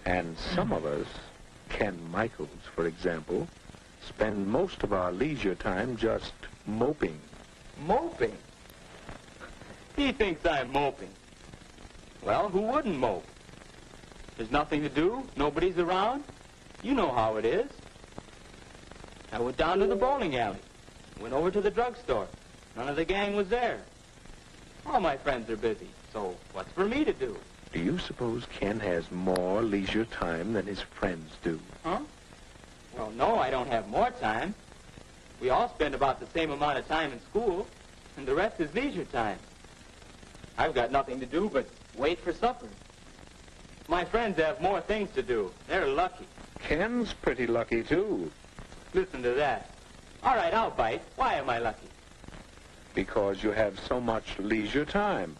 And some of us, Ken Michaels, for example, spend most of our leisure time just moping. Moping? He thinks I'm moping. Well, who wouldn't mope? There's nothing to do, nobody's around. You know how it is. I went down to the bowling alley, went over to the drugstore. None of the gang was there. All my friends are busy, so what's for me to do? Do you suppose Ken has more leisure time than his friends do? Huh? Well, no, I don't have more time. We all spend about the same amount of time in school, and the rest is leisure time. I've got nothing to do but wait for supper. My friends have more things to do. They're lucky. Ken's pretty lucky, too. Listen to that. All right, I'll bite. Why am I lucky? Because you have so much leisure time.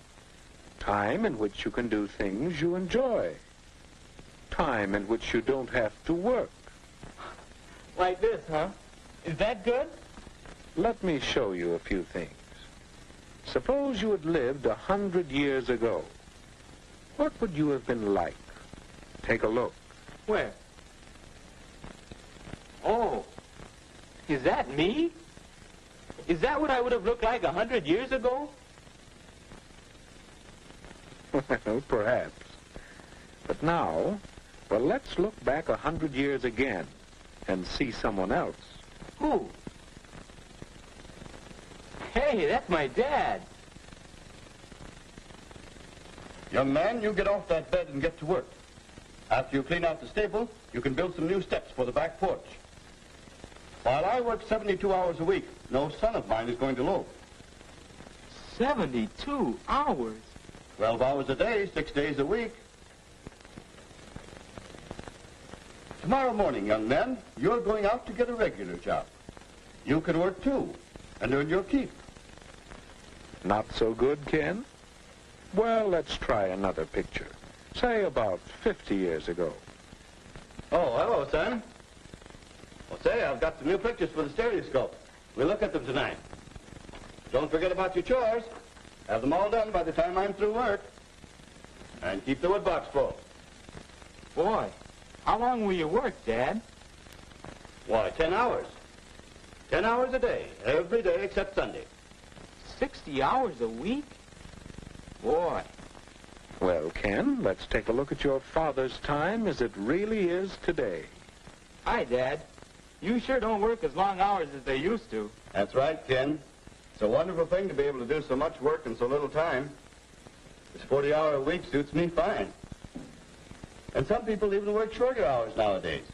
Time in which you can do things you enjoy. Time in which you don't have to work. Like this, huh? Is that good? Let me show you a few things. Suppose you had lived 100 years ago. What would you have been like? Take a look. Where? Oh, is that me? Is that what I would have looked like 100 years ago? Well, perhaps. But now, well, let's look back 100 years again and see someone else. Who? Hey, that's my dad. Young man, you get off that bed and get to work. After you clean out the stable, you can build some new steps for the back porch. While I work 72 hours a week, no son of mine is going to loaf. 72 hours? 12 hours a day, 6 days a week. Tomorrow morning, young man, you're going out to get a regular job. You can work too, and earn your keep. Not so good, Ken? Well, let's try another picture. Say about 50 years ago. Oh, hello, son. Well, say, I've got some new pictures for the stereoscope. We'll look at them tonight. Don't forget about your chores. Have them all done by the time I'm through work. And keep the wood box full. Boy, how long will you work, Dad? Why, 10 hours. 10 hours a day, every day except Sunday. 60 hours a week? Boy. Well, Ken, let's take a look at your father's time as it really is today. Hi, Dad. You sure don't work as long hours as they used to. That's right, Ken. It's a wonderful thing to be able to do so much work in so little time. This 40-hour week suits me fine. And some people even work shorter hours nowadays.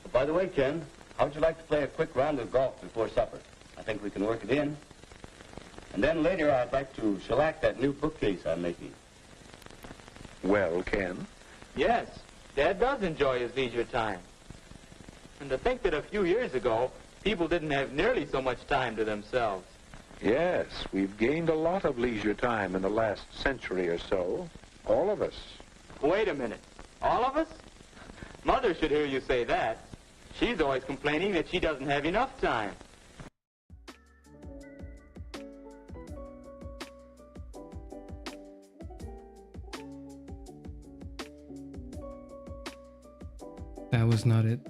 But by the way, Ken, how'd you like to play a quick round of golf before supper? I think we can work it in. And then later I'd like to shellac that new bookcase I'm making. Well, Ken? Yes, Dad does enjoy his leisure time. And to think that a few years ago, people didn't have nearly so much time to themselves. Yes, we've gained a lot of leisure time in the last century or so. All of us. Wait a minute. All of us? Mother should hear you say that. She's always complaining that she doesn't have enough time. That was not it.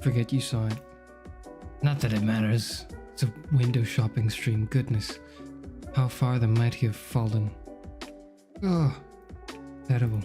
Forget you saw it. Not that it matters. It's a window shopping stream. Goodness. How far the mighty have fallen. Oh, terrible.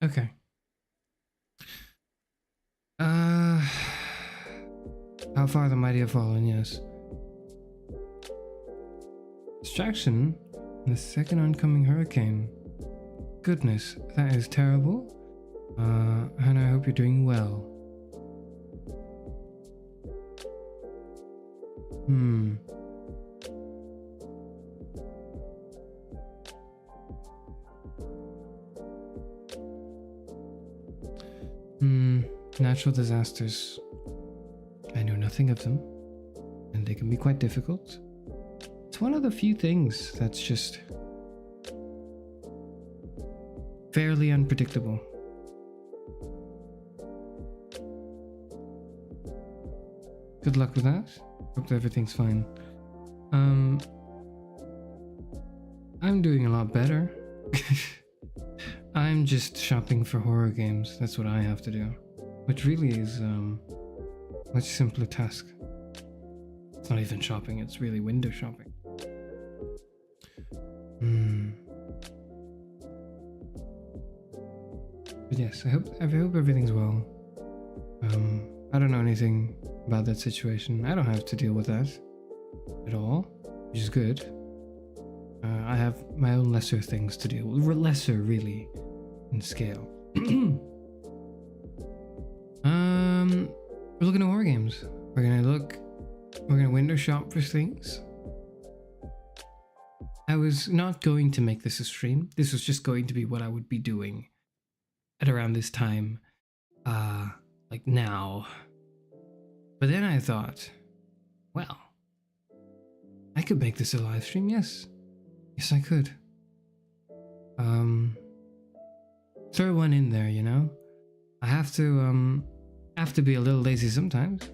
Okay. How far the mighty have fallen, yes. Distraction The second oncoming hurricane. Goodness, that is terrible. And I hope you're doing well. Natural disasters. I know nothing of them, and they can be quite difficult. It's one of the few things that's just fairly unpredictable. Good luck with that. Hope everything's fine. I'm doing a lot better. I'm just shopping for horror games. That's what I have to do, which really is much simpler task. It's not even shopping, it's really window shopping. But yes, I hope everything's well. I don't know anything about that situation. I don't have to deal with that at all, which is good. I have my own lesser things to deal with. Lesser, really, in scale. We're looking at horror games. We're gonna window shop for things. I was not going to make this a stream. This was just going to be what I would be doing at around this time, like now. But then I thought, well, I could make this a live stream. Yes, I could. Throw one in there, you know. I have to be a little lazy sometimes.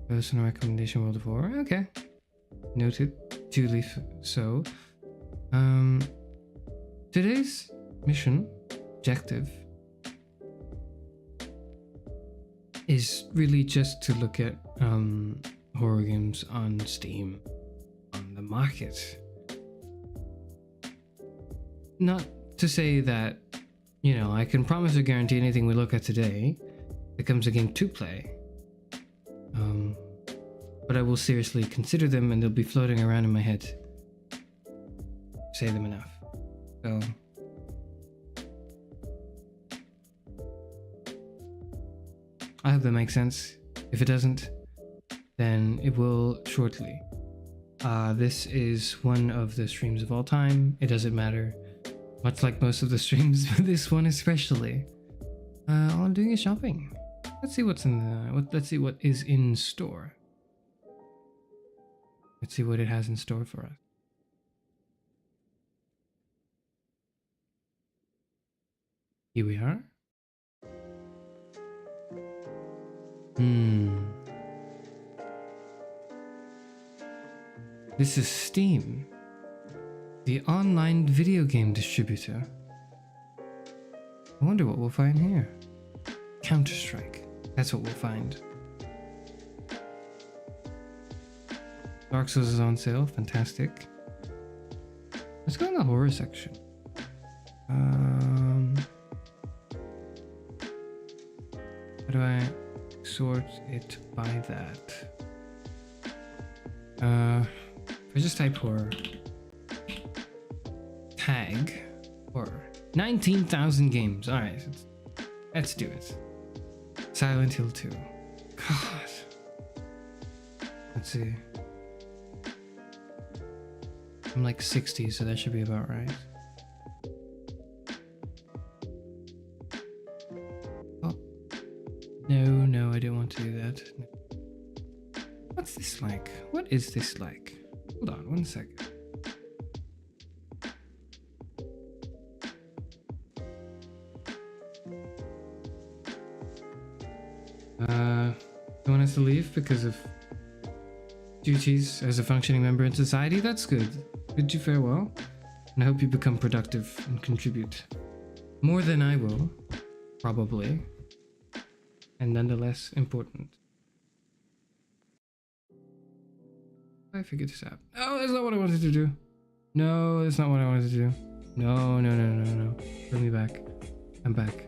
Personal recommendation World of War. Okay, noted. Duly so. Today's mission objective is really just to look at horror games on Steam, on the market. Not to say that, you know, I can promise or guarantee anything we look at today becomes a game to play. But I will seriously consider them, and they'll be floating around in my head. Say them enough. So I hope that makes sense. If it doesn't, then it will shortly. This is one of the streams of all time. It doesn't matter. Much like most of the streams, but this one especially. All I'm doing is shopping. Let's see what's in the. Let's see what is in store. Let's see what it has in store for us. Here we are. This is Steam, the online video game distributor. I wonder what we'll find here. Counter-Strike. That's what we'll find. Dark Souls is on sale. Fantastic. Let's go in the horror section. How do I sort it by that? If I just type horror. Tag horror. 19,000 games. Alright, let's do it. Silent Hill 2. God. Let's see. I'm like 60, so that should be about right. Oh. No, I didn't want to do that. No. What's this like? What is this like? Hold on, 1 second. You want us to leave because of duties as a functioning member in society? That's good. Bid you farewell, and I hope you become productive and contribute more than I will, probably, and nonetheless important. I figured this out. Oh, that's not what I wanted to do. No, that's not what I wanted to do. No. Bring me back. I'm back.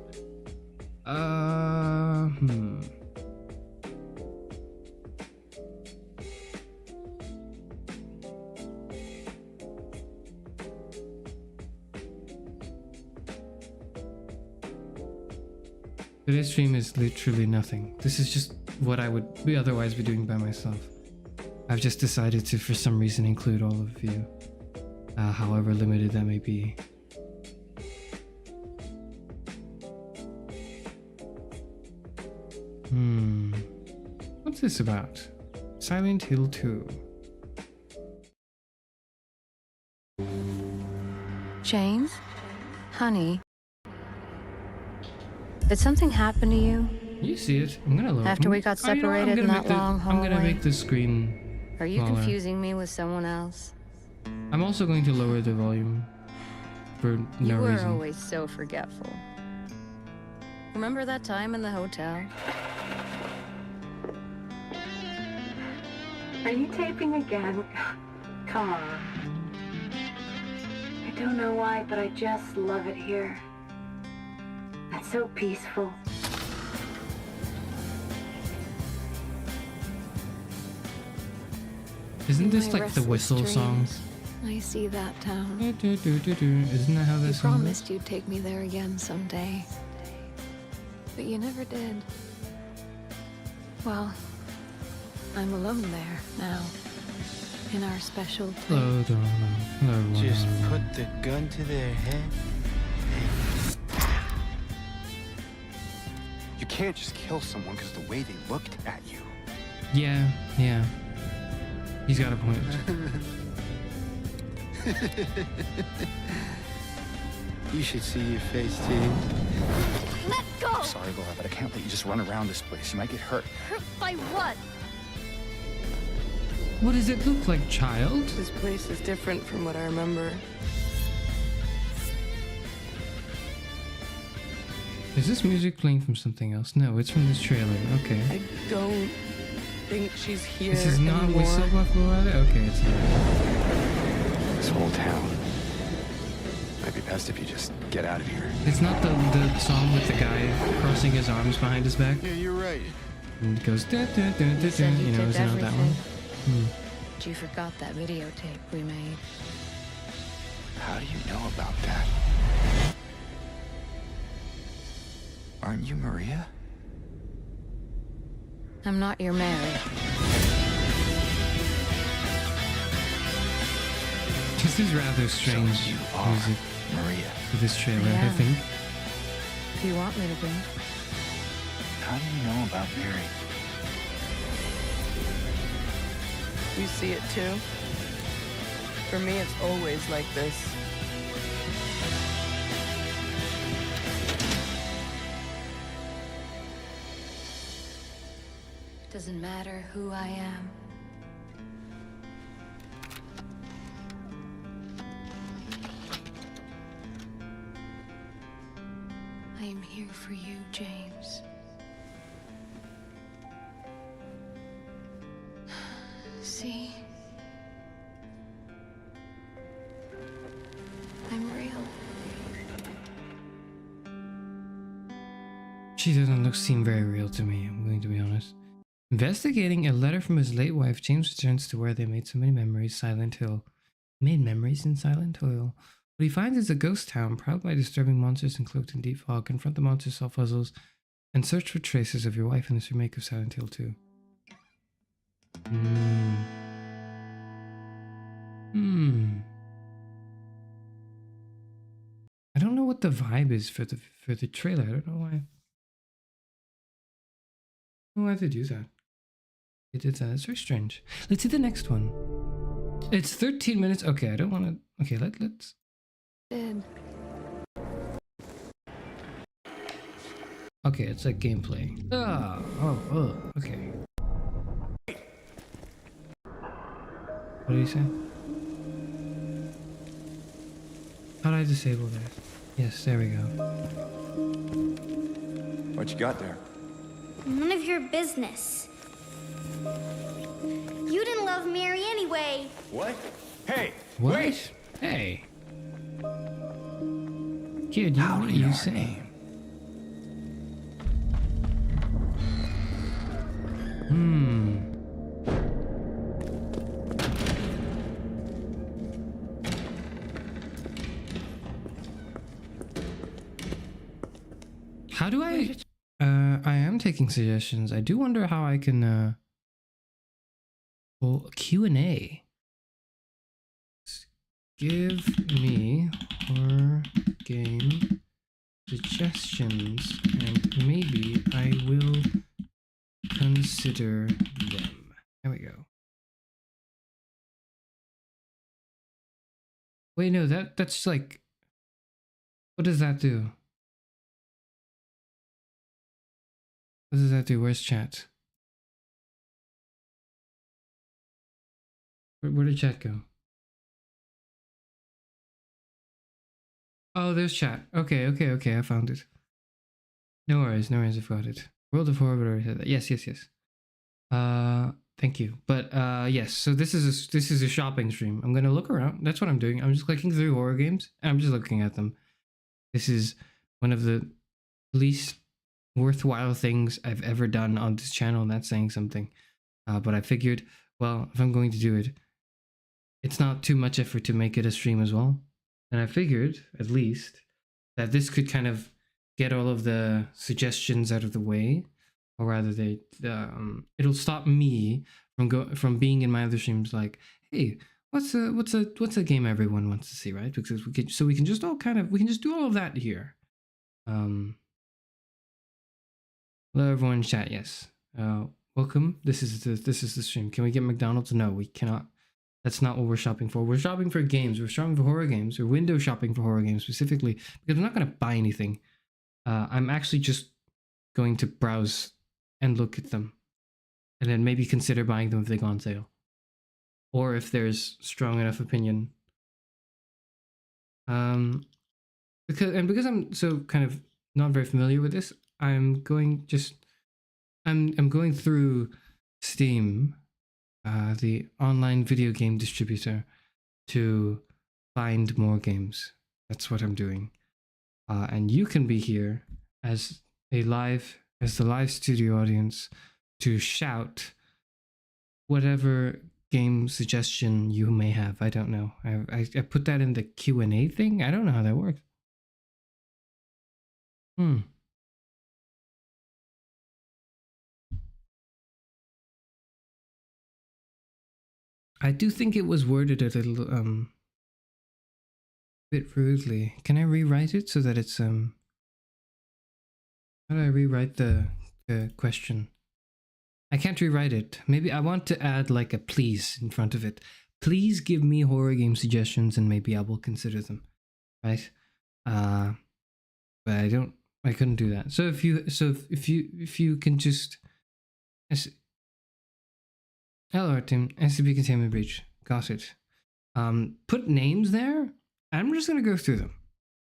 Today's stream is literally nothing. This is just what I would be otherwise be doing by myself. I've just decided to, for some reason, include all of you, however limited that may be. What's this about? Silent Hill 2. James? Honey? Did something happen to you? You see it? I'm gonna lower. After we got separated in that long hallway? I'm gonna make the screen Are you smaller. confusing me with someone else? I'm also going to lower the volume for no You were reason. always so forgetful. Remember that time in the hotel? Are you taping again? Come on. I don't know why, but I just love it here. It's so peaceful. Isn't this In my like the restless whistle dreams, songs? I see that town. Isn't that how You that song goes? promised you'd take me there again someday. But you never did. Well, I'm alone there now. In our special place. Hello, Donna. Hello, Just Donna. put the gun to their head. You can't just kill someone because of the way they looked at you. Yeah. He's got a point. You should see your face, James. Let go! I'm sorry, Laura, but I can't let you just run around this place. You might get hurt. Hurt by what? What does it look like, child? This place is different from what I remember. Is this music playing from something else? No, it's from this trailer. Okay. I don't think she's here This is not anymore. Whistle Buffalo Rider? Okay, it's not. This whole town. Might be best if you just get out of here. It's not the song with the guy crossing his arms behind his back? Yeah, you're right. And it goes, da, da, da, da, said da. you You know, did is it not that one? everything. But you forgot that videotape we made. How do you know about that? Aren't you Maria? I'm not your Mary. This is rather strange So you are music Maria. for this trailer, I Yeah. think. If you want me to be. How do you know about Mary? You see it too? For me, it's always like this. Doesn't matter who I am. I am here for you, James. See? I'm real. She doesn't seem very real to me, I'm going to be honest. Investigating a letter from his late wife, James returns to where they made so many memories, Silent Hill. Made memories in Silent Hill. What he finds is a ghost town, prowled by disturbing monsters and cloaked in deep fog. Confront the monsters, solve puzzles, and search for traces of your wife in this remake of Silent Hill 2. I don't know what the vibe is for the trailer. I don't know why. I don't know why they do that. They did that. It's very strange. Let's see the next one. It's 13 minutes. Okay, I don't want to. Okay, let's. Did. Okay, it's like gameplay. Oh, okay. What do you say? How do I disable that? Yes, there we go. What you got there? None of your business. You didn't love Mary anyway. What? Hey! What? Wait! Hey! Kid, How what do are you know you her saying? name? How do I I am taking suggestions. I do wonder how I can well, Q&A. Give me horror game suggestions and maybe I will consider them. There we go. Wait, no, that's like, what does that do? What does that do? Where's chat? Where did chat go? Oh, there's chat. Okay, I found it. No worries, I've got it. World of Horror, but I already said that. Yes. Thank you. But yes, so this is a shopping stream. I'm gonna look around. That's what I'm doing. I'm just clicking through horror games and I'm just looking at them. This is one of the least worthwhile things I've ever done on this channel, and that's saying something. But I figured, well, if I'm going to do it, it's not too much effort to make it a stream as well. And I figured, at least, that this could kind of get all of the suggestions out of the way, or rather, it'll stop me from being in my other streams like, hey, what's a game everyone wants to see, right? Because we can just do all of that here. Hello everyone in chat. Yes. Welcome. This is the stream. Can we get McDonald's? No, we cannot. That's not what we're shopping for. We're shopping for games. We're shopping for horror games. We're window shopping for horror games specifically because I'm not going to buy anything. I'm actually just going to browse and look at them and then maybe consider buying them if they go on sale or if there's strong enough opinion. Because I'm so kind of not very familiar with this, I'm going through Steam, the online video game distributor, to find more games. That's what I'm doing. And you can be here as the live studio audience to shout whatever game suggestion you may have. I don't know. I put that in the Q&A thing. I don't know how that works. I do think it was worded a little bit rudely. Can I rewrite it so that it's how do I rewrite the question? I can't rewrite it. Maybe I want to add like a please in front of it. Please give me horror game suggestions and maybe I will consider them. Right? But I couldn't do that. So if you can just hello Artem, SCP Containment Breach. Got it. Put names there. I'm just gonna go through them,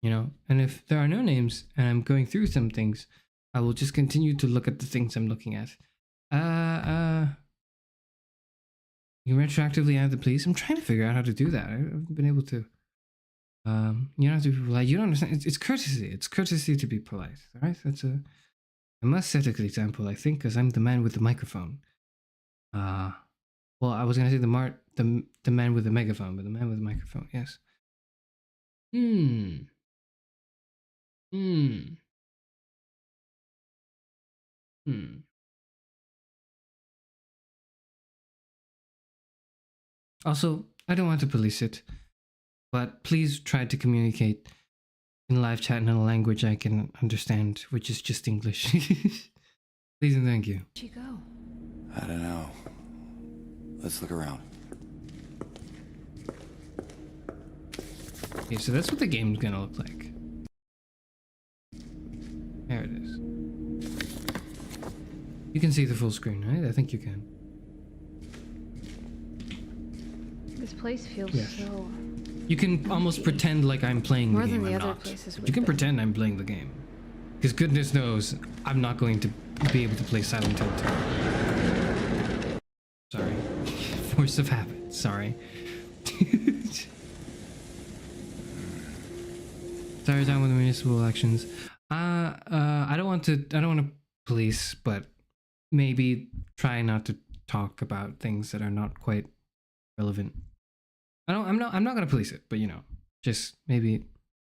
you know. And if there are no names and I'm going through some things, I will just continue to look at the things I'm looking at. You retroactively add the police. I'm trying to figure out how to do that. I haven't been able to. You don't have to be polite. You don't understand. It's courtesy. It's courtesy to be polite. All right. I must set a good example, I think, because I'm the man with the microphone. Well, I was gonna say the man with the megaphone, but the man with the microphone. Yes. Also, I don't want to police it, but please try to communicate in live chat in a language I can understand, which is just English. Please and thank you. Where'd she go? I don't know. Let's look around. Okay, so that's what the game's gonna look like. There it is. You can see the full screen, right? I think you can. This place feels so... You can almost pretend like I'm playing the game. More than the I'm other not. places But we've you can been. pretend I'm playing the game. Because goodness knows, I'm not going to be able to play Silent Hill 2. Sorry. Force of habit. Sorry. Sorry, down with the municipal elections. I don't want to police, but maybe try not to talk about things that are not quite relevant. I'm not gonna police it, but you know, just maybe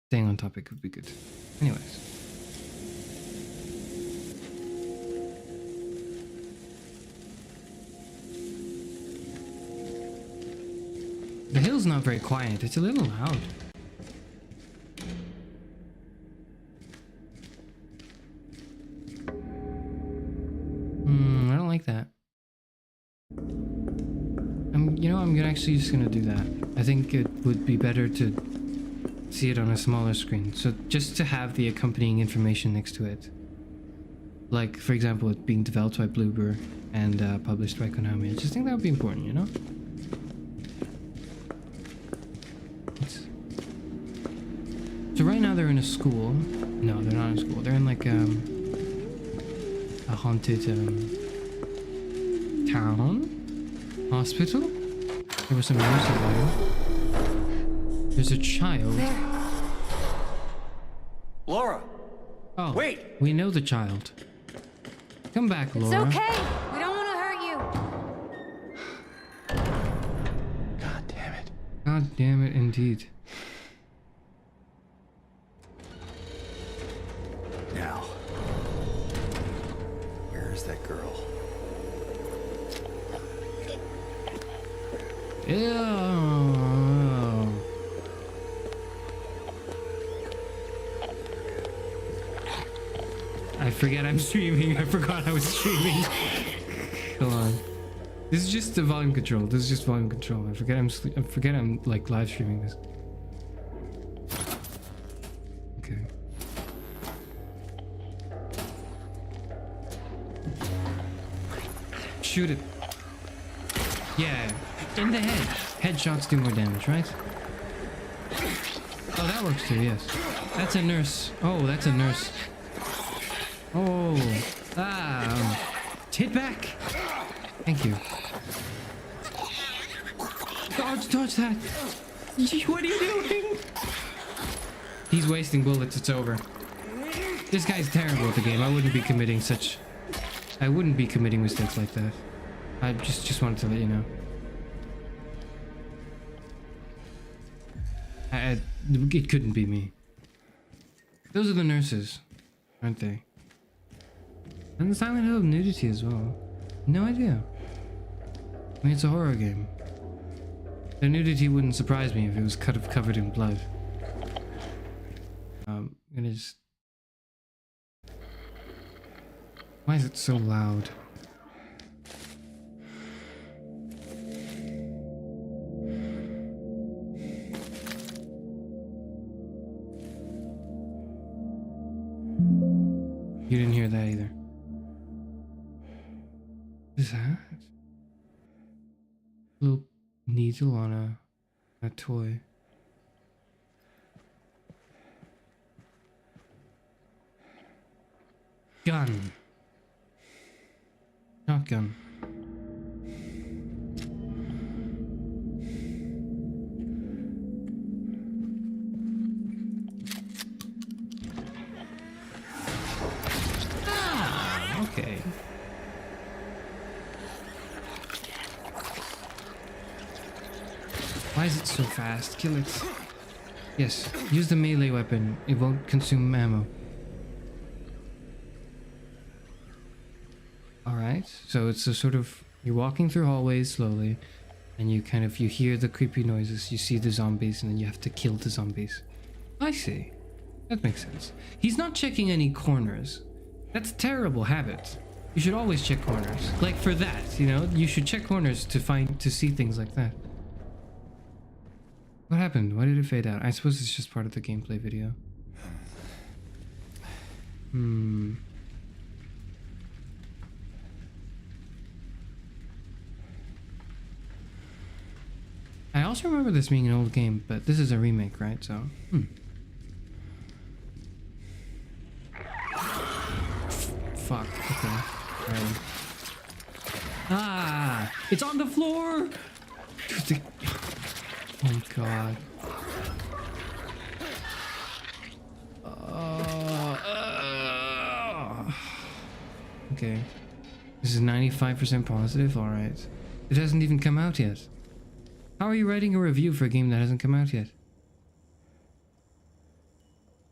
staying on topic would be good. Anyways. The hill's not very quiet. It's a little loud. I don't like that. I'm actually just gonna do that. I think it would be better to see it on a smaller screen. So just to have the accompanying information next to it. Like, for example, it being developed by Bloober and published by Konami. I just think that would be important, you know? So right now they're in a school. No, they're not in school. They're in like a haunted town? Hospital? There was some music there. There's a child. Laura! Oh, Wait! We know the child. Come back, Laura. It's okay. We don't want to hurt you. God damn it. God damn it, indeed. Now. Where is that girl? Ew. I forget I'm streaming. I forgot I was streaming. Hold on. This is just the volume control. This is just volume control. I forget I'm like live streaming this. Okay. Shoot it. Yeah, in the head. Headshots do more damage, right? Oh, that works too, yes. That's a nurse. Oh, that's a nurse. Oh. Hit back. Thank you. Dodge that. What are you doing? He's wasting bullets. It's over. This guy's terrible at the game. I wouldn't be committing mistakes like that. I just wanted to let you know. It couldn't be me. Those are the nurses, aren't they? And the Silent Hill of nudity as well. No idea. I mean, it's a horror game. The nudity wouldn't surprise me if it was covered in blood. I'm gonna just... Why is it so loud? You didn't hear that either. What is that? Little needle on a toy. Gun. Shotgun. Okay. Why is it so fast? Kill it. Yes, use the melee weapon. It won't consume ammo. Alright, so it's a sort of... You're walking through hallways slowly, and you hear the creepy noises, you see the zombies, and then you have to kill the zombies. I see. That makes sense. He's not checking any corners. That's a terrible habit. You should always check corners. Like for that, you know? You should check corners to see things like that. What happened? Why did it fade out? I suppose it's just part of the gameplay video. I also remember this being an old game, but this is a remake, right? So, Fuck. Okay. Right. Ah! It's on the floor! Oh god. Okay. This is 95% positive? Alright. It hasn't even come out yet. How are you writing a review for a game that hasn't come out yet?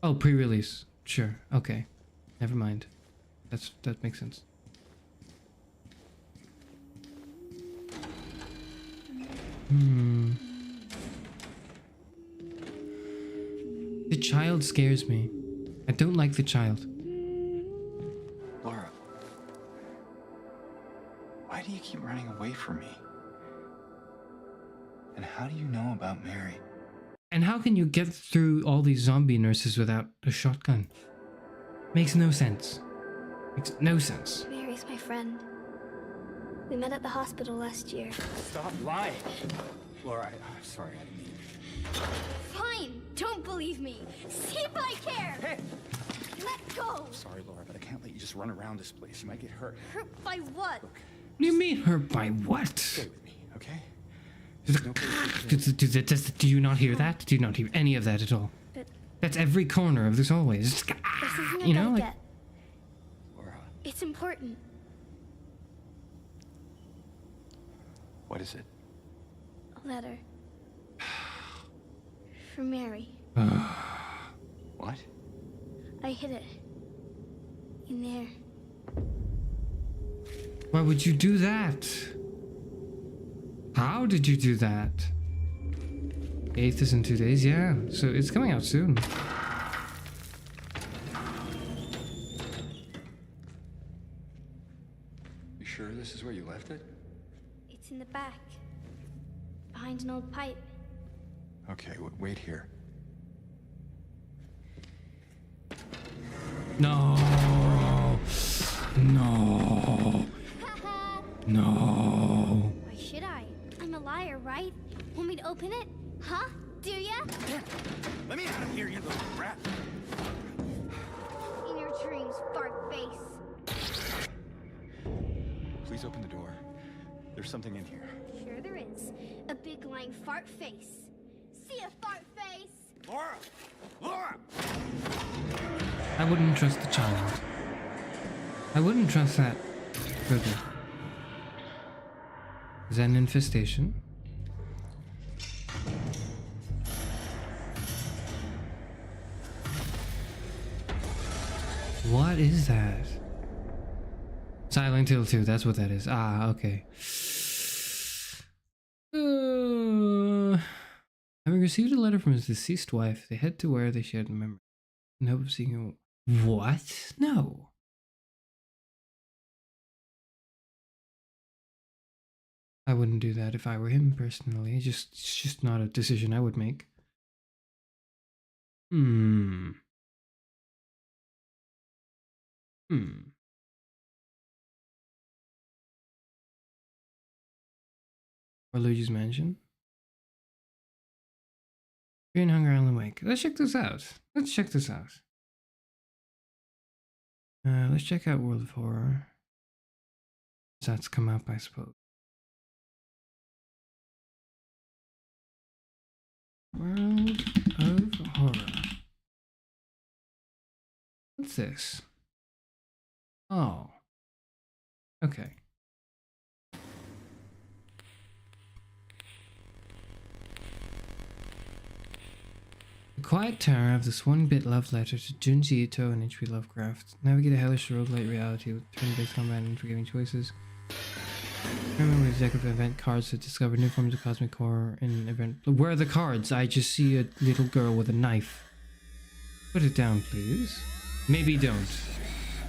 Oh, pre-release. Sure. Okay. Never mind. That makes sense. The child scares me. I don't like the child. Laura, why do you keep running away from me? And how do you know about Mary? And how can you get through all these zombie nurses without a shotgun? Makes no sense. Makes no sense. Mary's my friend. We met at the hospital last year. Stop lying. Laura, I'm sorry, I didn't mean it. Fine, don't believe me. See if I care. Hey! Let go. Sorry, Laura, but I can't let you just run around this place. You might get hurt. Hurt by what? What do you mean hurt by what? Stay with me, okay? There's no place Do you not hear that? Do you not hear any of that at all? But That's every corner of this hallway. It's just, this isn't a you know, bad like, get. Laura, It's important. what is it? A letter. For Mary. What? I hid it. In there. why would you do that? How did you do that? 8th is in 2 days, yeah. So it's coming out soon. You sure this is where you left it? It's in the back. Behind an old pipe. Okay, wait here. No. No. No. Why should I? I'm a liar, right? Want me to open it? Huh? Do ya? Let me out of here, you little brat! In your dreams, fart face. Please open the door. There's something in here. Sure there is. A big lying fart face. See a fart face? Laura! Laura! I wouldn't trust the child. I wouldn't trust that further. Is that an infestation? What is that? Silent Hill 2, that's what that is. Ah, okay. Having received a letter from his deceased wife, they head to where they shared a memory in hope of seeing a... What? No. I wouldn't do that if I were him personally. It's just not a decision I would make. Or Luigi's Mansion. Green Hunger Island Wake. Let's check this out. Let's check this out. Let's check out World of Horror. That's come up, I suppose. World of Horror. What's this? Oh. Okay. The Quiet Tower of this one-bit love letter to Junji Ito and H.P. Lovecraft. Navigate a hellish roguelite reality with turn-based combat and forgiving choices. Remember the deck of event cards to discover new forms of cosmic horror in event. Where are the cards? I just see a little girl with a knife. Put it down, please. Maybe don't.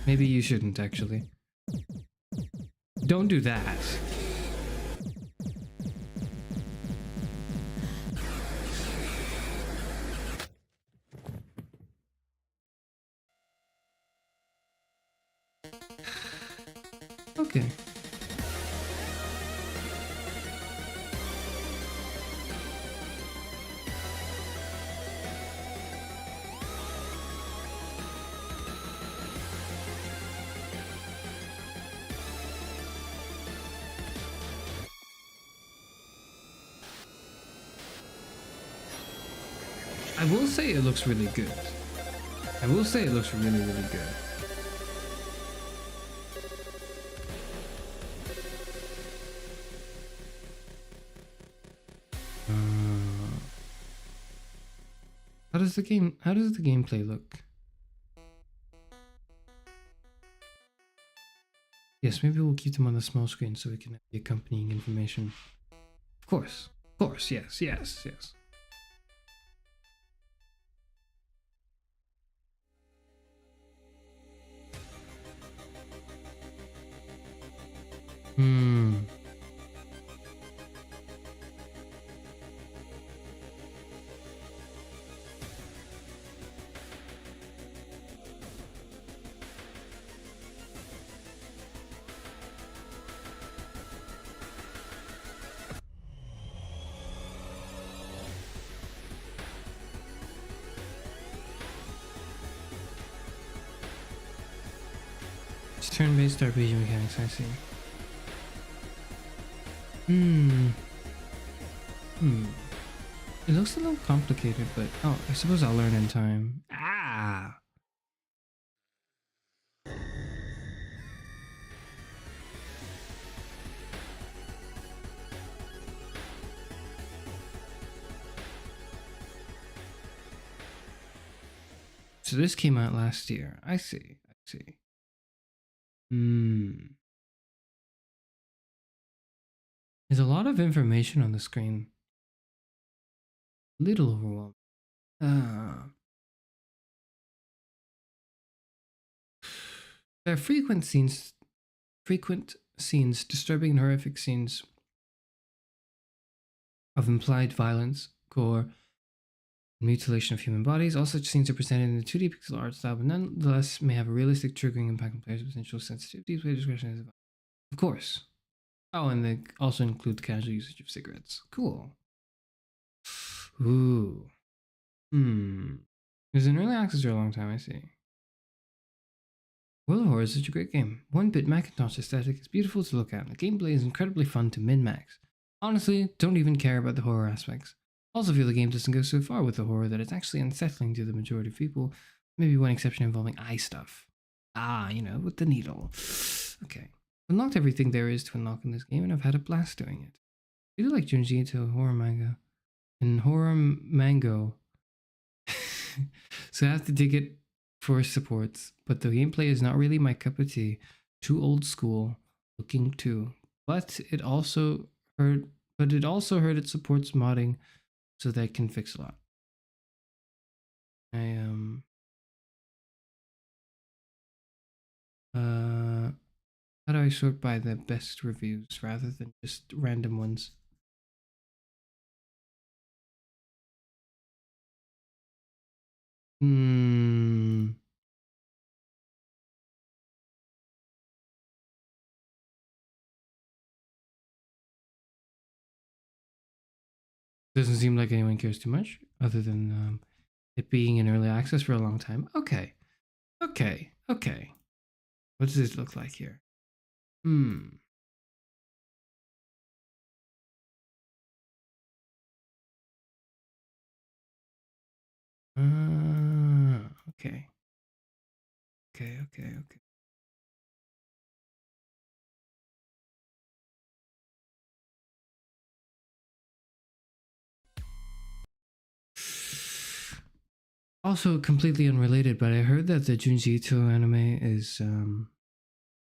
Maybe you shouldn't, actually. Don't do that. Okay. I will say it looks really good. I will say it looks really, really good. How does the gameplay look? Yes, maybe we'll keep them on the small screen so we can have the accompanying information. Of course, yes. Hmm. It's turn-based RPG mechanics, I see. It looks a little complicated, but oh, I suppose I'll learn in time. Ah! So this came out last year. I see. I see. There's a lot of information on the screen. Little overwhelming. There are frequent scenes, disturbing and horrific scenes of implied violence, gore, mutilation of human bodies. All such scenes are presented in a 2D pixel art style, but nonetheless may have a realistic, triggering impact on players' potential sensitivity, play discretion. Of course. Oh, and they also include the casual usage of cigarettes. Cool. Ooh. It was in early access for a long time, I see. World of Horror is such a great game. 1-bit Macintosh aesthetic is beautiful to look at, and the gameplay is incredibly fun to min-max. Honestly, don't even care about the horror aspects. Also feel the game doesn't go so far with the horror that it's actually unsettling to the majority of people. Maybe one exception involving eye stuff. Ah, you know, with the needle. Okay. Unlocked everything there is to unlock in this game, and I've had a blast doing it. I do like Junji Ito horror manga. And horror mango. So I have to dig it for supports, but the gameplay is not really my cup of tea. Too old school looking too. But it also heard it supports modding, so that can fix a lot. How do I sort by the best reviews rather than just random ones? Doesn't seem like anyone cares too much, other than it being in early access for a long time. Okay. What does this look like here? Okay. Also, completely unrelated, but I heard that the Junji Ito anime is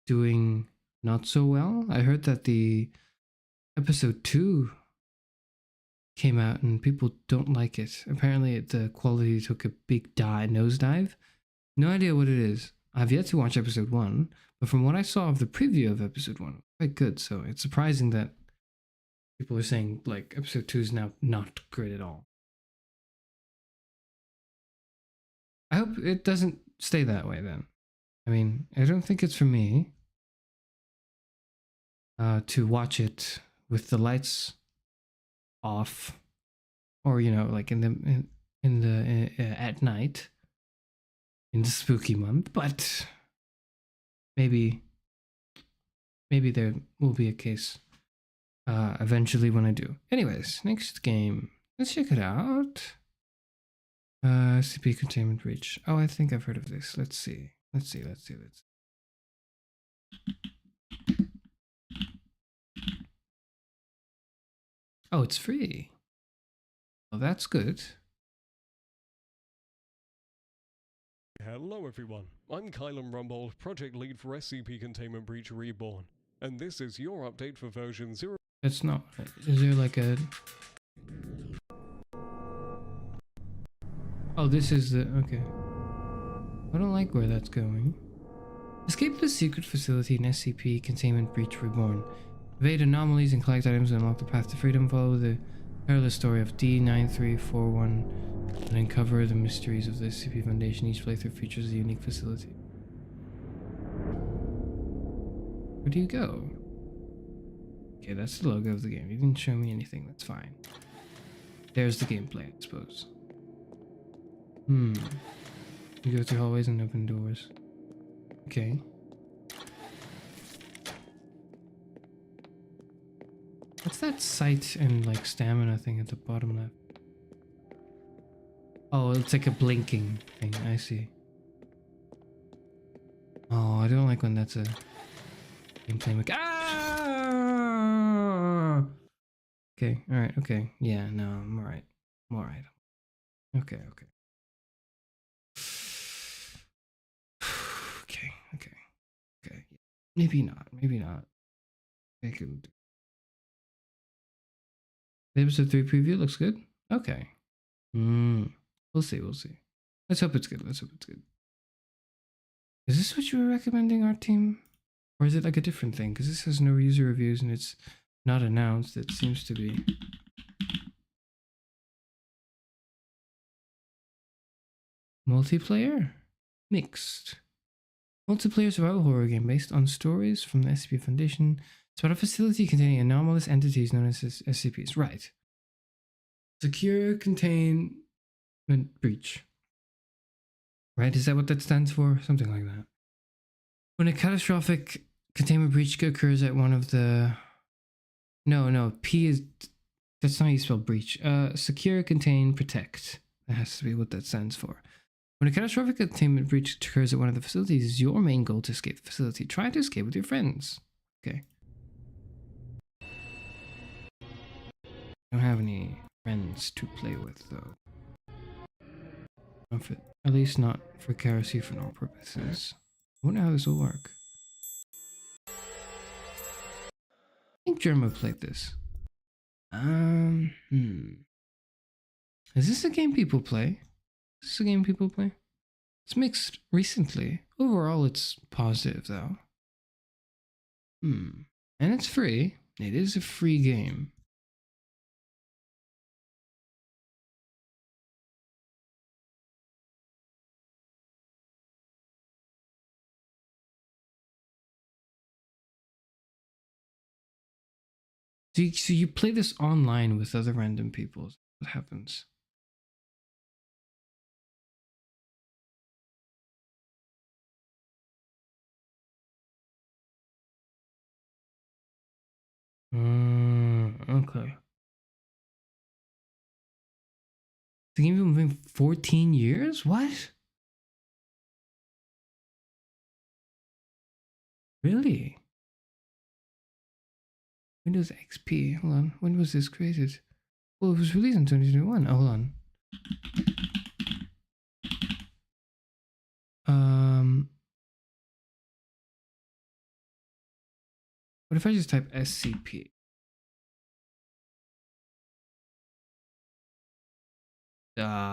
doing not so well. I heard that the episode 2 came out and people don't like it. Apparently, the quality took a big nosedive. No idea what it is. I've yet to watch episode 1, but from what I saw of the preview of episode 1, quite good. So it's surprising that people are saying like episode 2 is now not great at all. I hope it doesn't stay that way then. I mean, I don't think it's for me to watch it with the lights off, or you know, like in the at night in the spooky month. But maybe there will be a case eventually when I do. Anyways, next game. Let's check it out. SCP Containment Breach. Oh, I think I've heard of this. Let's see. Oh, it's free. Well, that's good. Hello everyone, I'm Kylan Rumbold, project lead for SCP Containment Breach Reborn, and this is your update for version 0. It's not. Is there like a... Oh, this is the... Okay. I don't like where that's going. Escape the secret facility in SCP Containment Breach Reborn. Evade anomalies and collect items and unlock the path to freedom. Follow the perilous story of D9341 and uncover the mysteries of the SCP Foundation. Each playthrough features a unique facility. Where do you go? Okay, that's the logo of the game. You didn't show me anything, that's fine. There's the gameplay, I suppose. You go through hallways and open doors. Okay. What's that sight and like stamina thing at the bottom left? Oh, it's like a blinking thing. I see. Oh, I don't like when that's a gameplay Ah! Okay, alright, okay. Yeah, no, I'm alright. I'm alright. Okay, okay. Okay, okay, okay. Maybe not, maybe not. I can. The episode 3 preview looks good? Okay. We'll see, we'll see. Let's hope it's good, let's hope it's good. Is this what you were recommending, our team? Or is it like a different thing? Because this has no user reviews and it's not announced. It seems to be. Multiplayer? Mixed. Multiplayer survival horror game based on stories from the SCP Foundation. It's about a facility containing anomalous entities known as SCPs. Right. Secure Containment Breach. Right? Is that what that stands for? Something like that. When a catastrophic containment breach occurs at one of the... No, P is... That's not how you spell breach. Secure, contain, protect. That has to be what that stands for. When a catastrophic containment breach occurs at one of the facilities, it's your main goal to escape the facility. Try to escape with your friends. Okay. I don't have any friends to play with, though. Not for, at least not for Carasephenol purposes. I wonder how this will work. I think Germa played this. Is this a game people play? Is this a game people play? It's mixed recently. Overall, it's positive, though. And it's free. It is a free game. So you play this online with other random people. What happens? Okay. The game been 14 years? What? Really? Windows XP. Hold on. When was this created? Well, it was released in 2021. Oh, hold on. What if I just type SCP? How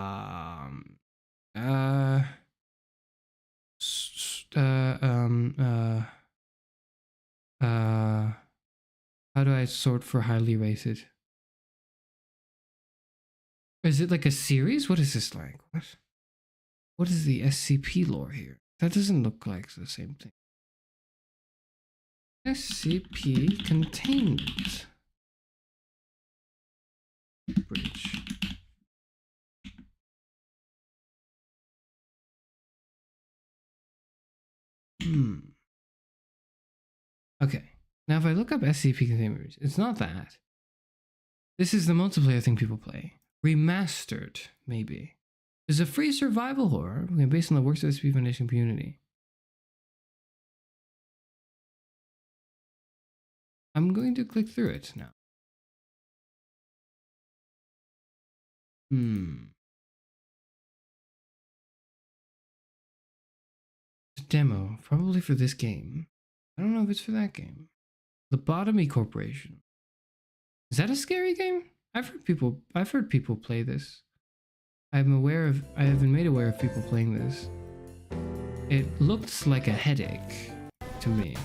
do I sort for highly rated? Is it like a series? What is this like? What is the SCP lore here? That doesn't look like the same thing. SCP containment breach. Okay. Now if I look up SCP containment breach, it's not that. This is the multiplayer thing people play. Remastered, maybe. It's a free survival horror based on the works of the SCP Foundation community. I'm going to click through it now. Demo, probably for this game. I don't know if it's for that game. Lobotomy Corporation. Is that a scary game? I've heard people play this. I have been made aware of people playing this. It looks like a headache to me.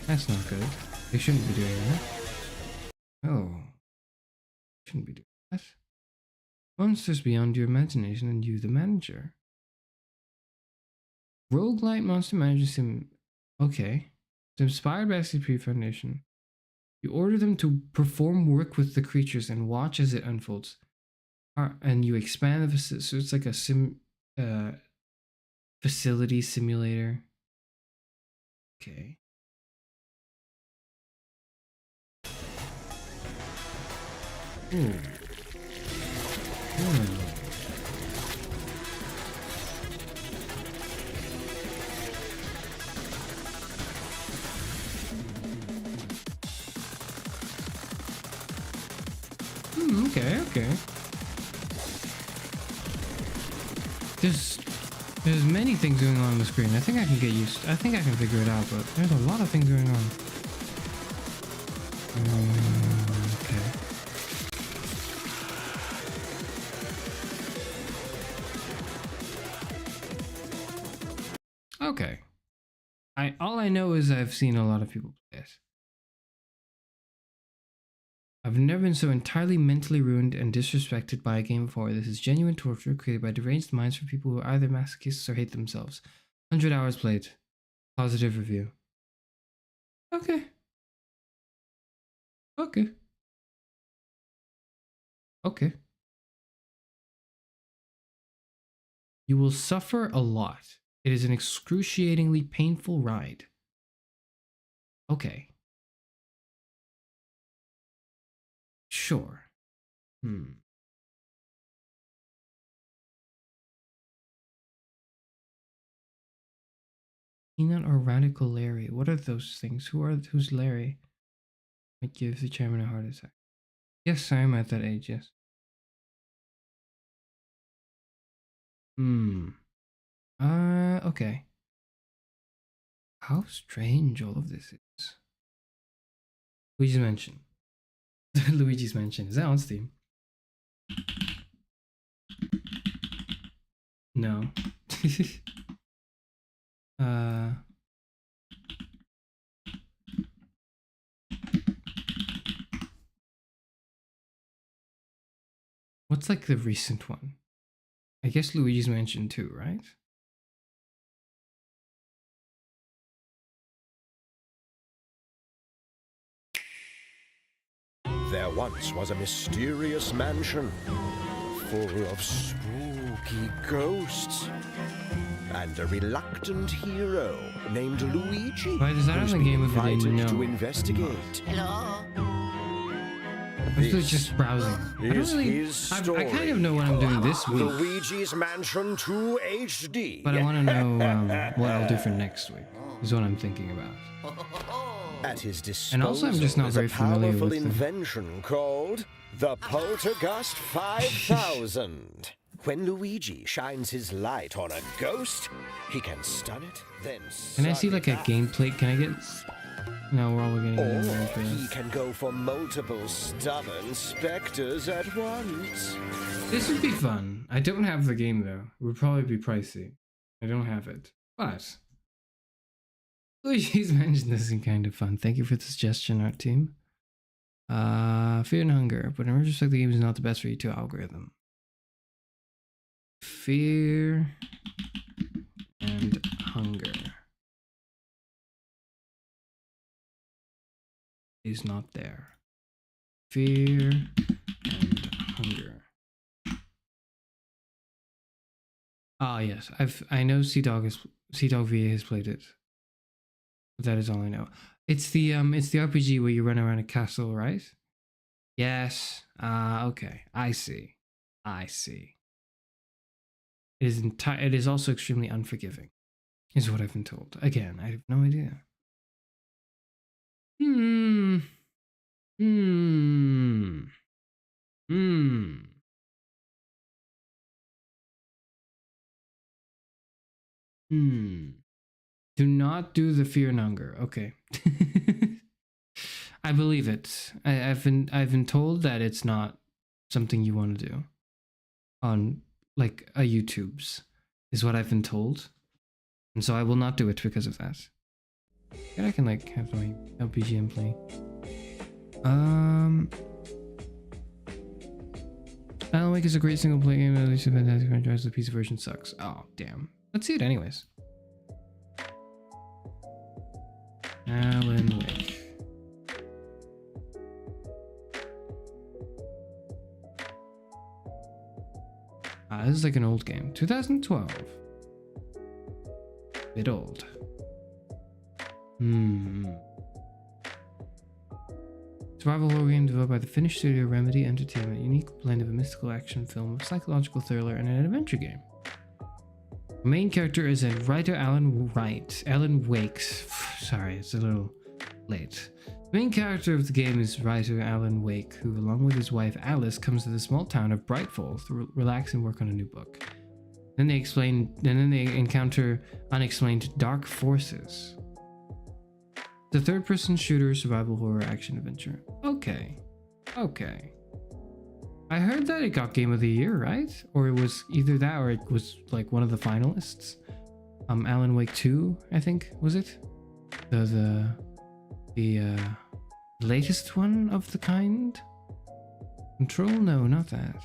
That's not good. They shouldn't be doing that. Oh. Shouldn't be doing that. Monsters beyond your imagination and you the manager. Roguelite Monster Manager Sim. Okay. It's inspired by SCP Foundation. You order them to perform work with the creatures and watch as it unfolds. And you expand the facility. So it's like a facility simulator. Okay. Hmm. Okay. There's many things going on the screen. I think I can get used. I think I can figure it out, but there's a lot of things going on. Okay. All I know is I've seen a lot of people play it. I've never been so entirely mentally ruined and disrespected by a game before. This is genuine torture created by deranged minds for people who are either masochists or hate themselves. 100 hours played. Positive review. Okay. You will suffer a lot. It is an excruciatingly painful ride. Okay. Sure. Peanut or Radical Larry? What are those things? Who's Larry? Might give the chairman a heart attack. Yes, I am at that age, yes. Okay. How strange all of this is. Luigi's Mansion. Luigi's Mansion. Is that on Steam? No. What's like the recent one? I guess Luigi's Mansion 2, right? There once was a mysterious mansion full of spooky ghosts and a reluctant hero named Luigi. Why does that have a game of the game? No. To investigate. Hello. This is just browsing. I kind of know what I'm doing this week. Luigi's Mansion 2 HD. But I want to know what I'll do for next week. Is what I'm thinking about. At his disposal, and also, I'm just not very familiar with an invention called the Poltergust 5000. When Luigi shines his light on a ghost, he can stun it, then can I see like a gameplay? Can I get? No, we're all getting. Or he can go for multiple stubborn specters at once. This would be fun. I don't have the game though. It would probably be pricey. I don't have it, but Luigi's Mansion is kind of fun. Thank you for the suggestion, art team. Fear and Hunger, but in retrospect, the game is not the best for E2 algorithm. Fear and Hunger is not there. Fear and Hunger. Ah, yes, I know CDog VA has played it. But that is all I know. It's the RPG where you run around a castle, right? Yes. Okay. I see. It is also extremely unforgiving, is what I've been told. Again, I have no idea. Do not do the fear and hunger. Okay. I believe it. I've been told that it's not something you want to do on like a YouTube's. is what I've been told. And so I will not do it because of that. And I can like have my LPGM play. Alan Wake is a great single player game, at least a fantastic franchise. The PC version sucks. Oh, damn. Let's see it anyways. Alan Wake. This is like an old game. 2012. Bit old. Survival horror game developed by the Finnish studio Remedy Entertainment. Unique blend of a mystical action film, a psychological thriller, and an adventure game. The main character is a writer Alan Wakes. Sorry, it's a little late. The main character of the game is writer Alan Wake, who, along with his wife Alice, comes to the small town of Brightfall to relax and work on a new book. Then they encounter unexplained dark forces. The third-person shooter survival horror action adventure. Okay. I heard that it got Game of the Year, right? Or it was either that or it was like one of the finalists. Alan Wake 2, I think, was it? The latest one of the kind? Control? No, not that.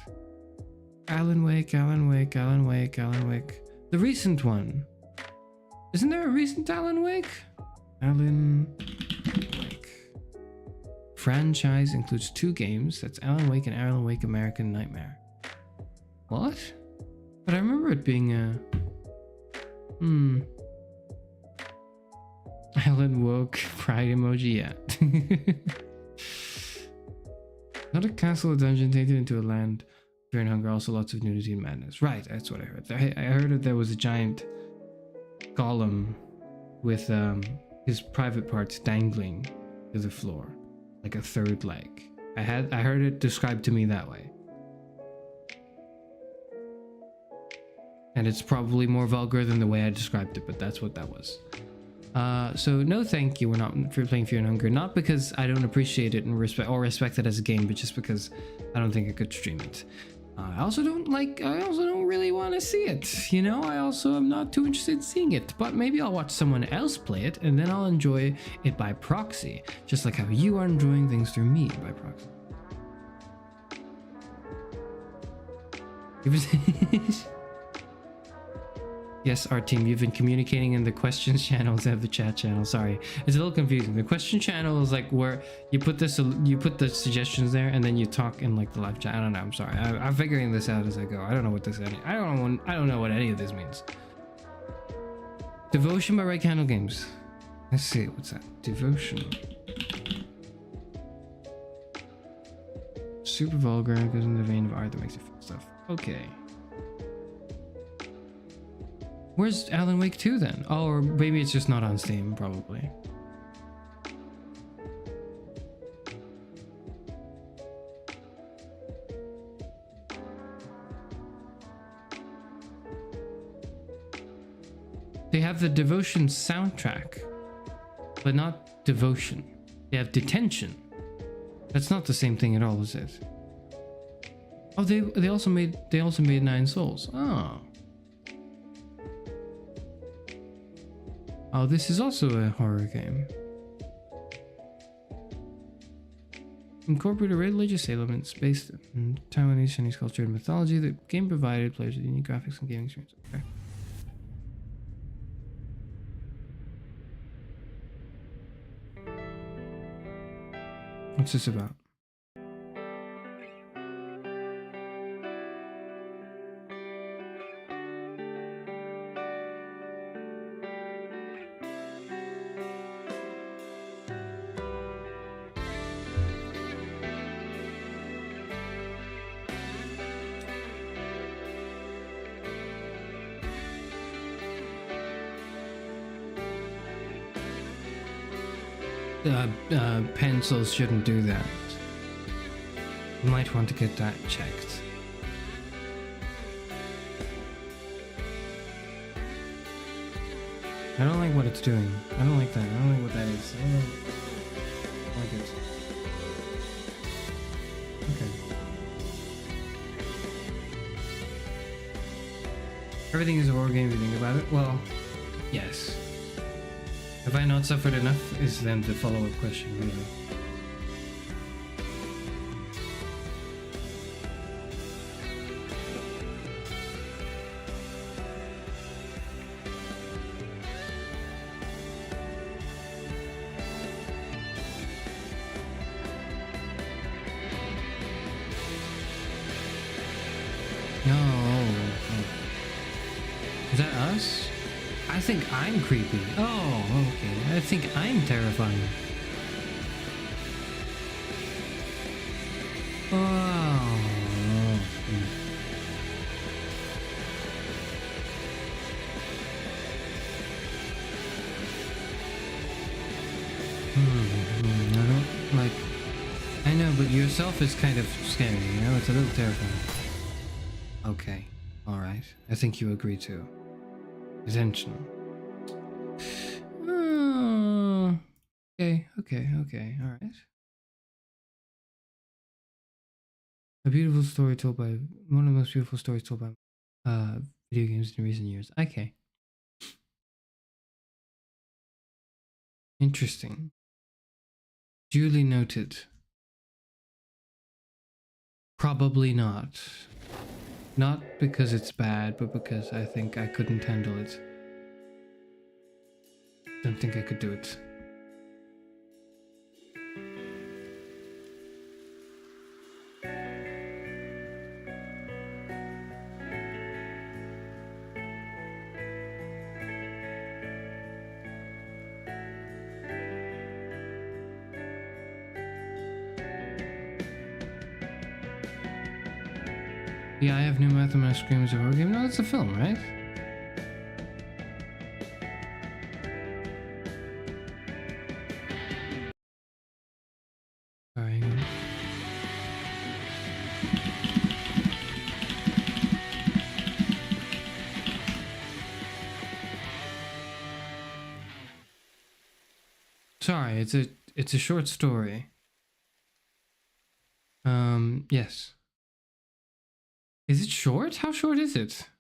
Alan Wake. The recent one. Isn't there a recent Alan Wake? Alan Wake. Franchise includes 2 games. That's Alan Wake and Alan Wake American Nightmare. What? But I remember it being a... Alan Woke pride emoji, yeah. Not a castle or dungeon taken into a land. Fear and hunger, also lots of nudity and madness. Right, that's what I heard. I heard that there was a giant golem with his private parts dangling to the floor, like a third leg. I heard it described to me that way. And it's probably more vulgar than the way I described it, but that's what that was. So no thank you, we're not for playing Fear and Hunger, not because I don't appreciate it and respect it as a game, but just because I don't think I could stream it. I also don't really want to see it, you know? I also am not too interested in seeing it, but maybe I'll watch someone else play it and then I'll enjoy it by proxy, just like how you are enjoying things through me by proxy. Yes, our team, you've been communicating in the questions channel instead of the chat channel. Sorry, it's a little confusing. The question channel is like where you put the suggestions there and then you talk in like the live chat. I don't know. I'm sorry. I'm figuring this out as I go. I don't know what this. I don't know what any of this means. Devotion by Right Candle Games. Let's see. What's that? Devotion. Super vulgar. Goes in the vein of art that makes you feel stuff. Okay. Where's Alan Wake 2 then? Oh, or maybe it's just not on Steam, probably. They have the Devotion soundtrack, but not Devotion. They have Detention. That's not the same thing at all, is it? Oh, they also made Nine Souls. Oh. Oh, this is also a horror game. Incorporated religious elements based in Taiwanese Chinese culture and mythology. The game provided players with unique graphics and gaming experience. Okay. What's this about? Pencils shouldn't do that. You might want to get that checked. I don't like what it's doing. I don't like that. I don't like what that is. I don't like it. Okay. Everything is a horror game if you think about it. Well, yes. Have I not suffered enough? Is then the follow-up question, really. Is that us? I think I'm creepy. Oh, okay. I think I'm terrifying. Oh. I don't like. I know, but yourself is kind of scary, you know? It's a little terrifying. Okay. Alright. I think you agree too. Intentional. Okay, alright. A beautiful story told by one of the most beautiful stories told by video games in recent years. Okay. Interesting. Duly noted. Probably not. Not because it's bad, but because I think I couldn't handle it. Don't think I could do it. Yeah, I have new mathematics screams a horror game. No, it's a film, right? Sorry. Sorry, it's a short story. Yes. Is it short? How short is it?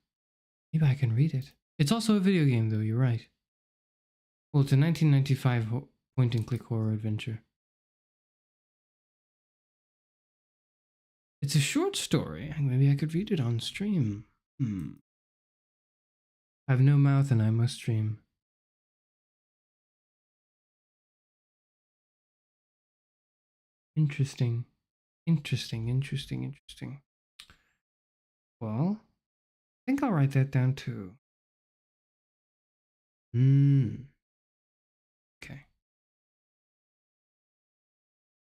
Maybe I can read it. It's also a video game, though, you're right. Well, it's a 1995 point-and-click horror adventure. It's a short story. Maybe I could read it on stream. I have no mouth and I must stream. Interesting. Interesting. Well, I think I'll write that down too. Okay.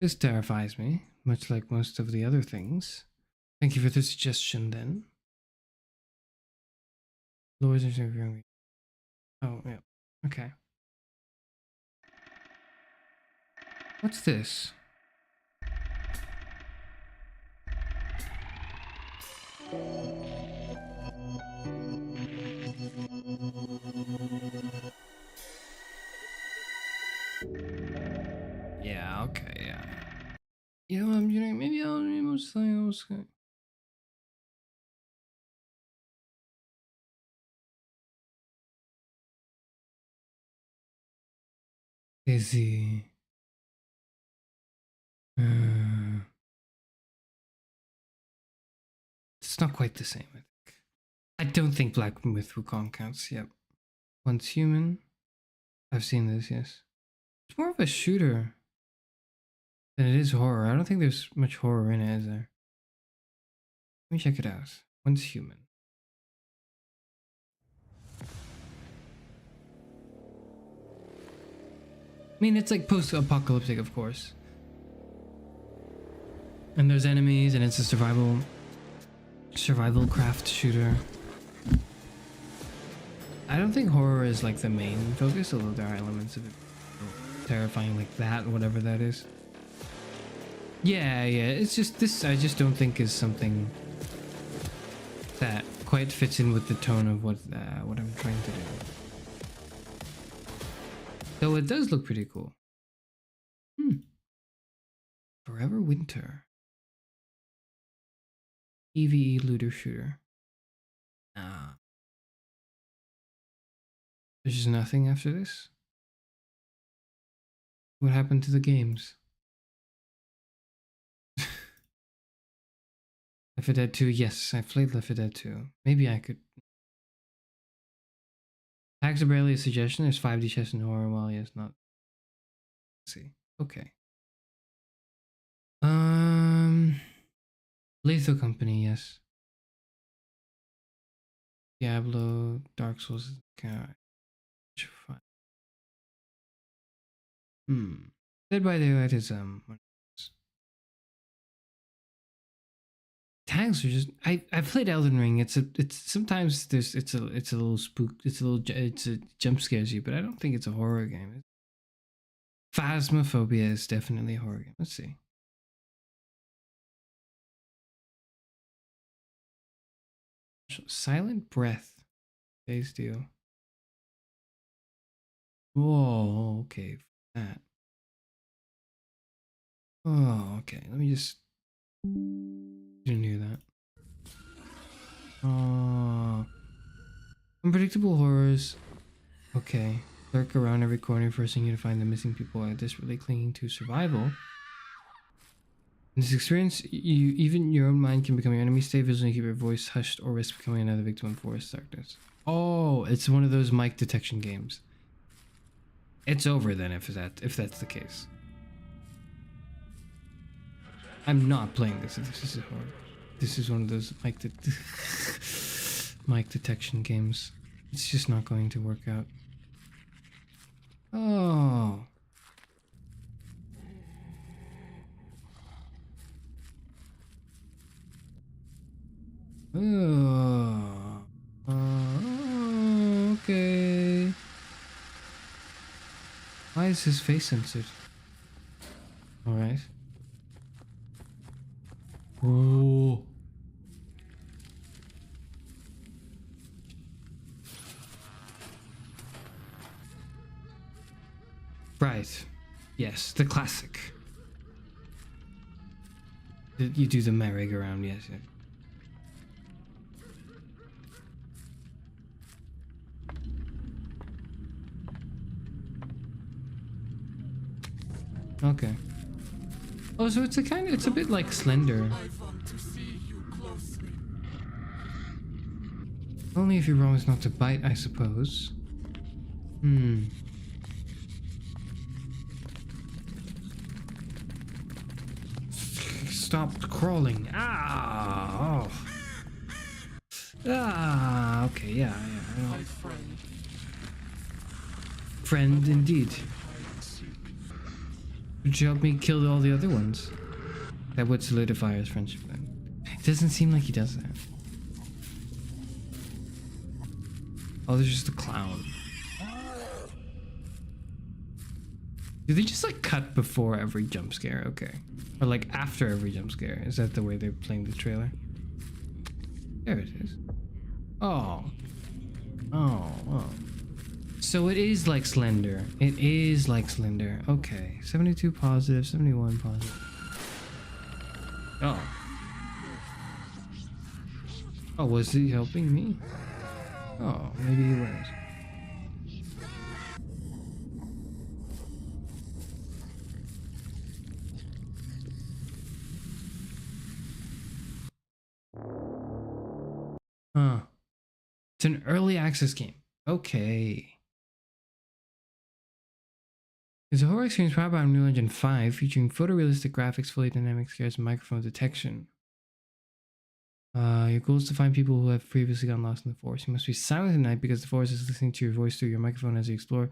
This terrifies me, much like most of the other things. Thank you for the suggestion then. Lords of Young. Oh, yeah. Okay. What's this? Yeah, okay, yeah. You know, maybe I'll read something else. Busy. It's not quite the same, I think. I don't think Black Myth Wukong counts, yep. Once Human. I've seen this, yes. It's more of a shooter than it is horror. I don't think there's much horror in it, is there? Let me check it out. Once Human. I mean, it's like post-apocalyptic, of course. And there's enemies, and it's a survival craft shooter. I don't think horror is like the main focus, although there are elements of it terrifying like that, whatever that is. Yeah, it's just this I just don't think is something that quite fits in with the tone of what I'm trying to do. Though it does look pretty cool. Forever Winter. PvE looter shooter. There's just nothing after this? What happened to the games? Left 4 Dead 2, yes, I played Left 4 Dead 2. Maybe I could. Tags are barely a suggestion. There's 5D chess and horror. Well, yes, not. Let's see. Okay. Lethal Company, yes. Diablo, Dark Souls. Dead by Daylight is tags are just I played Elden Ring. It's sometimes it's a little it's a jump scares you, but I don't think it's a horror game. Phasmophobia is definitely a horror game. Let's see. Silent Breath. Days deal. Whoa, okay. That. Oh, okay. Let me just. Didn't hear that. Oh. Unpredictable horrors. Okay. Lurk around every corner, forcing you to find the missing people are desperately clinging to survival. In this experience, even your own mind can become your enemy. Stay vigilant, keep your voice hushed, or risk becoming another victim in forest darkness. Oh, it's one of those mic detection games. It's over then if that's the case. I'm not playing this if this is horror. This is one of those mic detection games. It's just not going to work out. Oh. Oh. Okay. Why is his face censored? Alright. Oh. Right. Yes, the classic. You do the merry-go-round, yes. Okay. Oh, so it's it's a bit like Slender. Only if you promise not to bite, I suppose. Stop crawling. Ah! Oh. Ah, okay, yeah. Friend indeed. Would you help me kill all the other ones? That would solidify his friendship then. It doesn't seem like he does that. Oh, there's just a clown. Do they just like cut before every jump scare? Okay. Or like after every jump scare? Is that the way they're playing the trailer? There it is. Oh. Oh. So it is like Slender. It is like Slender. Okay. 72 positive, 71 positive. Oh. Oh, was he helping me? Oh, maybe he was. Huh. It's an early access game. Okay. It's a horror experience powered by Unreal Engine 5 featuring photorealistic graphics, fully dynamic scares, and microphone detection. Your goal is to find people who have previously gotten lost in the forest. You must be silent at night because the forest is listening to your voice through your microphone as you explore.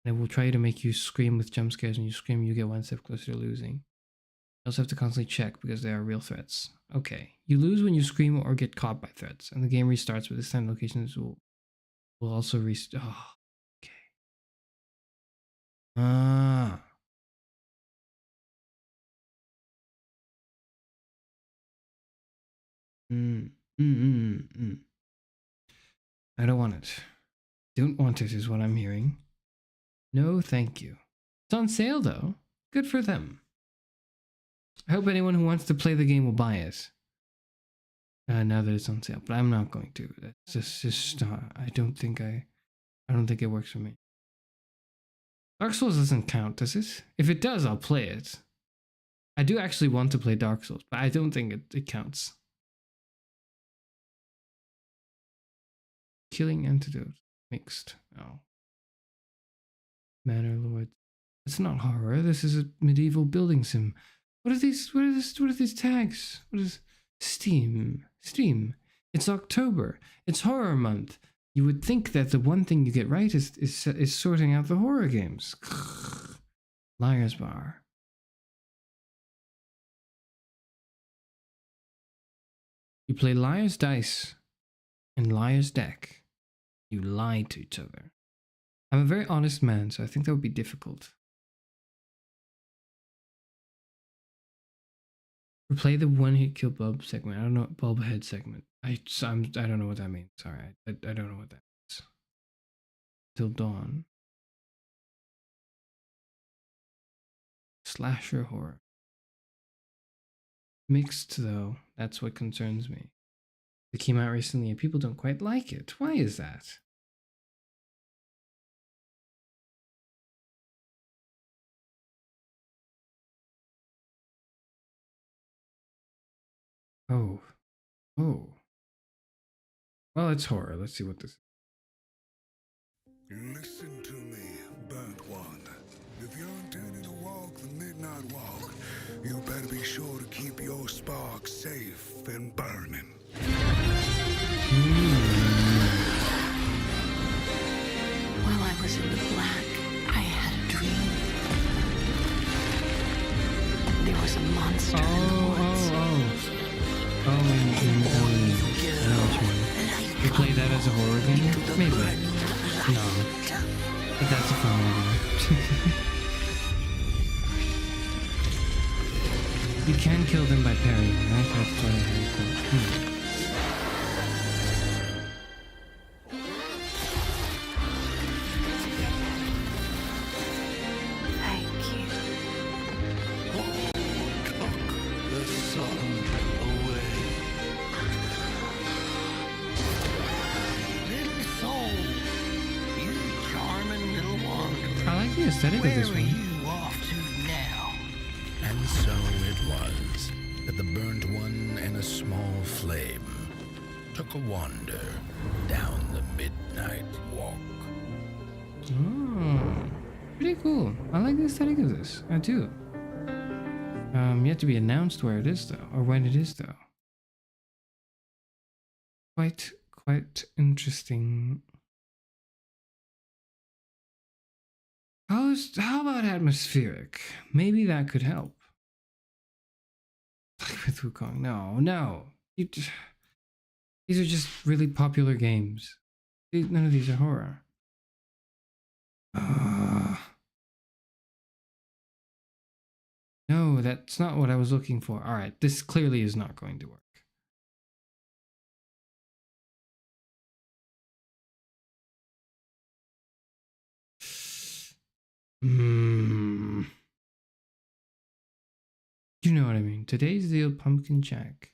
And it will try to make you scream with jump scares. When you scream, you get one step closer to losing. You also have to constantly check because they are real threats. Okay. You lose when you scream or get caught by threats. And the game restarts, but this time locations will also restart. Oh, okay. Ah. I don't want it. Don't want it is what I'm hearing. No, thank you. It's on sale though. Good for them. I hope anyone who wants to play the game will buy it. Now that it's on sale, but I'm not going to. That's just I don't think I I don't think it works for me. Dark Souls doesn't count, does it? If it does, I'll play it. I do actually want to play Dark Souls, but I don't think it counts. Killing Antidote. Mixed. Oh. Manor Lord. It's not horror. This is a medieval building sim. What are these? What are these tags? What is Steam? Steam. It's October. It's horror month. You would think that the one thing you get right is sorting out the horror games. Liar's Bar. You play Liar's Dice and Liar's Deck. You lie to each other. I'm a very honest man, so I think that would be difficult. Replay the one-hit kill bulb segment. I don't know, bulb head segment. I don't know what that means. Sorry, I don't know what that means. Till dawn. Slasher horror. Mixed though. That's what concerns me. It came out recently and people don't quite like it. Why is that? Oh. Oh. Well, it's horror. Let's see what this is. Listen to me, burnt one. If you're intending to walk the midnight walk, you better be sure to keep your spark safe and burning. While I was in the black, I had a dream. There was a monster in the woods. You play that as a horror game? Maybe. No. But that's a fun idea. You can kill them by parrying, right? That's what I heard. Thank you. The sun away. Little soul, you charming little wanderer. I like the aesthetic of this Where are one. you off to now? And so it was that the burnt one and a small flame took a wander down the midnight walk. Oh, pretty cool. I like the aesthetic of this. I do. Yet to be announced where it is though, or when it is though. Quite interesting. How about atmospheric? Maybe that could help. With Wukong, no. These are just really popular games. None of these are horror. No, that's not what I was looking for. All right, this clearly is not going to work. You know what I mean. Today's Deal Pumpkin Jack.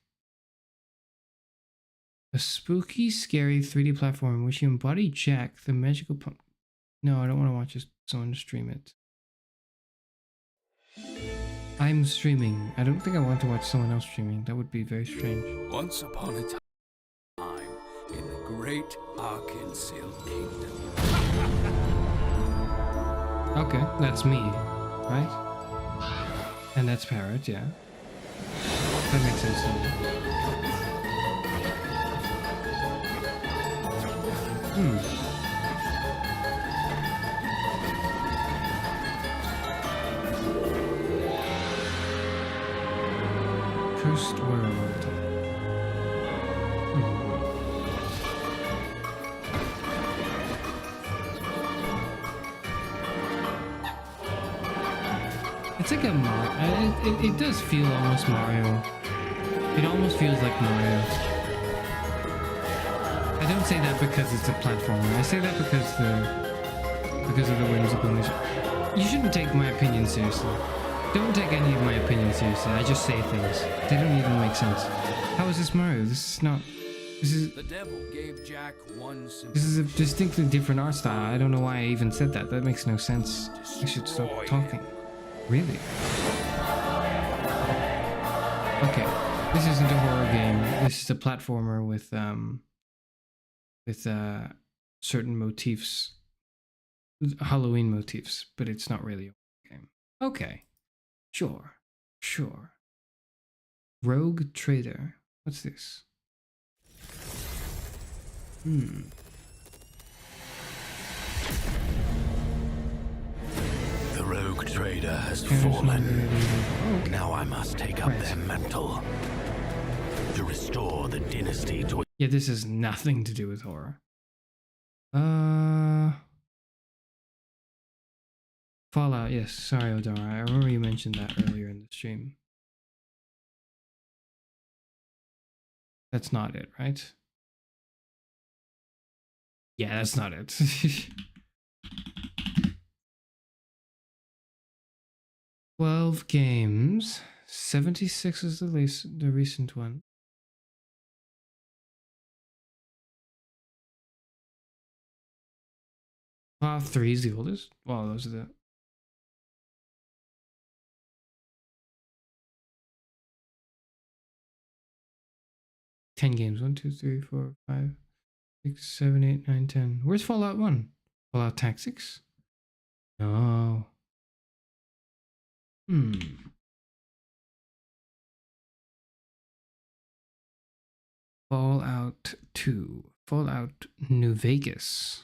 A spooky, scary 3D platform in which you embody Jack, the magical pump. No, I don't want to watch someone stream it. I'm streaming. I don't think I want to watch someone else streaming. That would be very strange. Once upon a time, in the great Arkansas Kingdom. Okay, that's me, right? And that's Parrot, yeah. That makes sense to me. Cursed World. It's like a Mario. It does feel almost Mario. It almost feels like Mario. I don't say that because it's a platformer. I say that because of the whimsicalness. You shouldn't take my opinion seriously. Don't take any of my opinions seriously. I just say things. They don't even make sense. How is this Mario? This is not... The devil gave Jack one simple. This is a distinctly different art style. I don't know why I even said that. That makes no sense. I should stop talking. Really? Okay. This isn't a horror game. This is a platformer with certain motifs, Halloween motifs, but it's not really a horror game. Okay. Sure. Sure. Rogue Trader. What's this? The rogue trader has fallen. Now I must take up their mantle to restore the dynasty to... Yeah, this has nothing to do with horror. Fallout, yes. Sorry, Odara. I remember you mentioned that earlier in the stream. That's not it, right? Yeah, that's not it. 12 games. 76 is the recent one. Fallout 3 is the oldest. Wow, those are the... Ten games. 1, 2, 3, 4, 5, 6, 7, 8, 9, 10. Where's Fallout 1? Fallout Tactics? No. Fallout 2. Fallout New Vegas.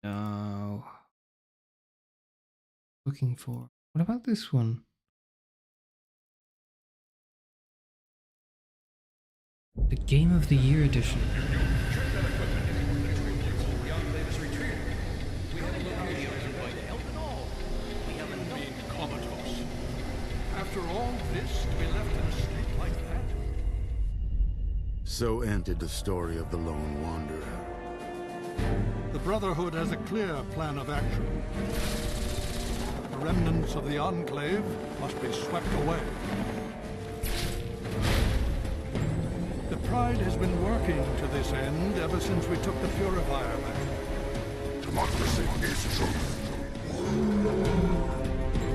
No. Looking for... What about this one? The Game of the Year edition. After all this, to be left in a state like that? So ended the story of the Lone Wanderer. The Brotherhood has a clear plan of action. The remnants of the Enclave must be swept away. The Pride has been working to this end ever since we took the Purifier back. Democracy is truth.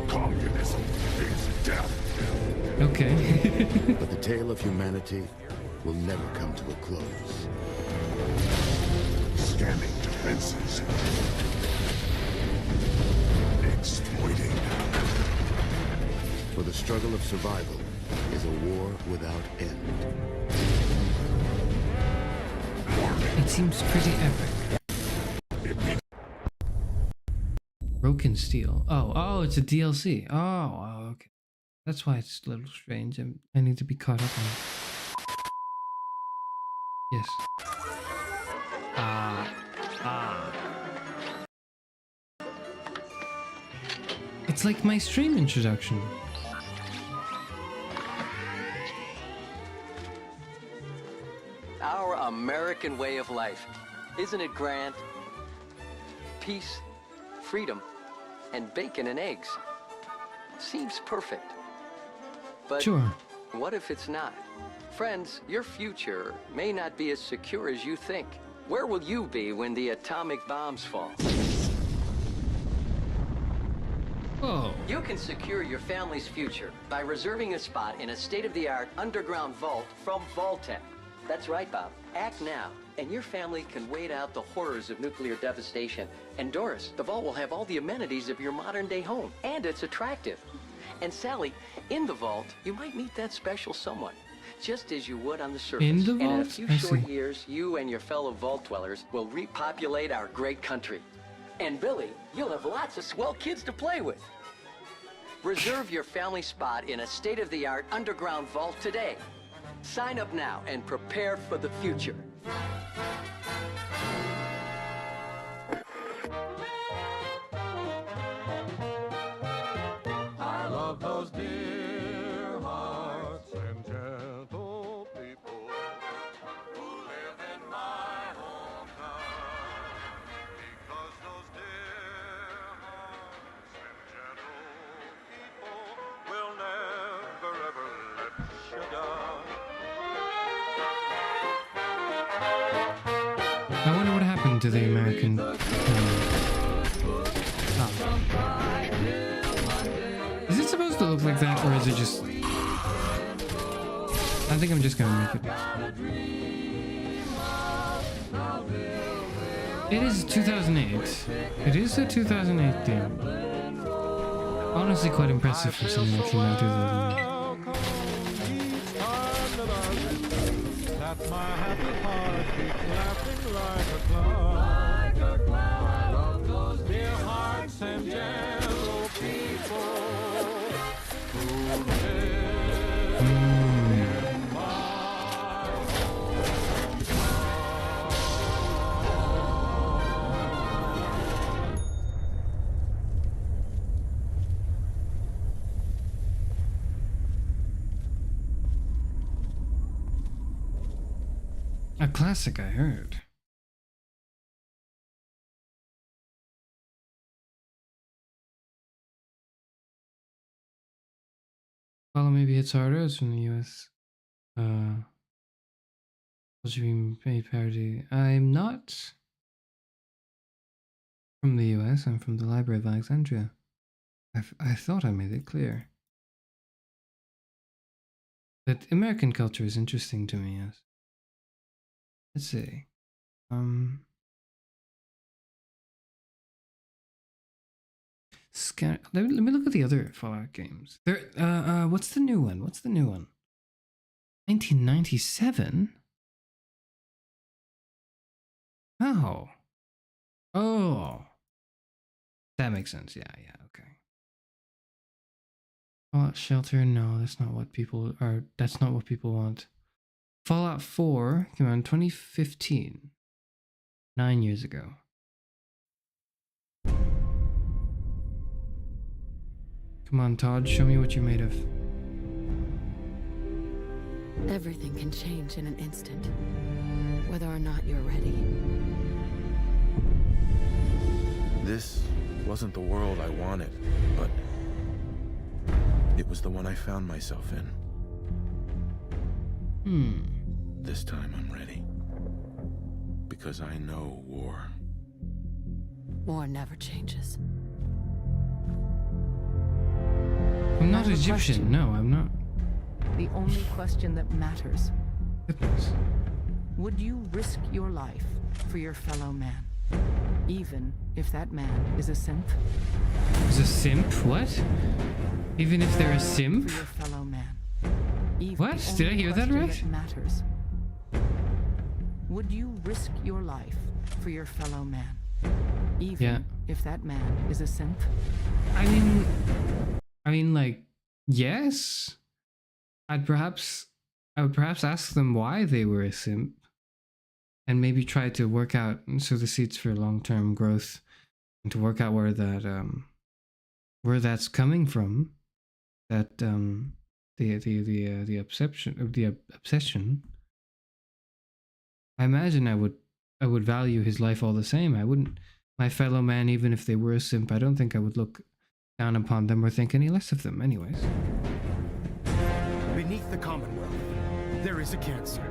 Communism is death. Okay. But the tale of humanity will never come to a close. Scanning defenses. Exploiting. For the struggle of survival is a war without end. It seems pretty epic. Broken Steel. Oh, it's a DLC. Oh, okay. That's why it's a little strange. I need to be caught up on it. Yes. It's like my stream introduction. Our American way of life. Isn't it grand? Peace, freedom, and bacon and eggs. Seems perfect. But sure. What if it's not? Friends, your future may not be as secure as you think. Where will you be when the atomic bombs fall? Whoa. You can secure your family's future by reserving a spot in a state-of-the-art underground vault from Vaultec. That's right, Bob. Act now, and your family can wait out the horrors of nuclear devastation. And Doris, the vault will have all the amenities of your modern-day home, and it's attractive. And Sally, in the vault, you might meet that special someone, just as you would on the surface. In the and in a vault? few I short see. years, you and your fellow vault dwellers will repopulate our great country. And Billy, you'll have lots of swell kids to play with. Reserve your family spot in a state-of-the-art underground vault today. Sign up now and prepare for the future. I love those dear hearts and gentle people who live in my hometown. Because those dear hearts and gentle people into the American. Is it supposed to look like that, or is it just? I think I'm just gonna make it. It is 2008. It is a 2008 game. Honestly, quite impressive for something that came out in 2008. That's my happy heart keeps laughing like a clown. Like a clown. I love those dear hearts and gentle people who live in my A classic, I heard. Well, maybe it's harder. It's from the US. What you mean, paid parody? I'm not from the US. I'm from the Library of Alexandria. I thought I made it clear. But American culture is interesting to me, yes. Let's see. Let me look at the other Fallout games. There. What's the new one? 1997. Oh. Oh. That makes sense. Yeah. Okay. Fallout Shelter. No, that's not what people are. That's not what people want. Fallout 4 came out in 2015. 9 years ago. Come on, Todd, show me what you're made of. Everything can change in an instant, whether or not you're ready. This wasn't the world I wanted, but it was the one I found myself in. This time I'm ready. Because I know war. War never changes. I'm not Egyptian. No, I'm not. The only question that matters. Goodness. Would you risk your life for your fellow man? Even if that man is a simp? Is a simp? What? Even if they're a simp? For your fellow man. What? Did I hear that right? That matters. Would you risk your life for your fellow man? Even if that man is a simp? I mean, like, yes. I would perhaps ask them why they were a simp, and maybe try to work out sow the seeds for long-term growth, and to work out where that's coming from. That the obsession. I imagine I would value his life all the same. I wouldn't, my fellow man, even if they were a simp, I don't think I would look down upon them or think any less of them, anyways. Beneath the Commonwealth, there is a cancer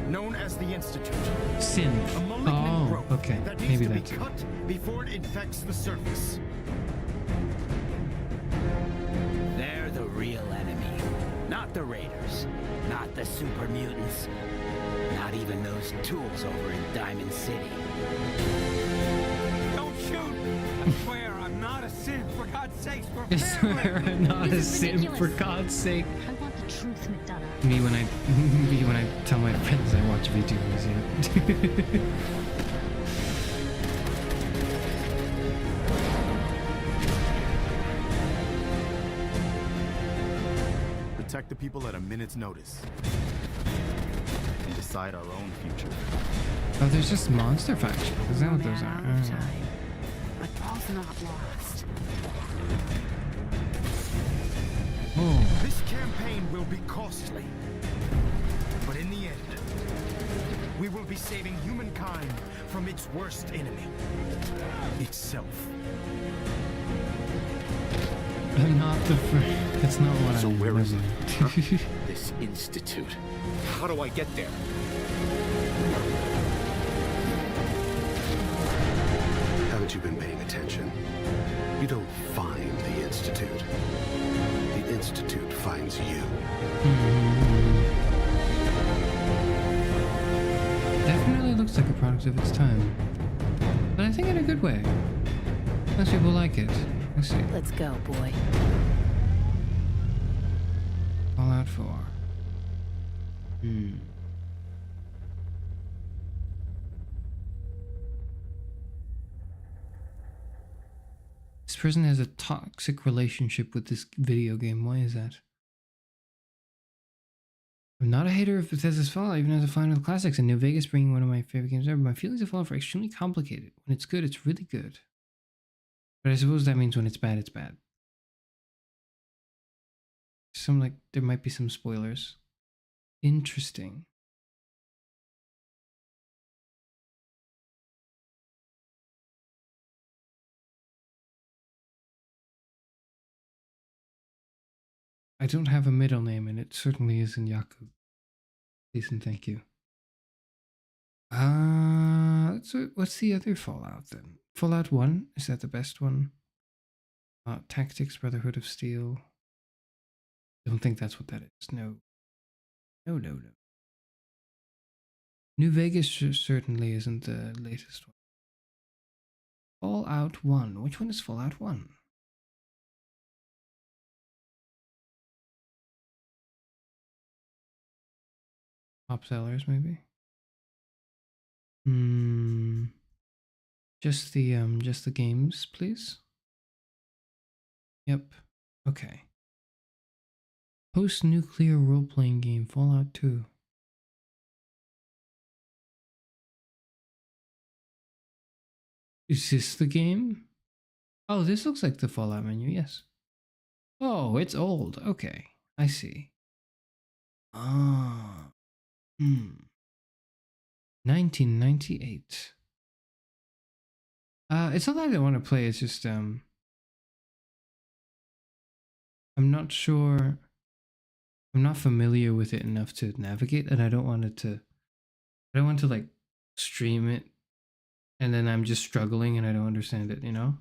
known as the Institute. Simp. A malignant growth okay. that needs Maybe to be that's it. cut before it infects the surface. They're the real enemy. Not the Raiders. Not the super mutants. Not even those tools over in Diamond City. Don't shoot! I swear I'm not a simp, for God's sakes, we're I swear I'm not a simp, for God's sake. I want the truth, McDonough. Me when I tell my friends I watch VTubers, yeah. Protect the people at a minute's notice. And decide our own future. Oh, there's just monster factions. Is that what those are? But all's not lost. Oh. This campaign will be costly. But in the end, we will be saving humankind from its worst enemy. Itself. I'm not the first. That's not what So where is it? This institute. How do I get there? You don't find the Institute. The Institute finds you. Definitely looks like a product of its time. But I think in a good way. Most people like it. Let's see. Let's go, boy. Fallout 4. This person has a toxic relationship with this video game. Why is that? I'm not a hater of Bethesda's Fallout, even as a fan of the classics, and New Vegas bringing one of my favorite games ever. My feelings of Fallout are extremely complicated. When it's good, it's really good. But I suppose that means when it's bad, it's bad. There might be some spoilers. Interesting. I don't have a middle name, and it certainly isn't Jakub. Please and thank you. So what's the other Fallout then? Fallout 1? Is that the best one? Tactics, Brotherhood of Steel. I don't think that's what that is. No. No. New Vegas certainly isn't the latest one. Fallout 1. Which one is Fallout 1? Top sellers, maybe? Just the games, please. Yep. Okay. Post-nuclear role-playing game, Fallout 2. Is this the game? Oh, this looks like the Fallout menu, yes. Oh, it's old. Okay, I see. 1998. It's not that I don't want to play, it's just, I'm not sure, I'm not familiar with it enough to navigate, and I don't want to like stream it and then I'm just struggling and I don't understand it, you know?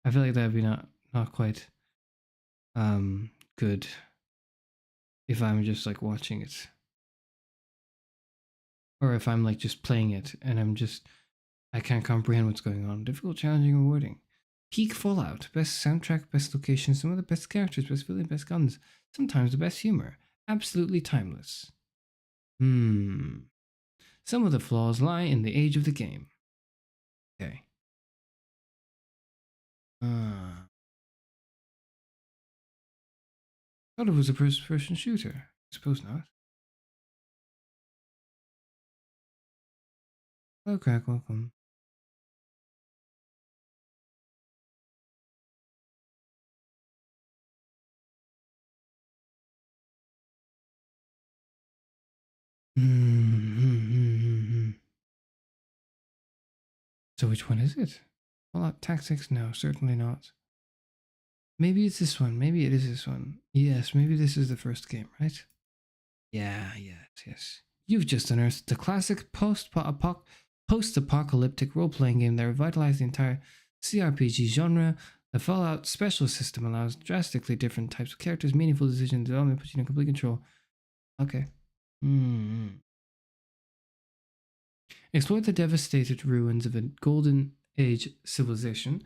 I feel like that'd be not quite good if I'm just like watching it. Or if I'm like just playing it and I can't comprehend what's going on. Difficult, challenging, rewarding. Peak Fallout. Best soundtrack, best location, some of the best characters, best villain, best guns. Sometimes the best humor. Absolutely timeless. Some of the flaws lie in the age of the game. Okay. Thought it was a first-person shooter. I suppose not. Hello, Crack. Welcome. So which one is it? Fallout Tactics? No, certainly not. Maybe it's this one. Maybe it is this one. Yes, maybe this is the first game, right? Yeah, yes. You've just unearthed the classic post-apocalyptic role-playing game that revitalized the entire CRPG genre. The Fallout Special System allows drastically different types of characters, meaningful decision development, puts you in complete control. Okay. Explore the devastated ruins of a golden age civilization.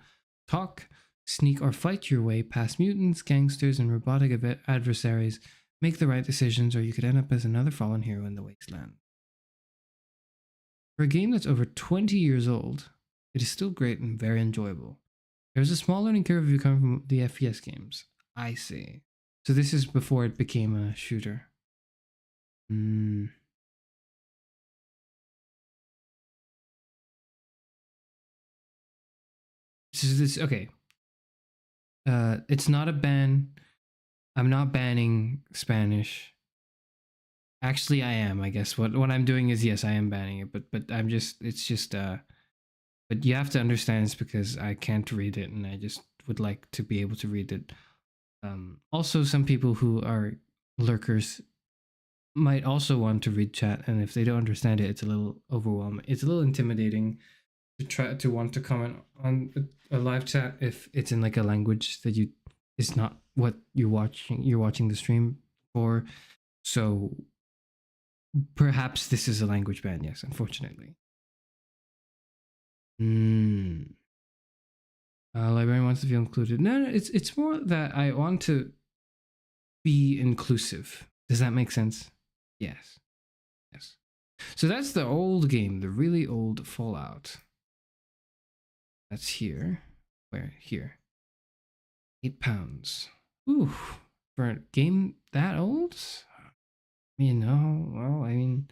Talk, sneak, or fight your way past mutants, gangsters, and robotic adversaries. Make the right decisions, or you could end up as another fallen hero in the wasteland. For a game that's over 20 years old, it is still great and very enjoyable. There's a small learning curve if you come from the FPS games. I see. So this is before it became a shooter. Okay. It's not a ban. I'm not banning Spanish. Actually, I am. I guess what I'm doing is, yes, I am banning it. But but you have to understand it's because I can't read it, and I just would like to be able to read it. Also, some people who are lurkers might also want to read chat, and if they don't understand it, it's a little overwhelming. It's a little intimidating to try to want to comment on a live chat if it's in like a language that you is not what you're watching the stream for. So perhaps this is a language ban, yes, unfortunately. Librarian wants to feel included. No, it's more that I want to be inclusive. Does that make sense? Yes. Yes. So that's the old game, the really old Fallout. That's here. Where? Here. £8. Ooh, for a game that old? You know, well, I mean,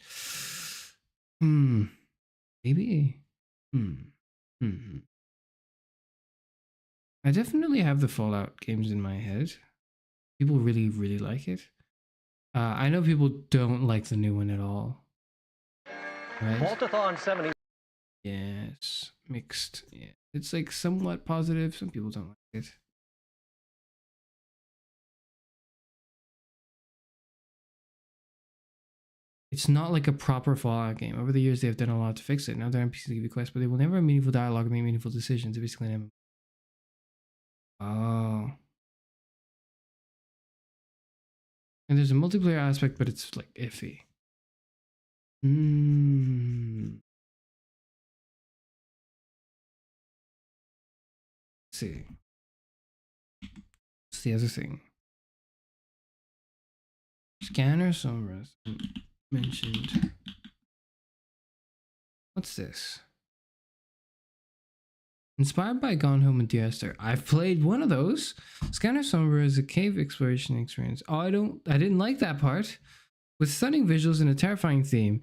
maybe. I definitely have the Fallout games in my head. People really, really like it. I know people don't like the new one at all. Right? Multithon 70. Yes, mixed. Yeah, it's like somewhat positive. Some people don't like it. It's not like a proper Fallout game. Over the years, they have done a lot to fix it. Now they're NPCs give you quests, but they will never have meaningful dialogue or make meaningful decisions. They're basically an MMO. Oh. And there's a multiplayer aspect, but it's like iffy. Let's see. What's the other thing? Scanner Sombras mentioned. What's this? Inspired by Gone Home and Dear Esther. I've played one of those. Scanner Sombra is a cave exploration experience. Oh, I didn't like that part. With stunning visuals and a terrifying theme.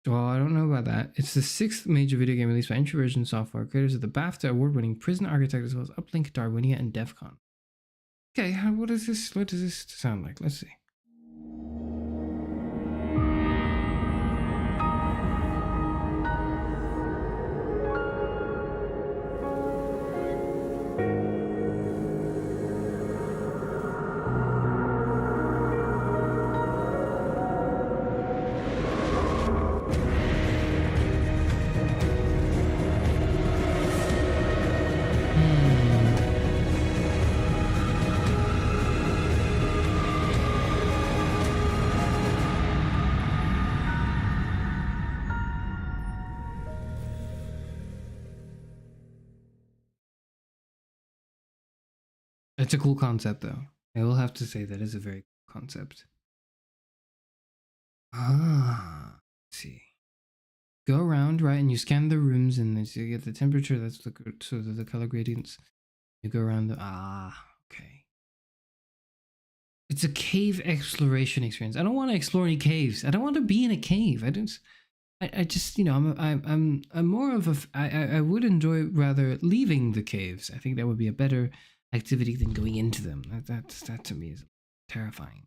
Well, I don't know about that. It's the 6th major video game released by Introversion Software, creators of the BAFTA award-winning Prison Architect, as well as Uplink, Darwinia, and DEFCON. Okay, what does this sound like? Let's see. It's a cool concept, though. I will have to say that is a very cool concept. Let's see. Go around, right, and you scan the rooms, and then you get the temperature. That's the sort of the color gradients. You go around the okay. It's a cave exploration experience. I don't want to explore any caves. I don't want to be in a cave. I just, you know, I'm more of I would enjoy rather leaving the caves. I think that would be a better activity than going into them. That to me is terrifying.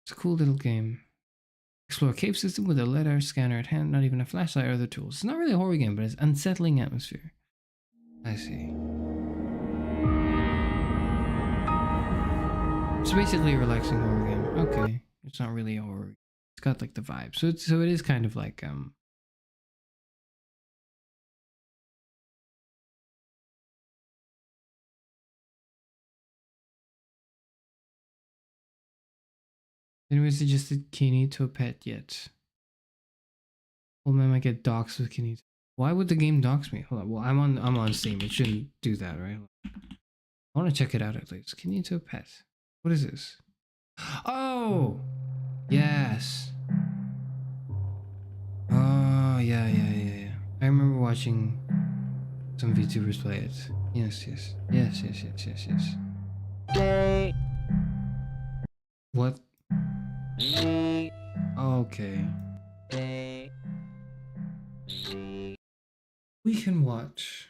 It's a cool little game. Explore a cave system with a lidar scanner at hand, not even a flashlight or other tools. It's not really a horror game, but it's unsettling atmosphere. I see. It's basically a relaxing horror game. Okay, it's not really a horror. It's got like the vibe. So it is kind of like Anyone suggested Kenny to a pet yet? Old man might get doxxed with Kenny. Why would the game dox me? Hold on. Well, I'm on Steam. It shouldn't do that, right? I want to check it out at least. Kenny to a pet. What is this? Oh, yes. Oh, yeah. I remember watching some VTubers play it. Yes. What? Okay. We can watch.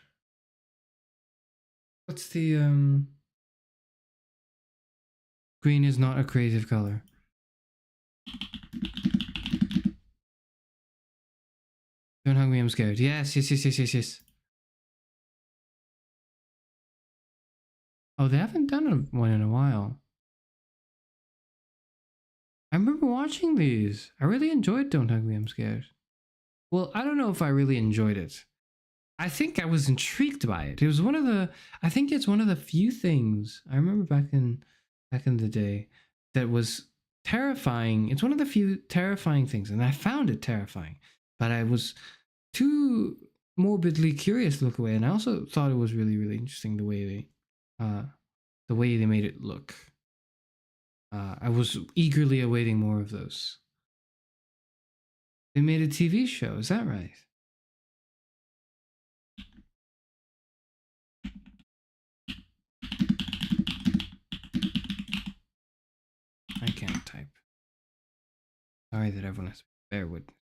What's the green is not a creative color. Don't hug me, I'm scared. Yes. Oh, they haven't done one in a while. I remember watching these. I really enjoyed Don't Hug Me, I'm Scared. Well, I don't know if I really enjoyed it. I think I was intrigued by it. It was one of the, I think it's one of the few things I remember back in the day that was terrifying. It's one of the few terrifying things, and I found it terrifying, but I was too morbidly curious to look away, and I also thought it was really, really interesting the way they made it look. I was eagerly awaiting more of those. They made a TV show, is that right? I can't type. Sorry that everyone has to bear with me.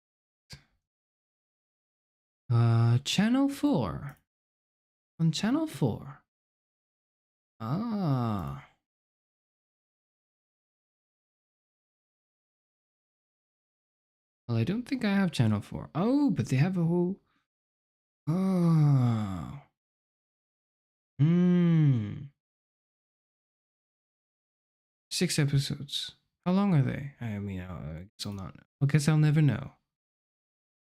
Channel 4. On Channel 4. Ah. Well, I don't think I have Channel 4. Oh, but they have a whole... Oh. 6 episodes. How long are they? I mean, I guess I'll not know. I guess I'll never know.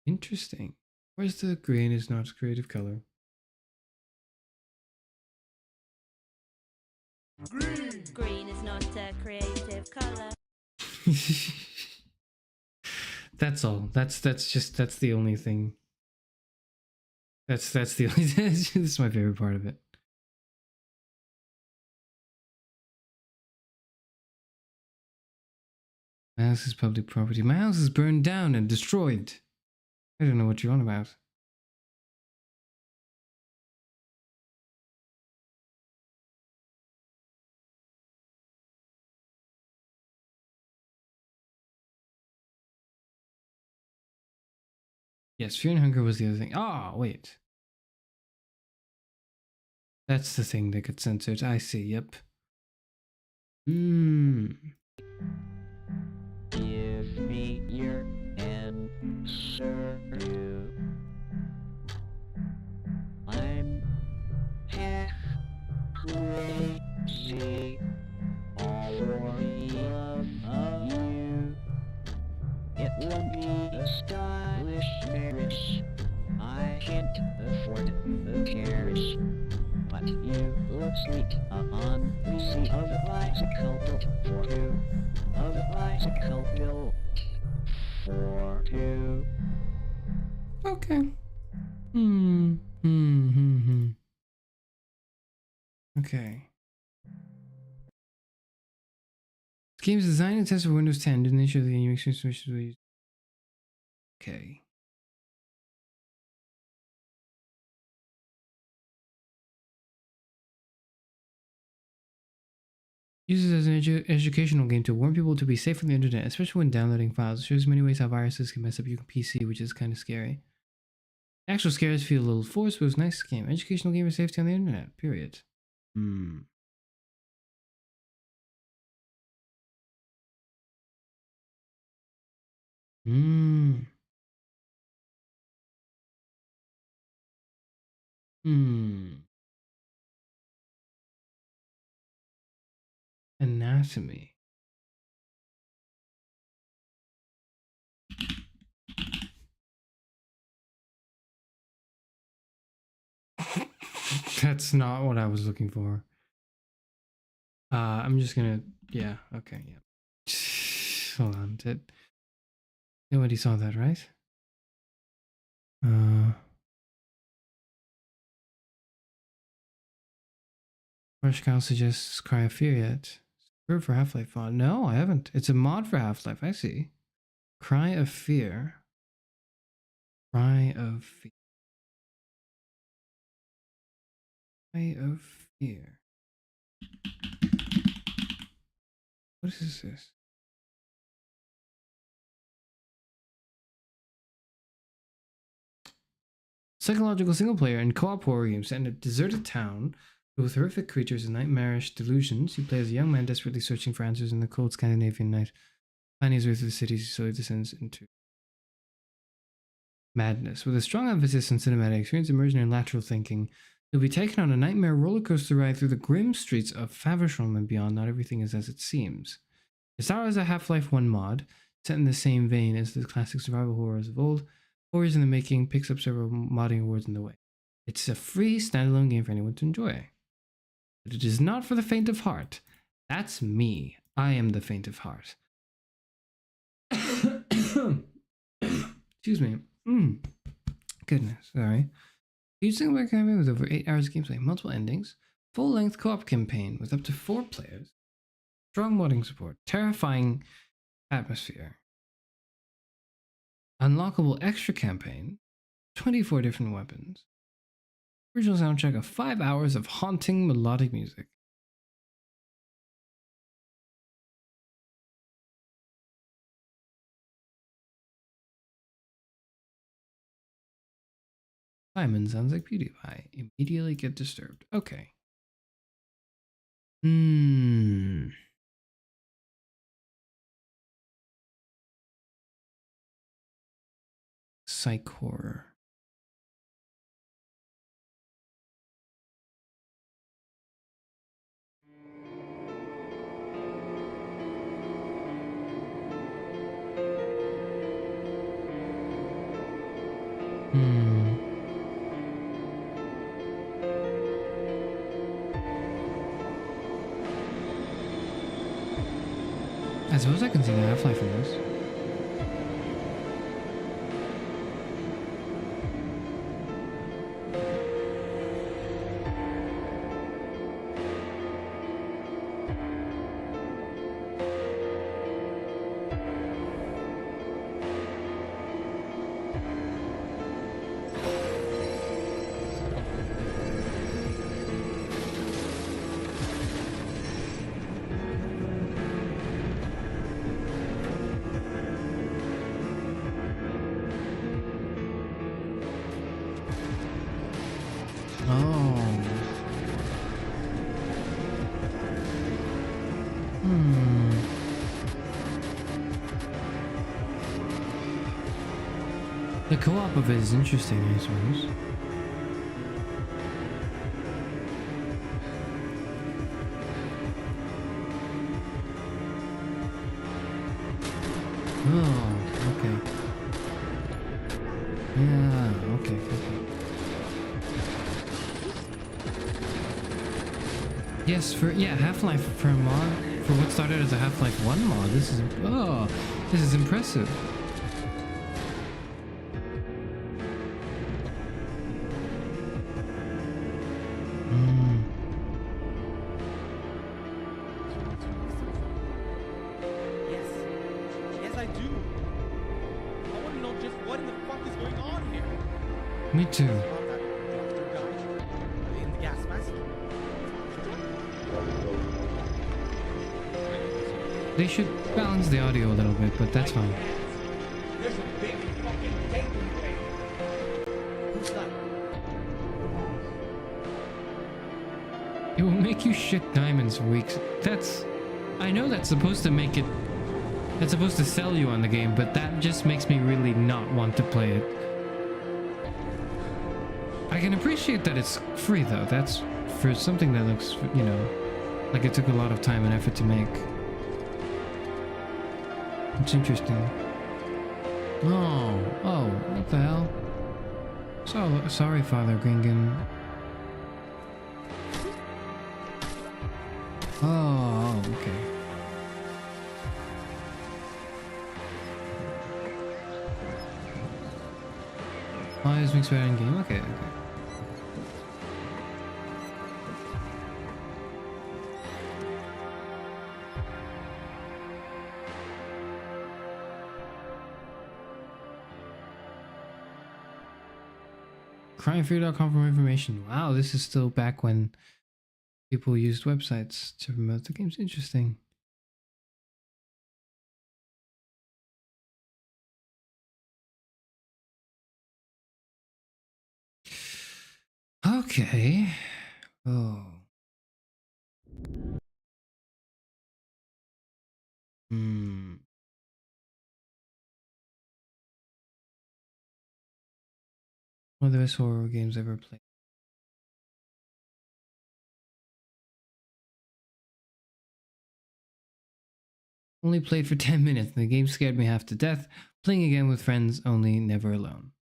Interesting. Where's the green is not creative color? Green is not a creative color. That's all. That's the only thing. That's the only this is my favorite part of it. My house is public property. My house is burned down and destroyed. I don't know what you're on about. Yes, fear and hunger was the other thing. Oh, wait. That's the thing that gets censored. I see, yep. Give me your answer. I'm half crazy already of you. It won't be a stylish marriage. I can't afford the carriage. But you look sweet on the seat of the bicycle built for two. Of the bicycle built for two. Okay. Okay. This game is designed and tested for Windows 10. The nature of the game makes switches. Okay. Uses it as an educational game to warn people to be safe on the internet, especially when downloading files. It shows many ways how viruses can mess up your PC, which is kind of scary. The actual scares feel a little forced, but it was a nice game. Educational game for safety on the internet, period. Anatomy. That's not what I was looking for. I'm just gonna, yeah, okay, yeah. Hold on, nobody saw that, right? Fresh Cow suggests Cry of Fear yet. Good for Half-Life mod. No, I haven't. It's a mod for Half-Life, I see. Cry of Fear. Cry of Fear. Cry of Fear. What is this? Psychological single player and co-op horror games set in a deserted town with horrific creatures and nightmarish delusions. You play as a young man desperately searching for answers in the cold Scandinavian night. Finding his way through the city, he slowly descends into madness. With a strong emphasis on cinematic experience, immersion, and lateral thinking, you'll be taken on a nightmare rollercoaster ride through the grim streets of Faversham and beyond. Not everything is as it seems. It stars a Half-Life 1 mod, set in the same vein as the classic survival horrors of old. Horrors in the Making picks up several modding awards in the way. It's a free standalone game for anyone to enjoy. But it is not for the faint of heart. That's me. I am the faint of heart. Excuse me. Goodness, sorry. Each single player campaign with over 8 hours of gameplay, multiple endings, full-length co-op campaign with up to 4 players, strong modding support, terrifying atmosphere, unlockable extra campaign, 24 different weapons, original soundtrack of 5 hours of haunting melodic music. Simon sounds like PewDiePie. Immediately get disturbed. Okay. Psych horror. I suppose I can see the Half-Life in this. The co-op of it is interesting, I suppose. Oh, okay. Yeah, okay. Yes, for Half-Life for a mod, for what started as a Half-Life 1 mod, this is impressive. Me too. They should balance the audio a little bit, but that's fine. It will make you shit diamonds for weeks. I know that's supposed to make it, that's supposed to sell you on the game, but that just makes me really not want to play it. I can appreciate that it's free though. That's for something that looks, you know, like it took a lot of time and effort to make. It's interesting. Oh, what the hell? Sorry, Father Gringen. Oh, okay. Items makes better in game. Okay. Crimefree.com for more information. Wow, this is still back when people used websites to promote the games. Interesting. Okay. Oh. One of the best horror games ever played. Only played for 10 minutes and the game scared me half to death. Playing again with friends only, never alone.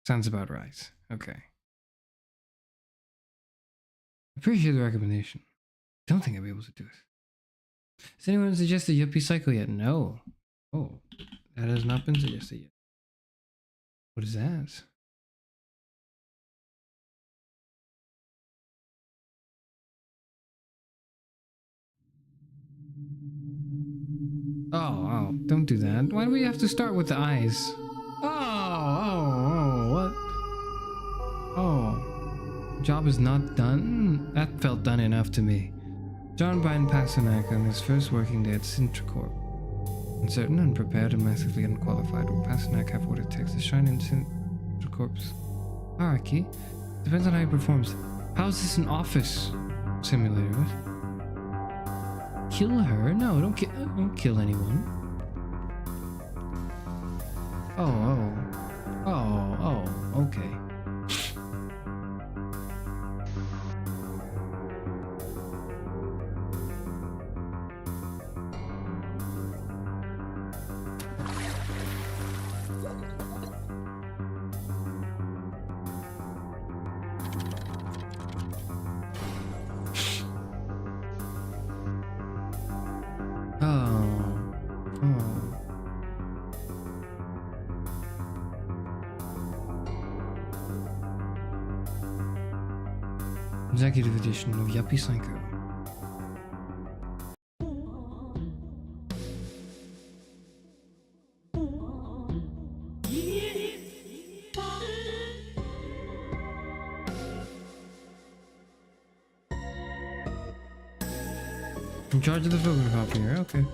Sounds about right. Okay. Appreciate the recommendation. Don't think I'll be able to do it. Has anyone suggested Yuppie Psycho yet? No. Oh, that has not been suggested yet. What is that? Oh, don't do that. Why do we have to start with the eyes? Oh, what? Oh, job is not done? That felt done enough to me. John Bryan Pasternak on his first working day at Sintracorp. Uncertain, unprepared, and massively unqualified, will Pasternak have what it takes to shine in Sintracorp's hierarchy? Depends on how he performs. How is this an office simulator? What? Kill her? No, don't kill anyone. Oh, okay. Executive edition of Yuppie Psycho. In charge of the photocopier, okay.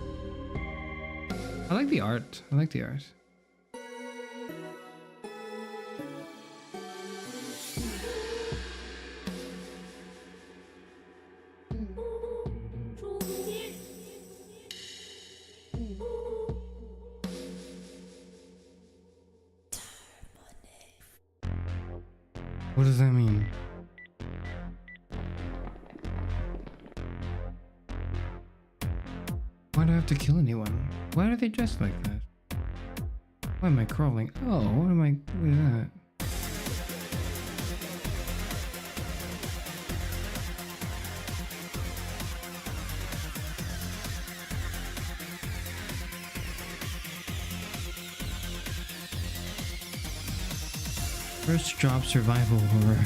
I like the art. I like the art. What does that mean? Why do I have to kill anyone? Why are they dressed like that? Why am I crawling? Oh, what is that? First job survival horror.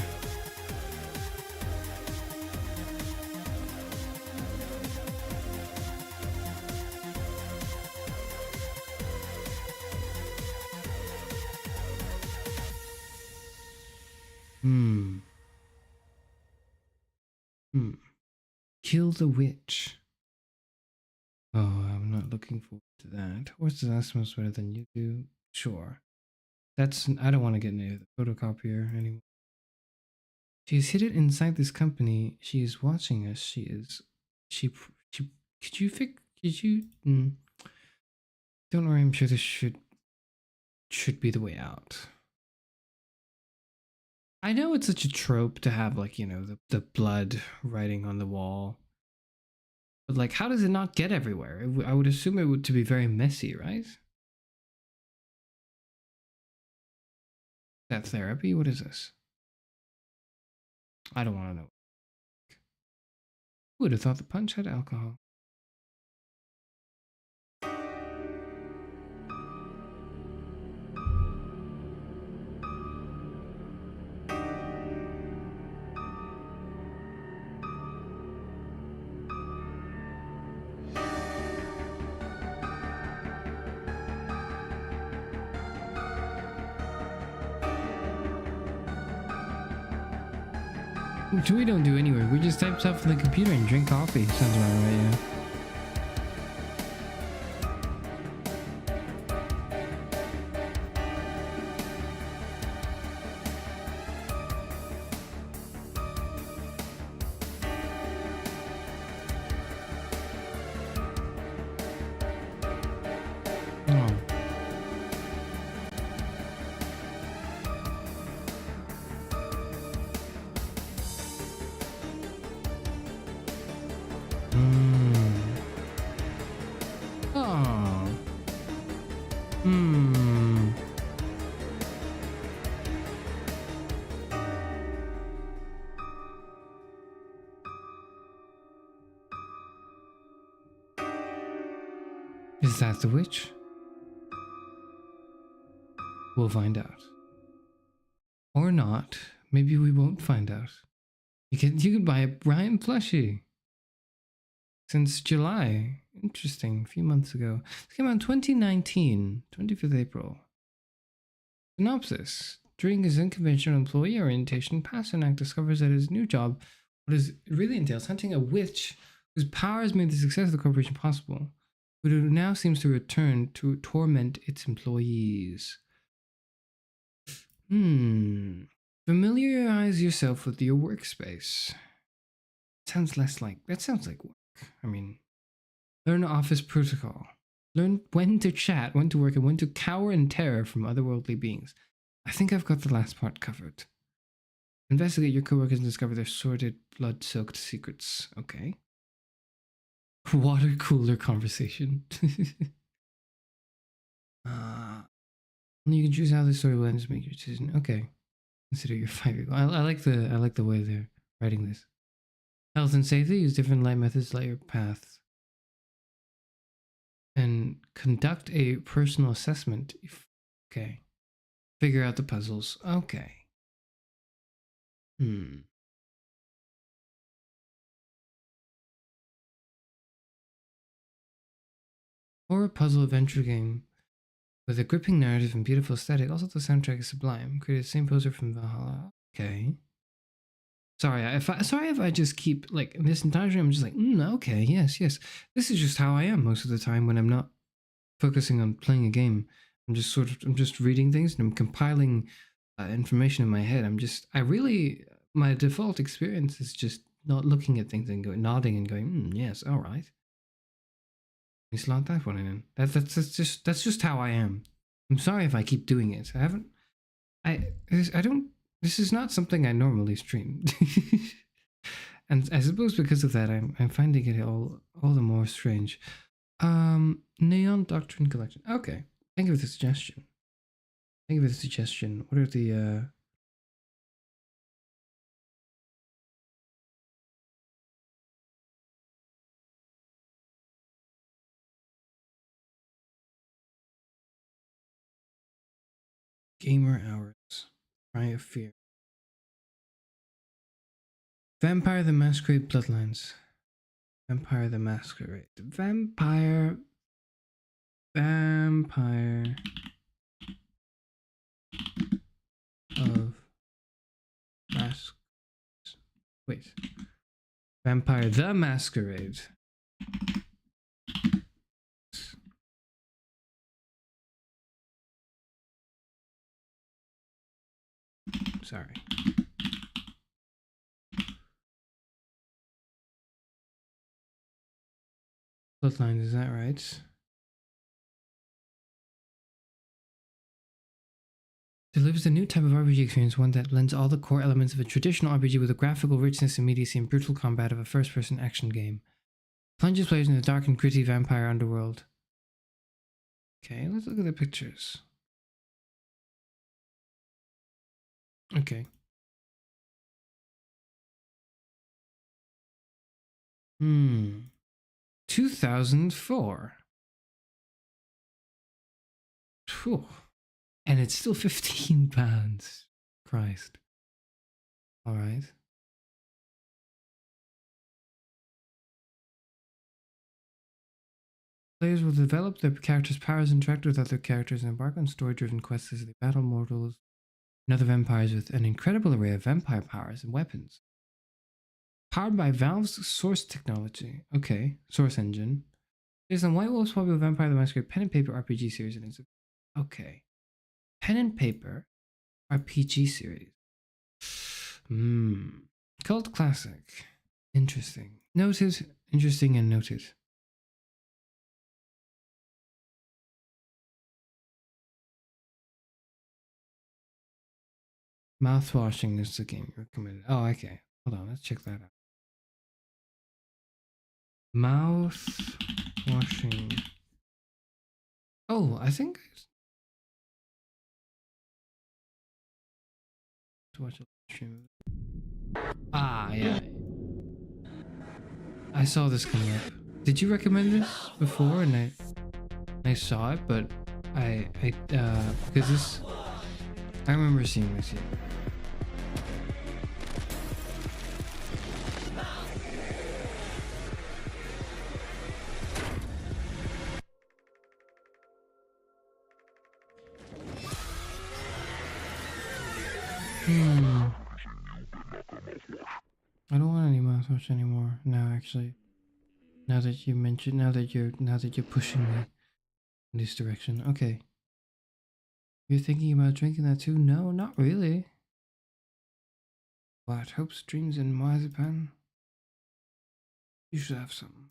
Kill the witch. Oh, I'm not looking forward to that. What's that smells better than you do? Sure. I don't want to get near the photocopier anymore. She's hidden inside this company. She is watching us. Don't worry, I'm sure this should be the way out. I know it's such a trope to have, like, you know, the blood writing on the wall. But, like, how does it not get everywhere? I would assume it would to be very messy, right? Is that therapy? What is this? I don't want to know. Who would have thought the punch had alcohol? Which we don't do anyway. We just type stuff in the computer and drink coffee. Sounds about right, yeah. Is that the witch? We'll find out. Or not. Maybe we won't find out. You can buy a Brian plushie. Since July. Interesting. A few months ago. It came out in 2019. 25th April. Synopsis. During his unconventional employee orientation, Pasternak discovers that his new job, what it really entails, hunting a witch whose power has made the success of the corporation possible, but who now seems to return to torment its employees. Familiarize yourself with your workspace. Sounds like work. I mean, learn office protocol. Learn when to chat, when to work, and when to cower in terror from otherworldly beings. I think I've got the last part covered. Investigate your coworkers and discover their sordid, blood-soaked secrets. Okay. Water cooler conversation. You can choose how the story will end to make your decision. Okay. Consider your 5-year goal. I like the way they're writing this. Health and safety. Use different light methods to light your path. And conduct a personal assessment. Okay. Figure out the puzzles. Okay. Horror puzzle adventure game with a gripping narrative and beautiful aesthetic. Also, the soundtrack is sublime. Created the same poster from Valhalla. Okay. Sorry if I just keep like this entire time. I'm just like, okay, yes. This is just how I am most of the time when I'm not focusing on playing a game. I'm just reading things and I'm compiling information in my head. My default experience is just not looking at things and nodding and going, yes, all right. You slot that one in. That's just how I am. I'm sorry if I keep doing it. This is not something I normally stream. And I suppose because of that, I'm finding it all the more strange. Neon Doctrine Collection. Okay. Thank you for the suggestion. What are the Gamer Hours? Cry of Fear. Vampire the Masquerade Bloodlines. Vampire the Masquerade. Vampire of Vampire the Masquerade. Sorry. Bloodlines, is that right? Delivers a new type of RPG experience, one that blends all the core elements of a traditional RPG with the graphical richness, immediacy, and brutal combat of a first-person action game. Plunges players in the dark and gritty vampire underworld. Okay, let's look at the pictures. Okay. 2004. Phew. And it's still £15. Christ. Alright. Players will develop their characters' powers, interact with other characters, and embark on story-driven quests as they battle mortals and other vampires with an incredible array of vampire powers and weapons. Powered by Valve's Source technology. Okay, Source engine. Based on White Wolf's popular Vampire the Masquerade pen and paper RPG series, and it's okay. Pen and paper RPG series. Cult classic. Interesting. Noted. Interesting and noted. Mouthwashing is the game recommended. Oh, okay. Hold on, let's check that out. Mouthwashing. Oh, I think to watch a stream. Ah, yeah. I saw this coming up. Did you recommend this before? And I saw it, but because this, I remember seeing this. Yeah. I don't want any mouthwash anymore. No, actually. Now that you mentioned, now that you're pushing me in this direction. Okay. You're thinking about drinking that too? No, not really. What? Hopes, dreams, and marzipan? You should have some.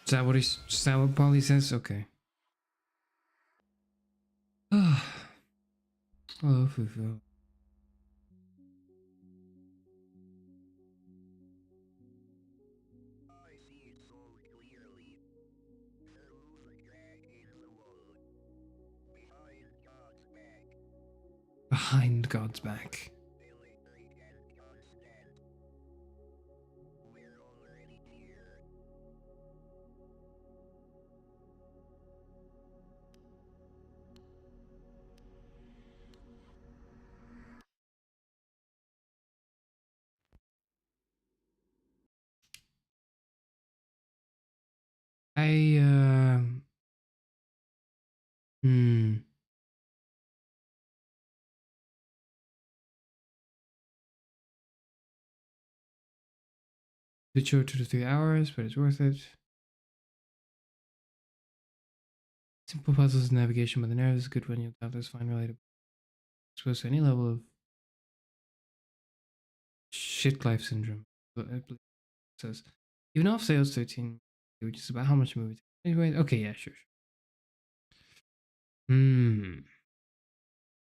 Is that what Polly says? Okay. Hello, Fufu. Behind God's back. Bit short 2 to 3 hours, but it's worth it. Simple puzzles and navigation by the narrative is a good one. You'll have this fine related. Exposed to any level of shit life syndrome. It says even off sales 13, which is about how much a movie. Anyway, okay, yeah, sure.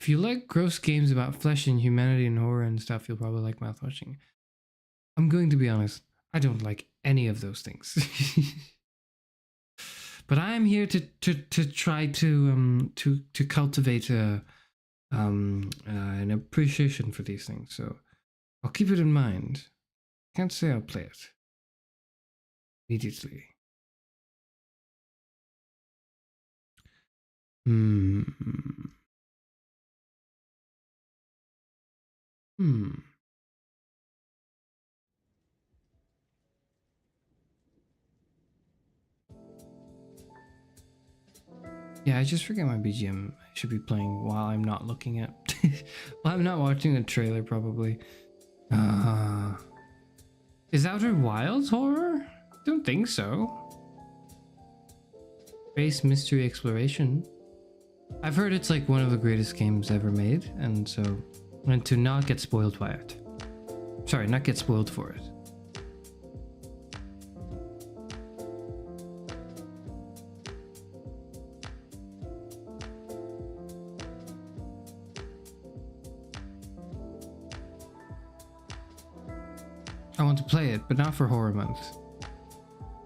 If you like gross games about flesh and humanity and horror and stuff, you'll probably like mouthwashing. I'm going to be honest. I don't like any of those things. But I am here to try to cultivate an appreciation for these things. So I'll keep it in mind. Can't say I'll play it immediately. Yeah, I just forget my BGM. I should be playing while I'm not looking at... while I'm not watching a trailer, probably. Is Outer Wilds horror? Don't think so. Space mystery exploration. I've heard it's like one of the greatest games ever made, and to not get spoiled by it. Sorry, not get spoiled for it. I want to play it, but not for horror month.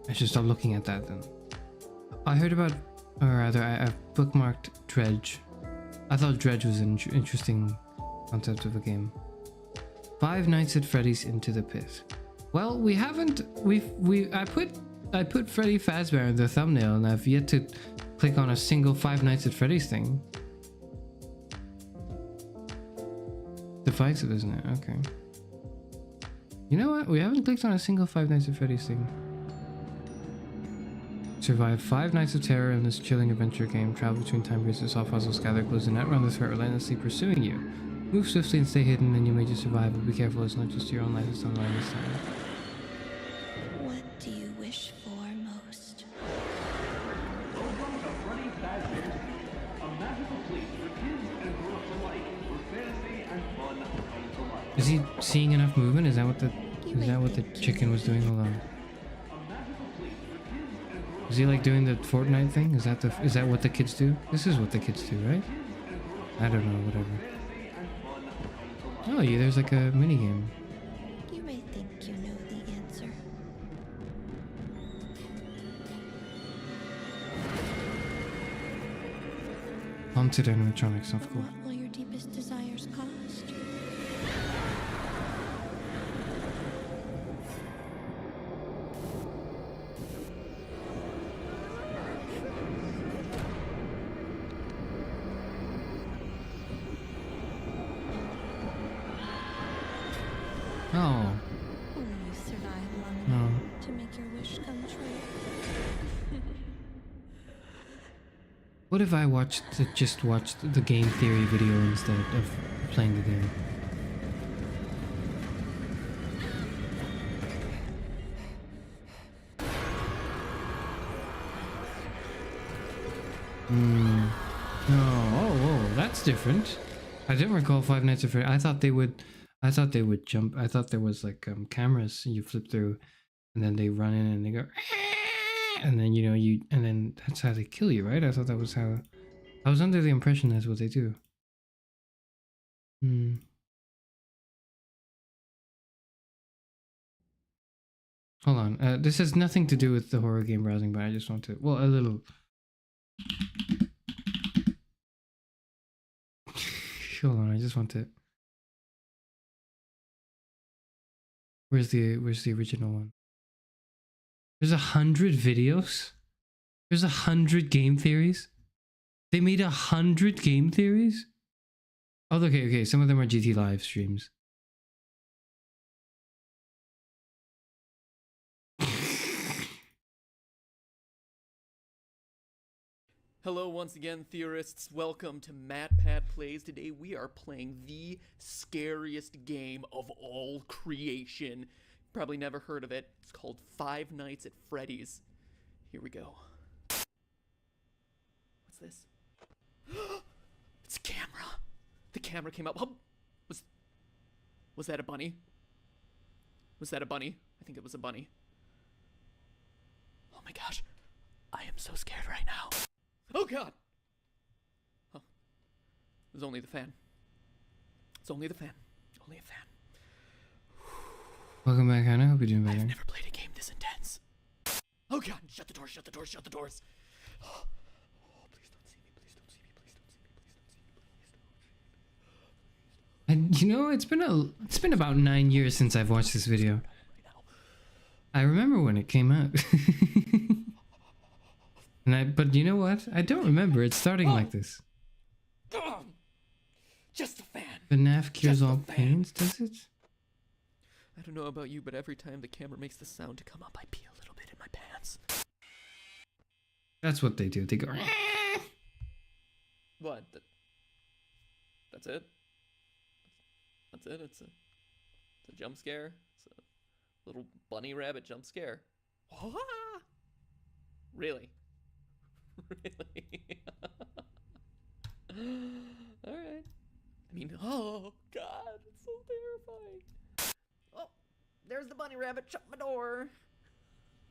I should stop looking at that then. I heard about, or rather, I've bookmarked Dredge. I thought Dredge was an interesting concept of a game. Five Nights at Freddy's Into the Pit. Well, we haven't. I put Freddy Fazbear in the thumbnail, and I've yet to click on a single Five Nights at Freddy's thing. Divisive, isn't it? Okay. You know what? We haven't clicked on a single Five Nights at Freddy's thing. Survive 5 nights of terror in this chilling adventure game. Travel between time periods to solve puzzles, gather clues, and not run the threat relentlessly pursuing you. Move swiftly and stay hidden, and you may just survive, but be careful, it's not just your own life that's on the line this time. What do you wish for most? Is he seeing enough movement? Is that what the chicken was doing? Hold on. Is he like doing the Fortnite thing? Is that what the kids do? This is what the kids do, right? I don't know, whatever. Oh, yeah, there's like a mini game. You may think you know the answer. Haunted animatronics, of course. What will your deepest desires cost? Oh. Only you survive long No. enough to make your wish come true. What if I just watched the game theory video instead of playing the game? No. Oh, whoa, that's different. I didn't recall Five Nights at Freddy's. I thought they would jump. I thought there was like cameras you flip through, and then they run in and they go, and then and then that's how they kill you, right? I thought that was how. I was under the impression that's what they do. Hold on. This has nothing to do with the horror game browsing, but I just want to. Well, a little. Hold on. I just want to. Where's the original one? There's 100 videos. There's 100 game theories. They made 100 game theories. Oh, okay. Some of them are GT live streams. Hello once again, theorists. Welcome to MatPat Plays. Today we are playing the scariest game of all creation. Probably never heard of it. It's called Five Nights at Freddy's. Here we go. What's this? It's a camera. The camera came up. Oh, was that a bunny? Was that a bunny? I think it was a bunny. Oh my gosh. I am so scared right now. Oh god! Oh. It was only the fan. It's only the fan. Only a fan. Welcome back, Hannah. Hope you're doing better. I've never played a game this intense. Oh god! Shut the doors, shut the doors, shut the doors! Oh, please don't see me, please don't see me, please don't see me, please don't see me, please don't see me, And it's been about 9 years since I've watched this video. I remember when it came out. But you know what? I don't remember it starting like this. Just a fan. FNAF cures all pains, does it? I don't know about you, but every time the camera makes the sound to come up, I pee a little bit in my pants. That's what they do. They go. What? That's it? That's it? It's a jump scare? It's a little bunny rabbit jump scare. Really? Really? Alright. I mean, oh god, it's so terrifying. Oh, there's the bunny rabbit, shut my door.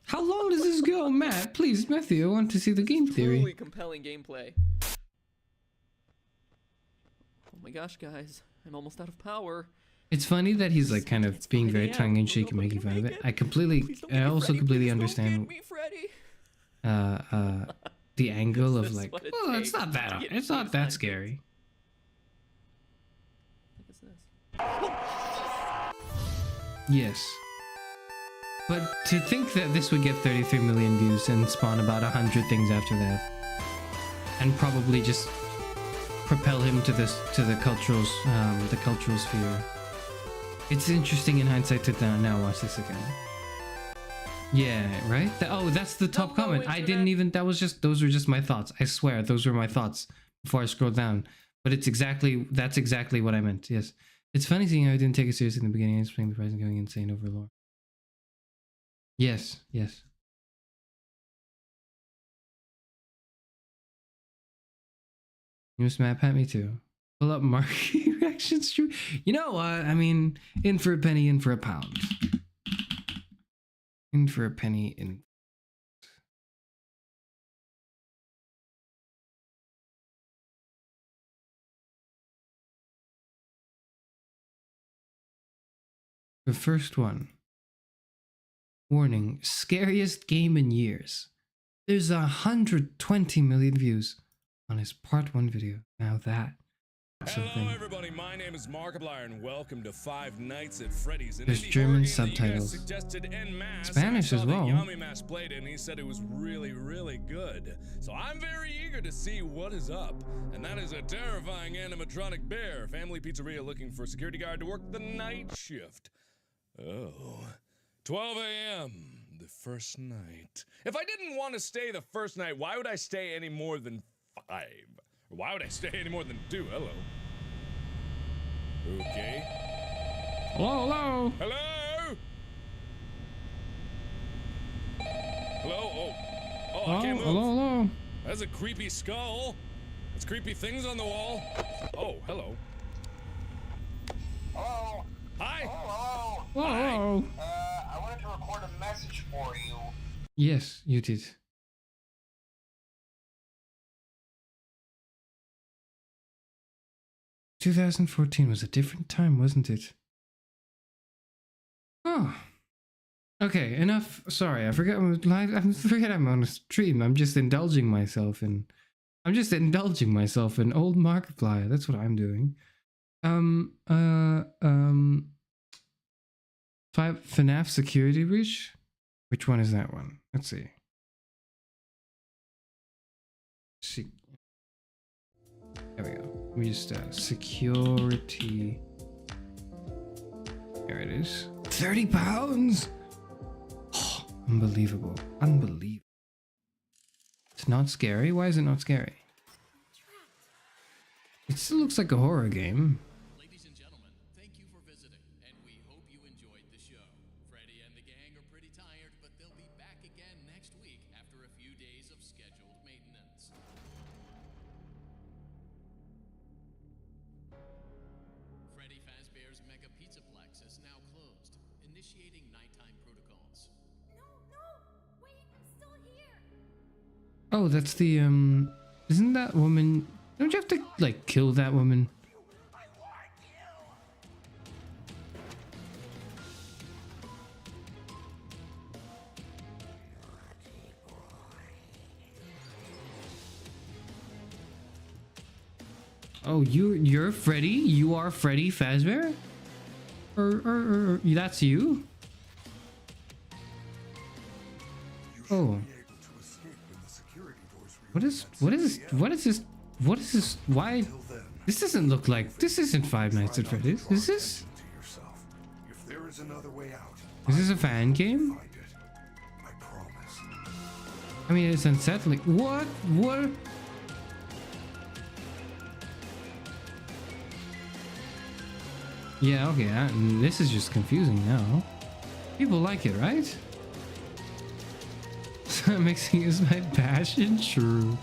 How long does this go, Matt? Please, Matthew, I want to see the game theory. Truly compelling gameplay. Oh my gosh, guys, I'm almost out of power. It's funny that he's like kind of being very tongue-in-cheek and making fun of it. I also completely understand the angle of like, oh, it's not that scary. What is this? Yes. But to think that this would get 33 million views and spawn about 100 things after that, and probably just propel him to the cultural sphere. It's interesting in hindsight to now watch this again. Yeah, right? That's the top comment. I didn't even, those were just my thoughts. I swear, those were my thoughts before I scrolled down. But that's exactly what I meant, yes. It's funny seeing how I didn't take it seriously in the beginning. I was playing the prize and going insane over lore. Yes. You must map at me too. Pull up market reaction stream. You know what? I mean, in for a penny, in for a pound. In for a penny, in. The first one. Warning, scariest game in years. There's 120 million views on his part 1 video. Now that. Hello everybody, my name is Markiplier and welcome to Five Nights at Freddy's. There's German subtitles. Spanish as well. Yami Mass played it and he said it was really, really good. So I'm very eager to see what is up. And that is a terrifying animatronic bear. Family pizzeria looking for a security guard to work the night shift. Oh, 12 a.m. The first night. If I didn't want to stay the first night, why would I stay any more than 5? Or why would I stay any more than 2? Hello. Okay. Hello, hello. Hello? Hello? Oh, I can't move. Hello, hello. That's a creepy skull. That's creepy things on the wall. Oh, hello. Hello? Hi. Hello? Hello. I wanted to record a message for you. Yes, you did. "2014 was a different time, wasn't it?" Oh. Okay, enough. Sorry, I forget I'm live. I forget I'm on a stream. I'm just indulging myself in old Markiplier. That's what I'm doing. FNAF security breach? Which one is that one? Let's see. There we go. Let me just security. There it is. £30. Oh, unbelievable. Unbelievable. It's not scary. Why is it not scary? It still looks like a horror game. Ladies and gentlemen, thank you for visiting, and we hope you enjoyed the show. Freddy and the gang are pretty tired, but they'll be back again next week after a few days of scheduled maintenance. Freddy Fazbear's Mega Pizzaplex is now closed, initiating nighttime protocols. No, wait, I'm still here. Oh, that's the isn't that woman? Don't you have to like kill that woman? Oh, you're Freddy? You are Freddy Fazbear? Or that's you? Oh. What is this? Why? This doesn't look like, this isn't Five Nights at Freddy's. Is this? If there is another way out, Is this a fan game? I promise. I mean, it's unsettling. What? Yeah, okay, this is just confusing now. People like it, right? Mixing is my passion, true.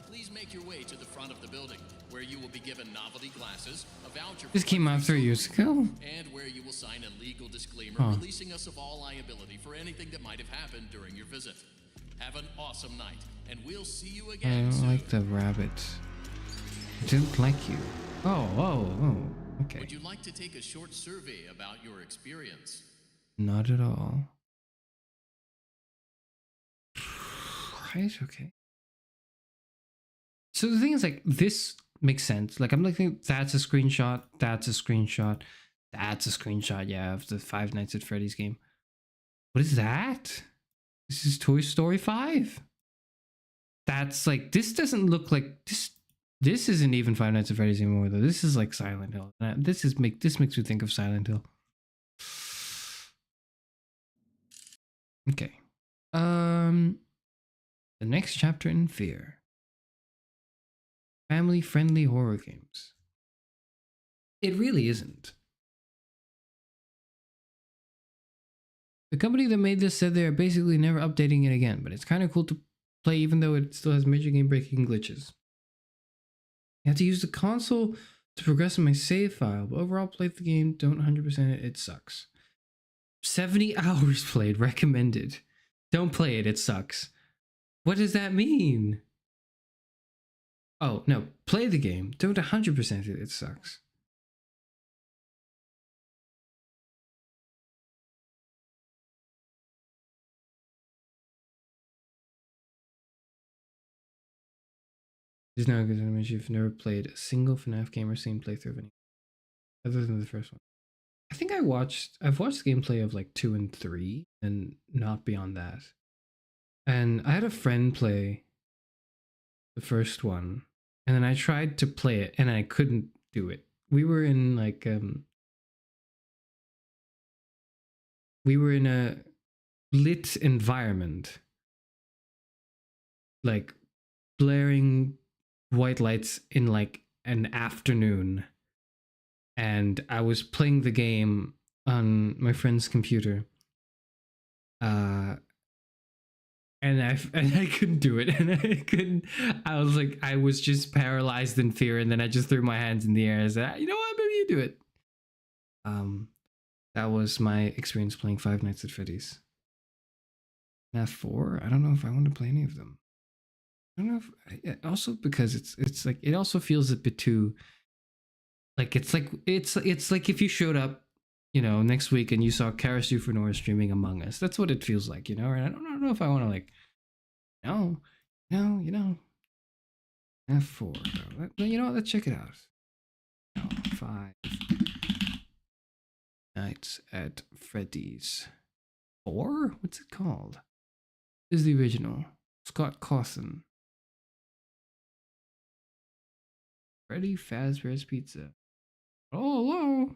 Please make your way to the front of the building, where you will be given novelty glasses, a voucher. This came out 3 years ago. And where you will sign a legal disclaimer releasing us of all liability for anything that might have happened during your visit. Have an awesome night, and we'll see you I again don't soon. like the rabbit. I didn't like you. Oh, okay. Would you like to take a short survey about your experience? Not at all. Right, okay. So the thing is, like, this makes sense. Like, I'm looking, that's a screenshot, that's a screenshot, that's a screenshot, yeah, of the Five Nights at Freddy's game. What is that? This is Toy Story 5. That's like, this doesn't look like, this isn't even Five Nights at Freddy's anymore, though. This is like Silent Hill. This makes me think of Silent Hill. Okay. The next chapter in Fear. Family-friendly horror games. It really isn't. The company that made this said they are basically never updating it again, but it's kind of cool to play even though it still has major game-breaking glitches. I have to use the console to progress in my save file, but overall play the game, don't 100% it, it sucks. 70 hours played, recommended. Don't play it, it sucks. What does that mean? Oh, no, play the game, don't 100% it, it sucks. It's not a good image. You've never played a single FNAF game or seen playthrough of any other than the first one. I think I've watched gameplay of like 2 and 3 and not beyond that. And I had a friend play the first one And then I tried to play it and I couldn't do it. We were in like we were in a lit environment, like blaring white lights in like an afternoon, and I was playing the game on my friend's computer, and I couldn't do it, and I was like, I was just paralyzed in fear, and then I just threw my hands in the air and said, you know what, maybe you do it. That was my experience playing Five Nights at Freddy's. F4, I don't know if I want to play any of them. I don't know if, also because it's like, it also feels a bit too, like, it's like if you showed up, you know, next week and you saw Kara Sufanor streaming Among Us. That's what it feels like, you know. And I don't know if I want to, like, no, you know, F4. You know what? Let's check it out. No, 5 Nights at Freddy's 4. What's it called? This is the original. Scott Cawthon. Freddy Fazbear's Pizza. Oh, hello.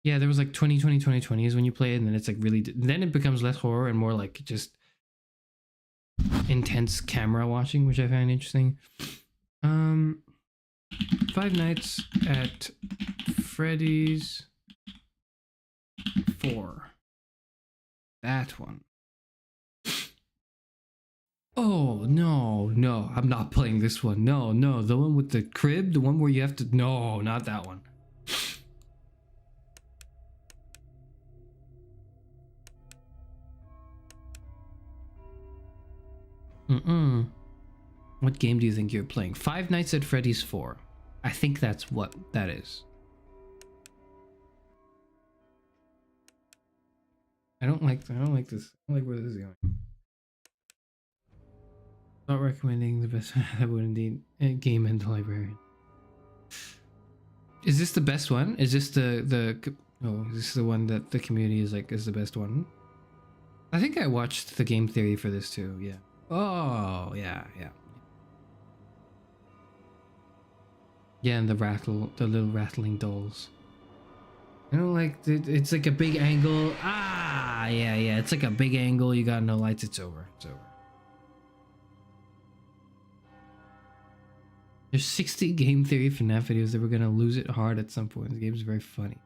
Yeah, there was like 2020 is when you play it, and then it's like really, then it becomes less horror and more like just intense camera watching, which I find interesting. Five Nights at Freddy's 4. That one. Oh, no, I'm not playing this one. No, the one with the crib, the one where you have to, no, not that one. What game do you think you're playing? Five Nights at Freddy's 4. I think that's what that is. I don't like this. I don't like where this is going. Not recommending the best. I would indeed. Game and the librarian. Is this the best one? Is this is this the one that the community is like is the best one? I think I watched the game theory for this too. Yeah. Oh yeah. Yeah, and the little rattling dolls. I don't like it's like a big angle. Ah, yeah. It's like a big angle. You got no lights. It's over. There's 60 game theory FNAF videos that we're gonna lose it hard at some point. The game is very funny.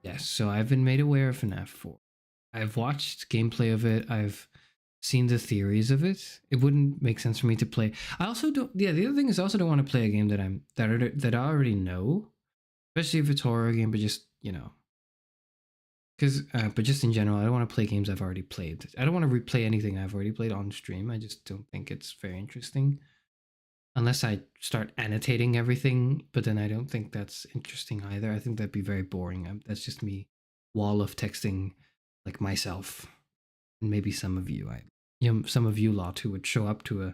Yes, so I've been made aware of FNAF 4. I've watched gameplay of it. I've seen the theories of it. It wouldn't make sense for me to play. I also don't. Yeah, the other thing is I also don't want to play a game that I already know, especially if it's a horror game. But just but just in general, I don't want to play games I've already played. I don't want to replay anything I've already played on stream. I just don't think it's very interesting. Unless I start annotating everything, but then I don't think that's interesting either. I think that'd be very boring. That's just me wall of texting like myself. And maybe some of you, some of you lot who would show up to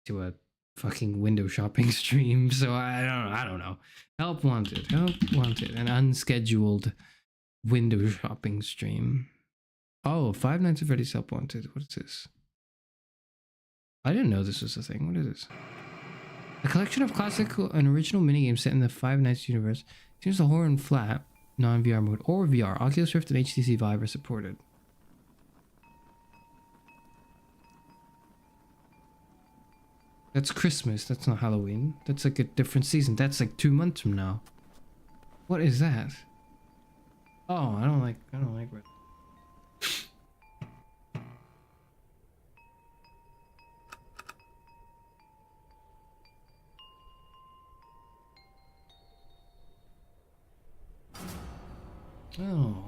a fucking window shopping stream. So I don't know. Help wanted, an unscheduled window shopping stream. Oh, Five Nights at Freddy's Help Wanted. What is this? I didn't know this was a thing. What is this? A collection of classical and original minigames set in the Five Nights universe. Seems the horror and flat, non-VR mode, or VR. Oculus Rift and HTC Vive are supported. That's Christmas. That's not Halloween. That's like a different season. That's like 2 months from now. What is that? Oh, I don't like red. Oh.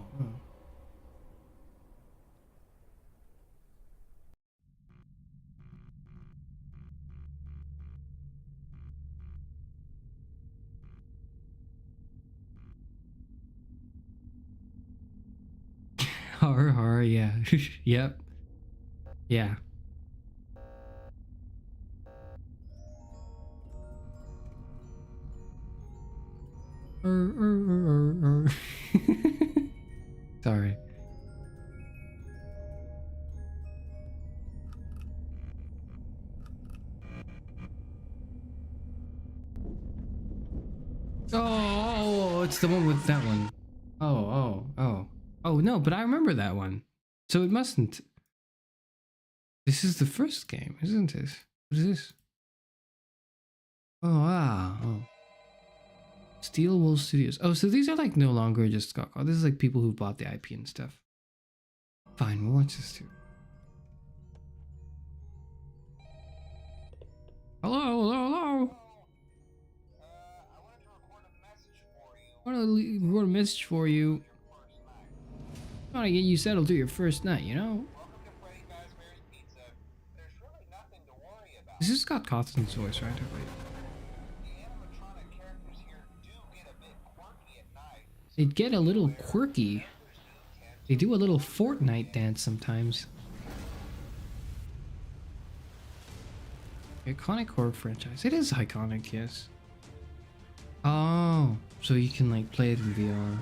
Horror, yeah. Yep. Yeah. Sorry. the one with that one. Oh, no, but I remember that one. So it mustn't. This is the first game, isn't it? What is this? Oh. Steel Wool Studios. Oh, so these are like no longer just this is like people who bought the IP and stuff. Fine, we'll watch this too. Hello. I want to record a message for you. I want to get you settled through your first night, you know? This is Scott Cawthon's voice, right? They get a little quirky. They do a little Fortnite dance sometimes. Iconic horror franchise. It is iconic, yes. Oh, so you can like play it in VR.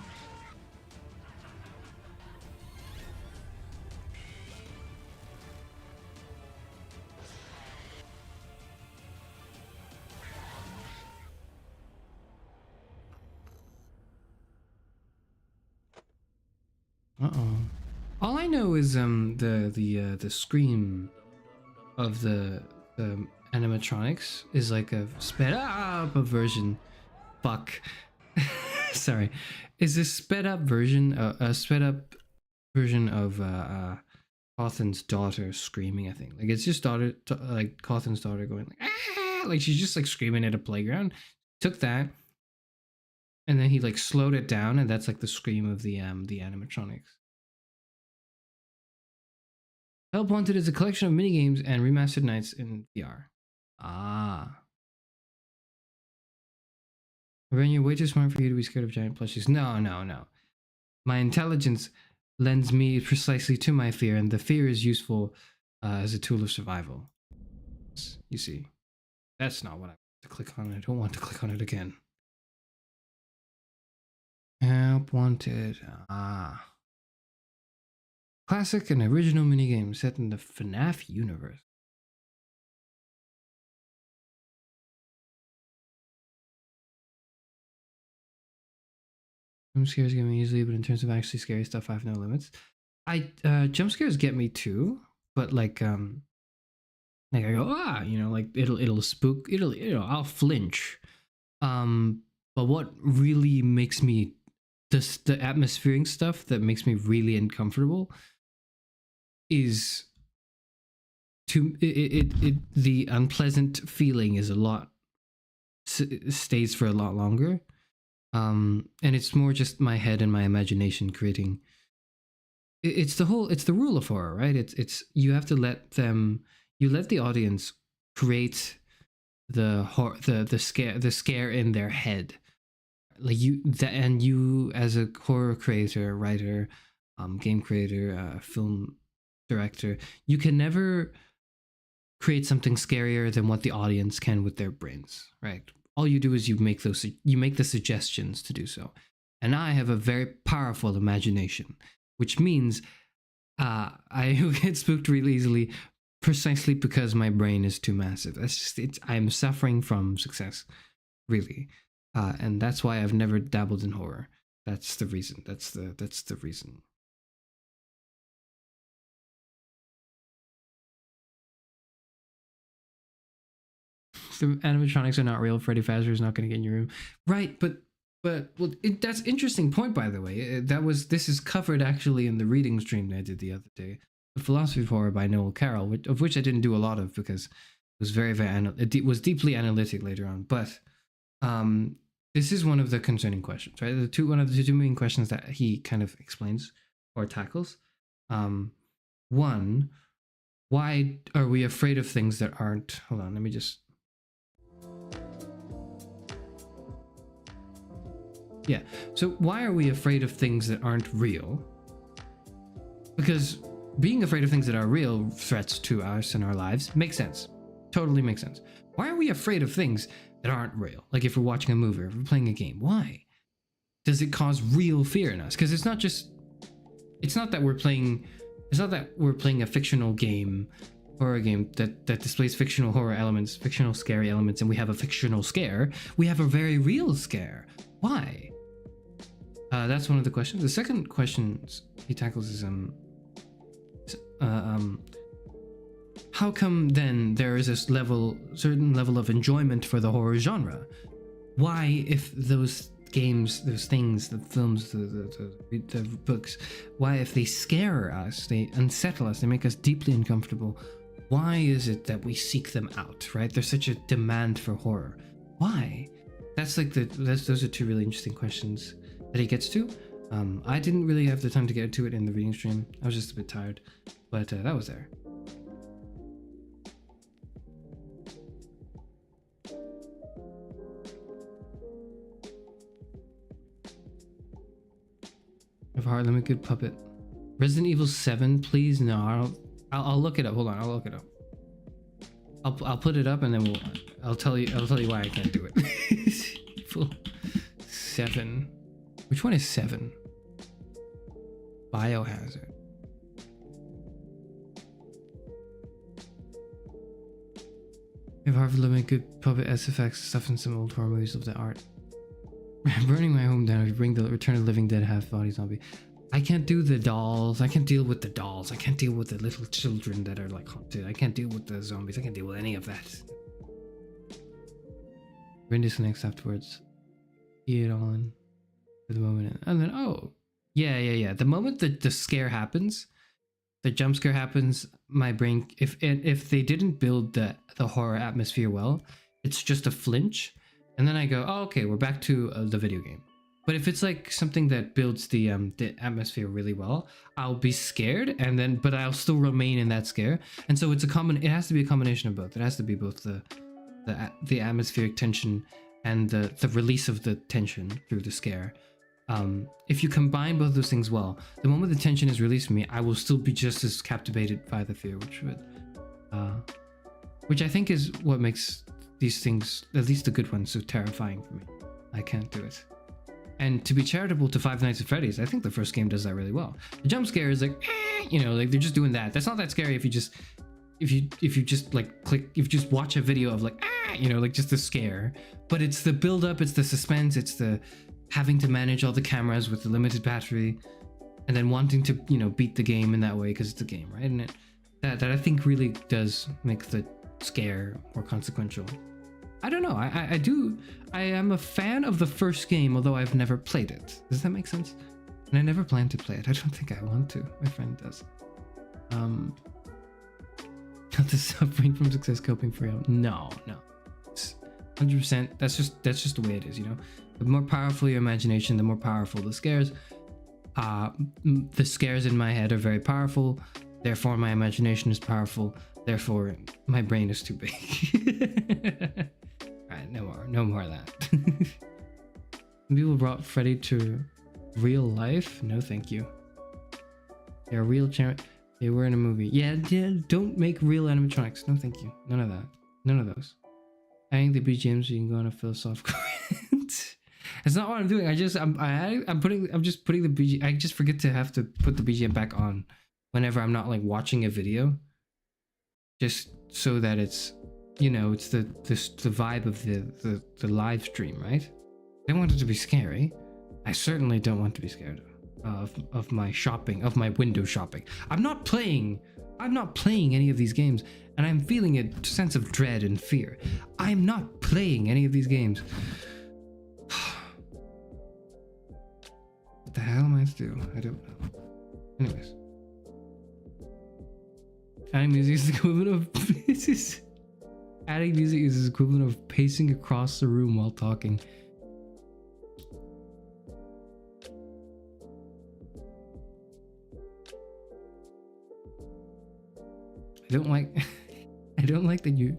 All I know is the scream of the animatronics is like a sped up version. Fuck. Sorry. Is this sped up version a sped up version of Cawthon's daughter screaming, I think. Like it's just like Cawthon's daughter going like ah! Like she's just like screaming at a playground. Took that and then he like slowed it down and that's like the scream of the animatronics. Help Wanted is a collection of minigames and remastered nights in VR. Ah. Ren, you're way too smart for you to be scared of giant plushies. No. My intelligence lends me precisely to my fear, and the fear is useful as a tool of survival. You see, that's not what I want to click on. I don't want to click on it again. Help Wanted. Ah. Classic and original minigame set in the FNAF universe. Jump scares get me easily, but in terms of actually scary stuff, I have no limits. Jump scares get me too, but like I go you know, like it'll spook, I'll flinch. But what really makes me the atmospheric stuff that makes me really uncomfortable is the unpleasant feeling is a lot stays for a lot longer. And it's more just my head and my imagination creating. It's the rule of horror, right? It's you have to let the audience create the scare in their head, like you as a horror creator, writer, game creator, film director, you can never create something scarier than what the audience can with their brains, right? All you do is you make the suggestions to do so. And I have a very powerful imagination, which means I get spooked really easily precisely because my brain is too massive. That's just I'm suffering from success, really. And that's why I've never dabbled in horror. That's the reason. That's the reason. The animatronics are not real. Freddy Fazbear is not going to get in your room, right? But well, that's interesting point, by the way. This is covered actually in the reading stream that I did the other day, The Philosophy of Horror by Noel Carroll, of which I didn't do a lot of because it was it was deeply analytic later on. But this is one of the concerning questions, right? One of the two main questions that he kind of explains or tackles. One, why are we afraid of things that aren't? Hold on, let me just. Yeah, so why are we afraid of things that aren't real? Because being afraid of things that are real threats to us and our lives makes sense. Totally makes sense. Why are we afraid of things that aren't real? Like if we're watching a movie or if we're playing a game, why? Does it cause real fear in us? Because it's not that we're playing a fictional game, horror game that displays fictional horror elements, fictional scary elements, and we have a fictional scare. We have a very real scare. Why? That's one of the questions. The second question he tackles is how come then there is this certain level of enjoyment for the horror genre? Why, if those games, those things, the films, the books, why, if they scare us, they unsettle us, they make us deeply uncomfortable, why is it that we seek them out, right? There's such a demand for horror. Why? Those are two really interesting questions that he gets to. I didn't really have the time to get to it in the reading stream. I was just a bit tired, but that was there. Of Heart Limit, good puppet. Resident Evil 7, please. No, I'll look it up. Hold on, I'll look it up. I'll put it up and then I'll tell you why I can't do it. Full 7. Which one is 7? Biohazard. If Harvard Limit, good puppet, SFX, stuff in some old horror movies of the art. Burning my home down if you bring the Return of the Living Dead half-body zombie. I can't do the dolls. I can't deal with the dolls. I can't deal with the little children that are like haunted. I can't deal with the zombies. I can't deal with any of that. Brain disconnects afterwards. See it on for the moment. And then, oh. Yeah. The moment that the scare happens, the jump scare happens, my brain, if they didn't build the horror atmosphere well, it's just a flinch. And then I go, oh, okay, we're back to the video game. But if it's like something that builds the atmosphere really well, I'll be scared, but I'll still remain in that scare. And so it has to be a combination of both. It has to be both the atmospheric tension and the release of the tension through the scare. If you combine both those things well, the moment the tension is released from me, I will still be just as captivated by the fear, which I think is what makes these things, at least the good ones, so terrifying for me. I can't do it. And to be charitable to Five Nights at Freddy's, I think the first game does that really well. The jump scare is like, like they're just doing that. That's not that scary if you just watch a video of like, like just the scare. But it's the build up, it's the suspense, it's the having to manage all the cameras with the limited battery, and then wanting to, beat the game in that way because it's a game, right? And that I think really does make the scare more consequential. I don't know. I am a fan of the first game, although I've never played it. Does that make sense? And I never plan to play it. I don't think I want to. My friend does. Not the suffering from success coping for real. No. 100%. That's just the way it is, The more powerful your imagination, the more powerful the scares. The scares in my head are very powerful. Therefore, my imagination is powerful. Therefore, my brain is too big. Alright, no more of that. People brought Freddy to real life? No, thank you. They're real they were in a movie. Yeah, don't make real animatronics. No, thank you. None of that. None of those. Adding the BGM so you can go on a philosophical rant. That's not what I'm doing. I'm just putting the BGM. I just forget to have to put the BGM back on whenever I'm not like watching a video. Just so that it's, it's the vibe of the live stream, right? I don't want it to be scary. I certainly don't want to be scared of my shopping, of my window shopping. I'm not playing any of these games, and I'm feeling a sense of dread and fear. I'm not playing any of these games. What the hell am I to do? I don't know. Anyways. Adding music is the equivalent of adding music is the equivalent of pacing across the room while talking. I don't like that you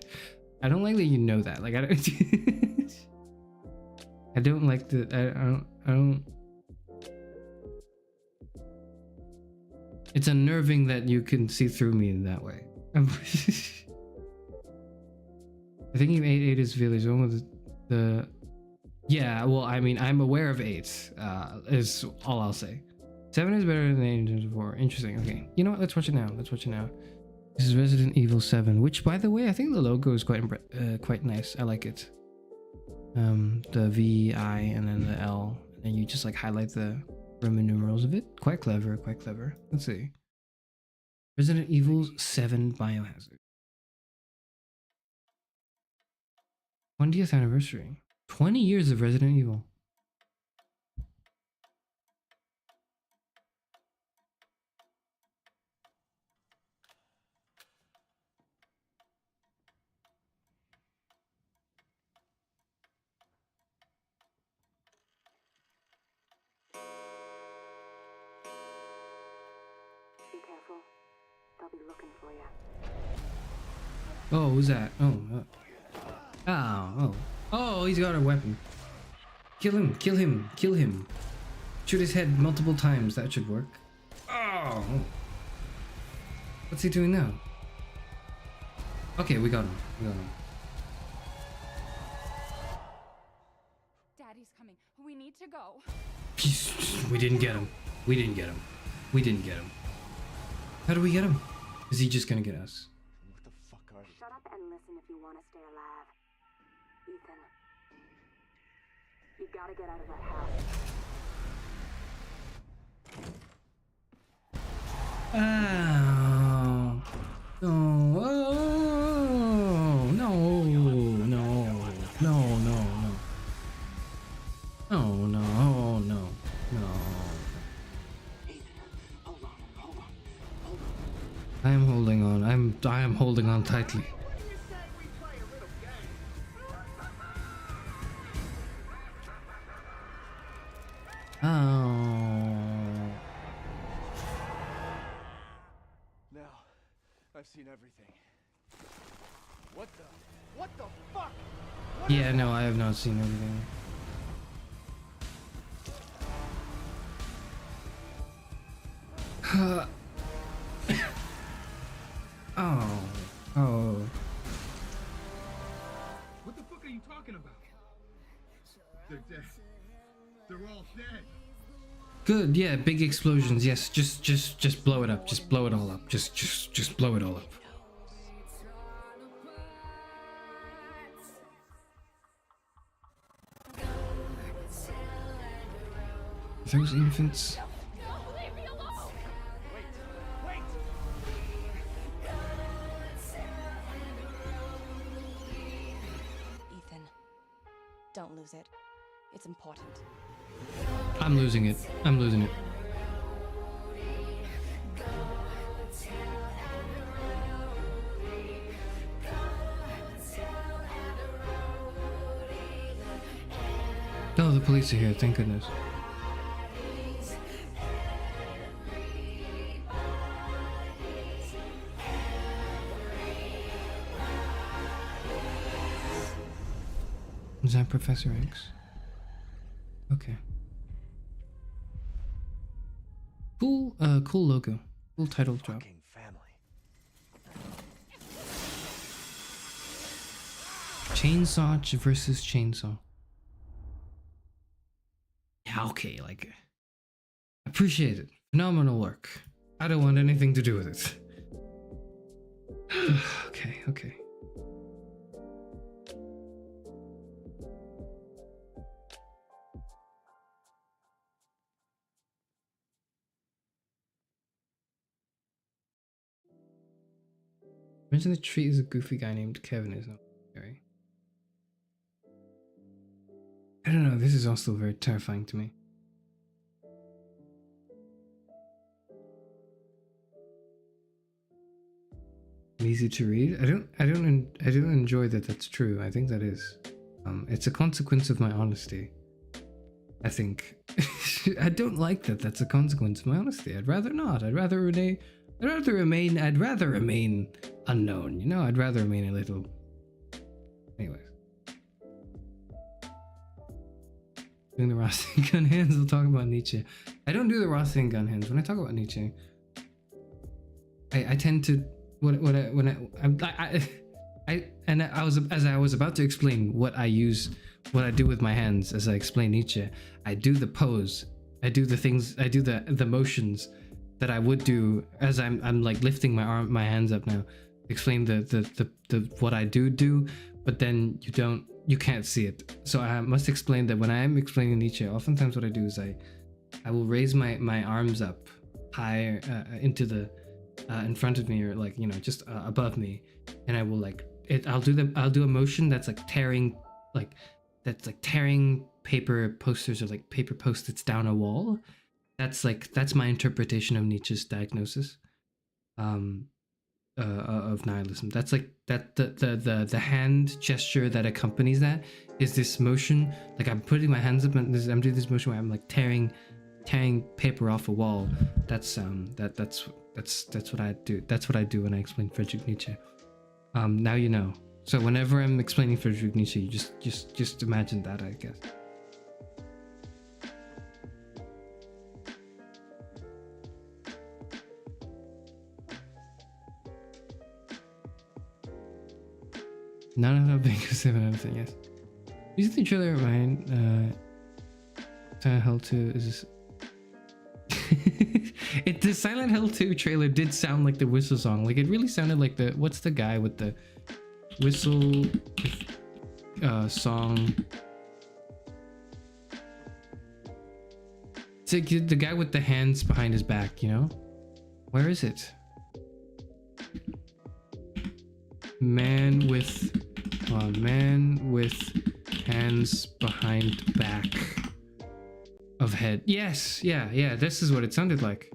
know that. Like I don't like that. I don't. It's unnerving that you can see through me in that way. I think 8 is village. One with the. Yeah, well, I mean, I'm aware of 8. Is all I'll say. 7 is better than 8 in terms of 4. Interesting. Okay, you know what? Let's watch it now. This is Resident Evil 7, which, by the way, I think the logo is quite nice. I like it. The V, I, and then the L and you just like highlight the Roman numerals of it. Quite clever, quite clever. Let's see. Resident Evil 7 Biohazard. 20th anniversary. 20 years of Resident Evil. Be careful. They'll be looking for you. Oh, who's that? Oh, he's got a weapon. Kill him, kill him, kill him. Shoot his head multiple times, that should work. Oh! What's he doing now? Okay, we got him, Daddy's coming. We need to go. We didn't get him. We didn't get him. We didn't get him. How do we get him? Is he just gonna get us? Shut up and listen if you want to stay alive. Ethan, you gotta get out of that house. Oh. Oh. Oh. No. No. No. No. No. Oh no. Oh no. No. I am holding on. I am holding on tightly. Oh. Now, I've seen everything. What the fuck? Yeah, no, I have not seen everything. Oh. What the fuck are you talking about? They're dead. They're all dead. Good, yeah, big explosions. Yes, just blow it up. Just blow it all up. Just blow it all up. Those infants. Ethan, don't lose it. It's important. I'm losing it. I'm losing it. Oh, the police are here. Thank goodness. Is that Professor X? Okay. Cool, cool logo. Cool title drop. Chainsaw versus chainsaw. Yeah, okay, like, appreciate it. Phenomenal work. I don't want anything to do with it. Okay. Imagine the tree is a goofy guy named Kevin is not scary. I don't know, this is also very terrifying to me. Easy to read? I don't enjoy that that's true. I think that is. It's a consequence of my honesty. I think. I don't like that that's a consequence of my honesty. I'd rather not. I'd rather remain unknown, you know? I'd rather remain a little... Anyways. Doing the Rothstein gun hands, we'll talk about Nietzsche. I don't do the Rothstein gun hands. When I talk about Nietzsche, I tend to... As I was about to explain what I do with my hands as I explain Nietzsche, I do the pose. I do the things, I do the motions that I would do as I'm like lifting my hands up now. Explain the what I do, but then you can't see it. So I must explain that when I am explaining Nietzsche, oftentimes what I do is I will raise my arms up higher into the in front of me, or like, you know, just above me, and I will like it. I'll do a motion that's like tearing paper posters or like paper post-its down a wall. That's my interpretation of Nietzsche's diagnosis of nihilism. That's like the hand gesture that accompanies that is this motion. Like I'm putting my hands up and I'm doing this motion where I'm like tearing paper off a wall. That's what I do. That's what I do when I explain Friedrich Nietzsche. Now you know. So whenever I'm explaining Friedrich Nietzsche, you just imagine that, I guess. None of being a 7 out of 10, yes. Is the trailer of mine? Silent Hill 2 is this... The Silent Hill 2 trailer did sound like the whistle song. Like it really sounded like the... What's the guy with the whistle song? It's like the guy with the hands behind his back, you know? Where is it? Man with hands behind back of head. Yes, yeah, this is what it sounded like.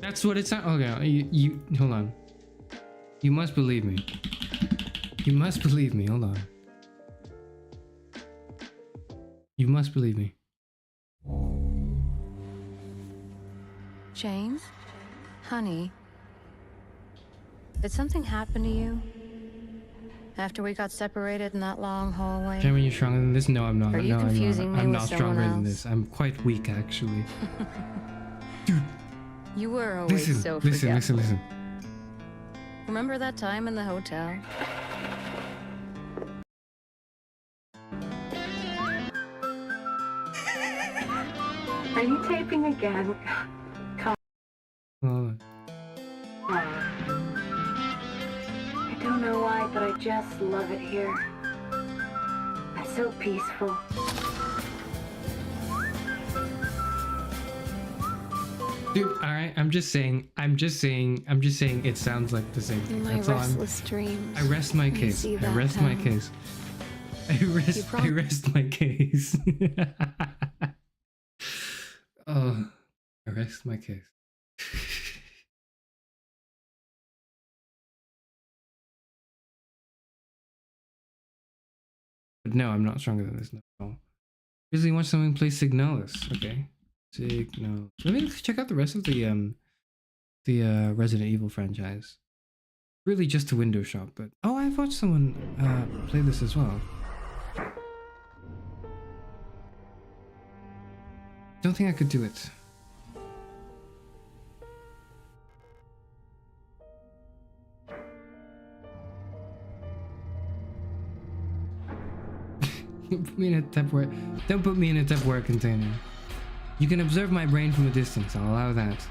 That's what it sounded. Okay, you hold on. You must believe me. You must believe me. Hold on. You must believe me. James? Honey? Did something happen to you? After we got separated in that long hallway? Cameron, you're stronger than this? No, I'm not. Are you confusing me I'm with not someone stronger than else? this. I'm quite weak, actually. Dude. You were always so forgetful. Listen. Remember that time in the hotel? Are you taping again? Oh. I don't know why, but I just love it here. It's so peaceful. Dude, alright, I'm just saying it sounds like the same thing. My That's all. restless dreams. I rest my case. I rest my case. I rest my case. Oh, I rest my case. But no, I'm not stronger than this. No. Usually want something to play Signalis. Okay. Signalis. Let me check out the rest of the Resident Evil franchise. Really just a window shop, but oh, I've watched someone play this as well. Don't think I could do it. Don't put me in a Tupperware container. You can observe my brain from a distance. I'll allow that.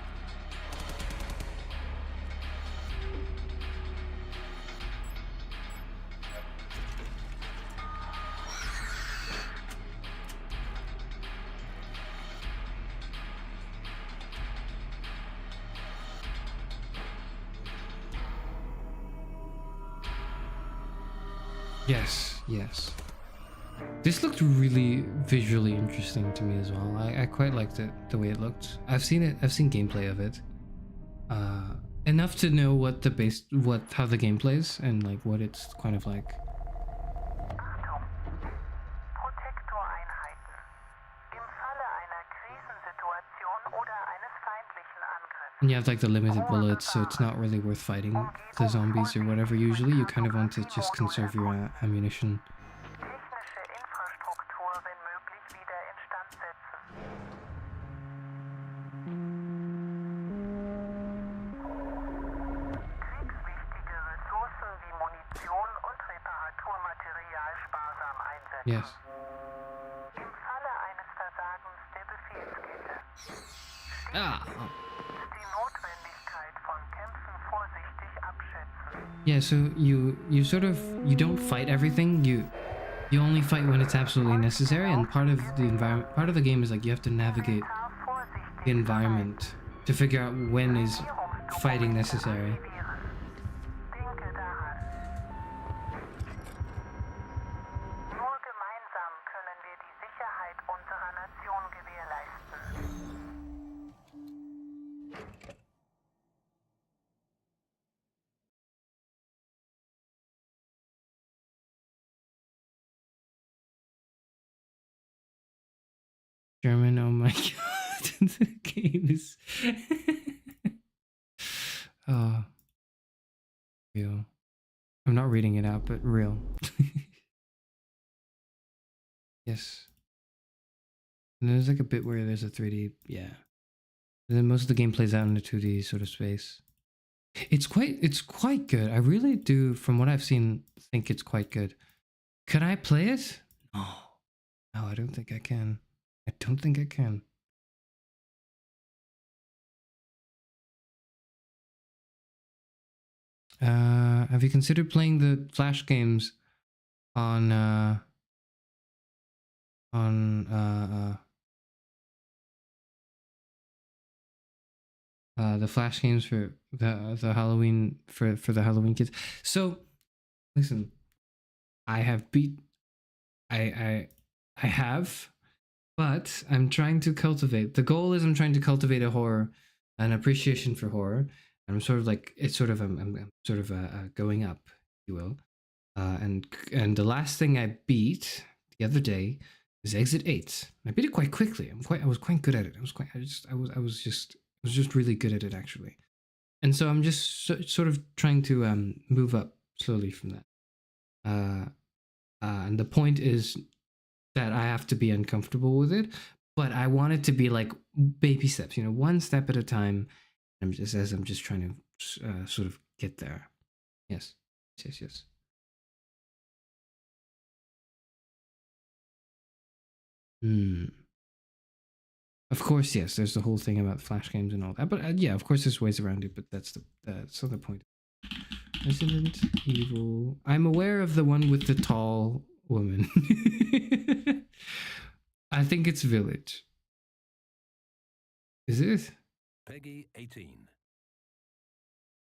Yes. This looked really visually interesting to me as well. I quite liked it, the way it looked. I've seen gameplay of it. Enough to know how the game plays and like what it's kind of like. And you have like the limited bullets, so it's not really worth fighting the zombies or whatever. Usually you kind of want to just conserve your ammunition. Yes. Ah. Yeah, so you don't fight everything. You only fight when it's absolutely necessary, and part of the game is like you have to navigate the environment to figure out when is fighting necessary. German, oh my god, the game is oh, real. I'm not reading it out, but real. Yes. And there's like a bit where there's a 3D, yeah. And then most of the game plays out in a 2D sort of space. It's quite good. I really do, from what I've seen, think it's quite good. Could I play it? No. No, I don't think I can. I don't think I can. Have you considered playing the Flash games on the Flash games for the Halloween for the Halloween kids? So listen, I have beat I have, but I'm trying to cultivate. The goal is I'm trying to cultivate an appreciation for horror. And I'm sort of like I'm sort of going up, if you will. And the last thing I beat the other day is Exit 8. I beat it quite quickly. I was quite good at it. I was just really good at it actually. And so I'm just sort of trying to move up slowly from that. And the point is that I have to be uncomfortable with it, but I want it to be like baby steps, one step at a time. I'm just trying to sort of get there. Yes. Of course, yes. There's the whole thing about Flash games and all that, but yeah, of course, there's ways around it. But that's not the point. Resident Evil. I'm aware of the one with the tall woman. I think it's Village. Is it? Peggy 18.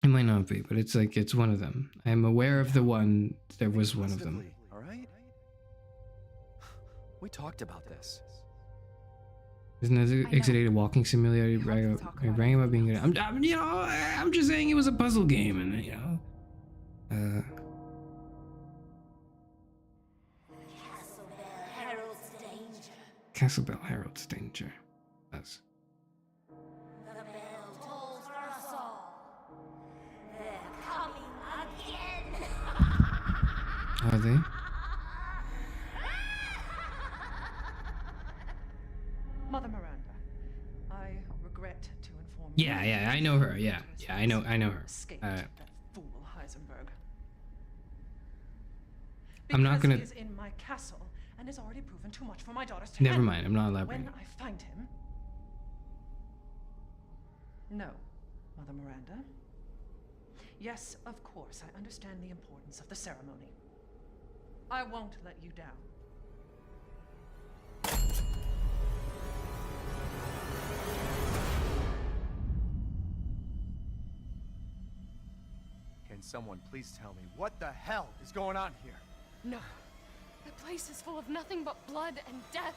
It might not be, but it's one of them. I'm aware of the one. There was one of them. All right. We talked about this. Isn't it Exit 8 a walking simulator? You rang about being good. I'm just saying it was a puzzle game, and Castle Bell heralds danger. That's. Are they? Mother Miranda, I regret to inform you. Yeah, I know her. Yeah, I know her. Escaped that fool Heisenberg. I'm not gonna. He is in my castle and has already proven too much for my daughters to Never handle. mind. I'm not elaborating. When I find him. No, Mother Miranda. Yes, of course, I understand the importance of the ceremony. I won't let you down. Can someone please tell me what the hell is going on here? No. The place is full of nothing but blood and death.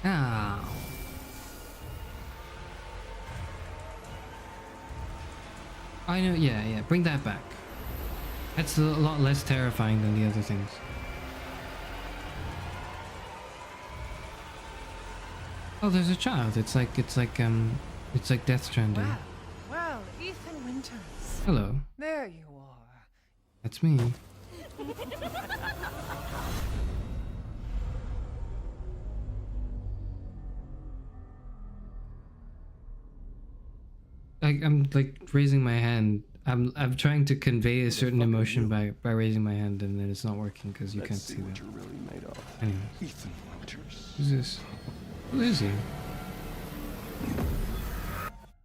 Ow. I know, yeah, bring that back. That's a lot less terrifying than the other things. Oh, there's a child. It's like Death Stranding. Well, Ethan Winters. Hello. There you are. That's me. I'm like raising my hand. I'm trying to convey a certain emotion by raising my hand, and then it's not working because you can't see that. You're really made of. Anyway. Ethan Winters. Who's this? Who is he?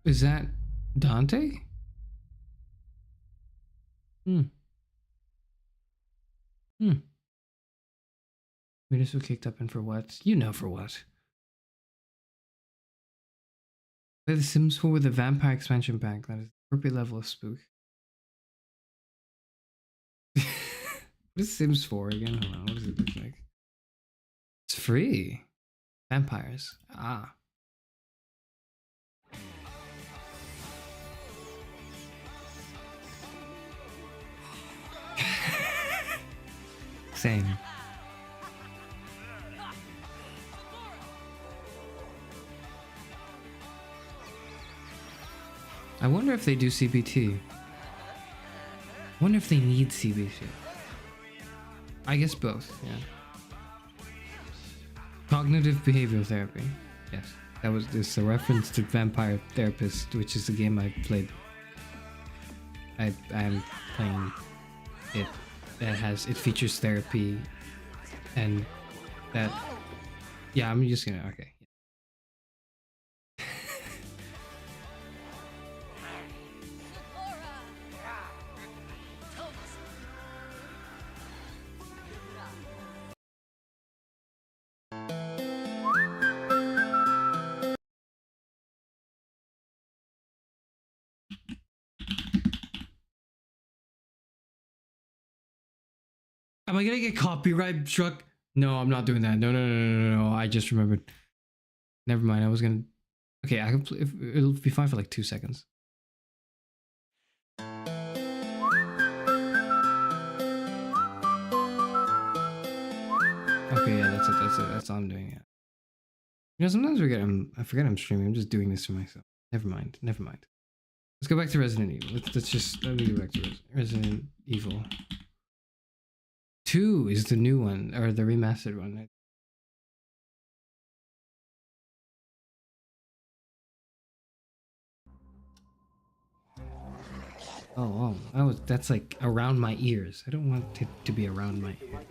Is that Dante? We just were kicked up in for what? You know for what. Play The Sims 4 with the Vampire expansion pack. That is the appropriate level of spook. What is Sims 4 again? Hold on, what does it look like? It's free. Vampires. Ah. Same. I wonder if they do CBT. I wonder if they need CBT. I guess both, yeah. Cognitive behavioral therapy. Yes. That was this a reference to Vampire Therapist, which is a game I played. I am playing it that it features therapy and that yeah, I'm just gonna okay. Am I gonna get copyright struck? No, I'm not doing that. No. I just remembered. Never mind. I was gonna. Okay, I can. It'll be fine for like 2 seconds. Okay, yeah, that's it. That's all I'm doing. Yeah. You know, sometimes I forget I'm streaming. I'm just doing this for myself. Never mind. Let's go back to Resident Evil. Let me go back to Resident Evil. 2 is the new one, or the remastered one. Oh, that's like around my ears. I don't want it to be around my ears.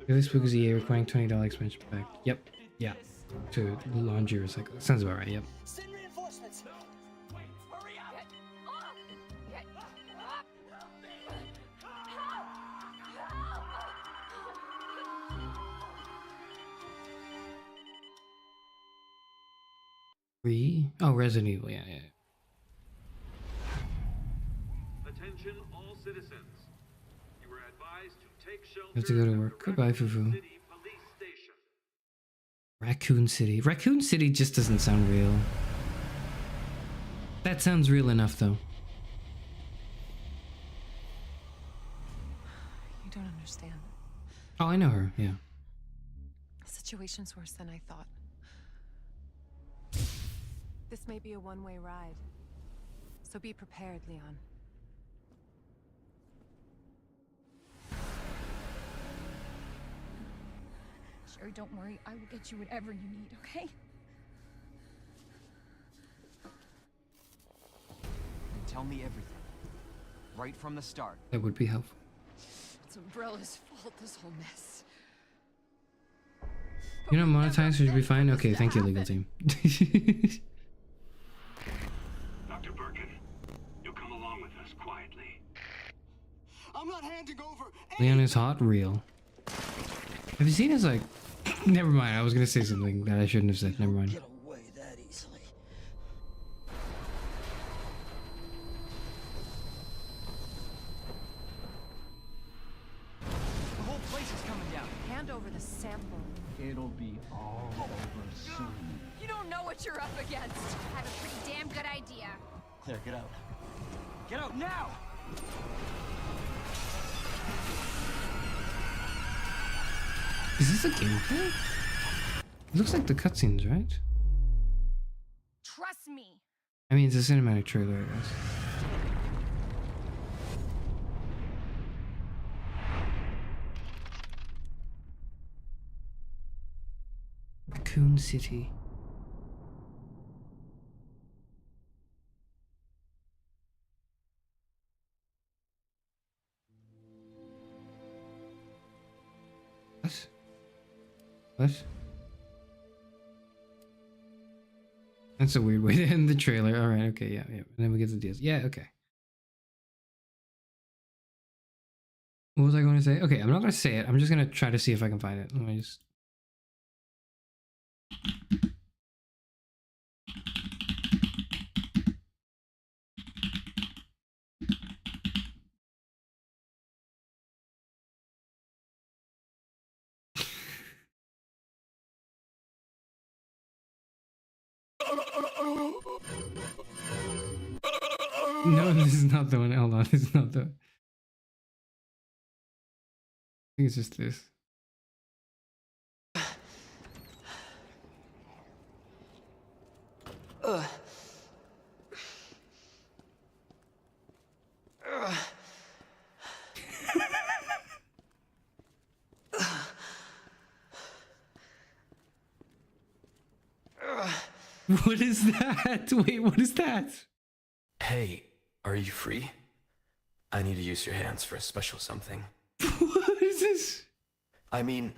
Really spook is EA requiring $20 expansion pack. Yep. Yeah. To laundry recycle. Sounds about right, yep. Oh, Resident Evil, yeah. Attention all citizens. You are advised to take shelter. I have to go to work. Goodbye, Fufu. Raccoon City. Raccoon City just doesn't sound real. That sounds real enough, though. You don't understand. Oh, I know her, yeah. The situation's worse than I thought. This may be a one-way ride, so be prepared, Leon. Sherry, don't worry. I will get you whatever you need, okay? And tell me everything. Right from the start. That would be helpful. It's Umbrella's fault, this whole mess. You know, monetized should be fine? Okay, thank you, legal team. Dr. Birkin, you'll come along with us quietly. I'm not handing over. Leon is hot, real. Have you seen his like? Never mind. I was gonna say something that I shouldn't have said. Never mind. Get away that easily. The whole place is coming down. Hand over the sample. It'll be all over soon. You don't know what you're up against. I have a pretty damn good idea. Claire, get out. Get out now! Is this a gameplay? It looks like the cutscenes, right? Trust me. I mean, it's a cinematic trailer, I guess. Raccoon City. What? What? That's a weird way to end the trailer. All right, okay, yeah. And then we get the deals. Yeah, okay. What was I going to say? Okay, I'm not going to say it. I'm just going to try to see if I can find it. Let me just... No, this is not the one. Hold on, this is not the... I think it's just this. What is that? Wait, what is that? Hey, are you free? I need to use your hands for a special something. What is this? I mean,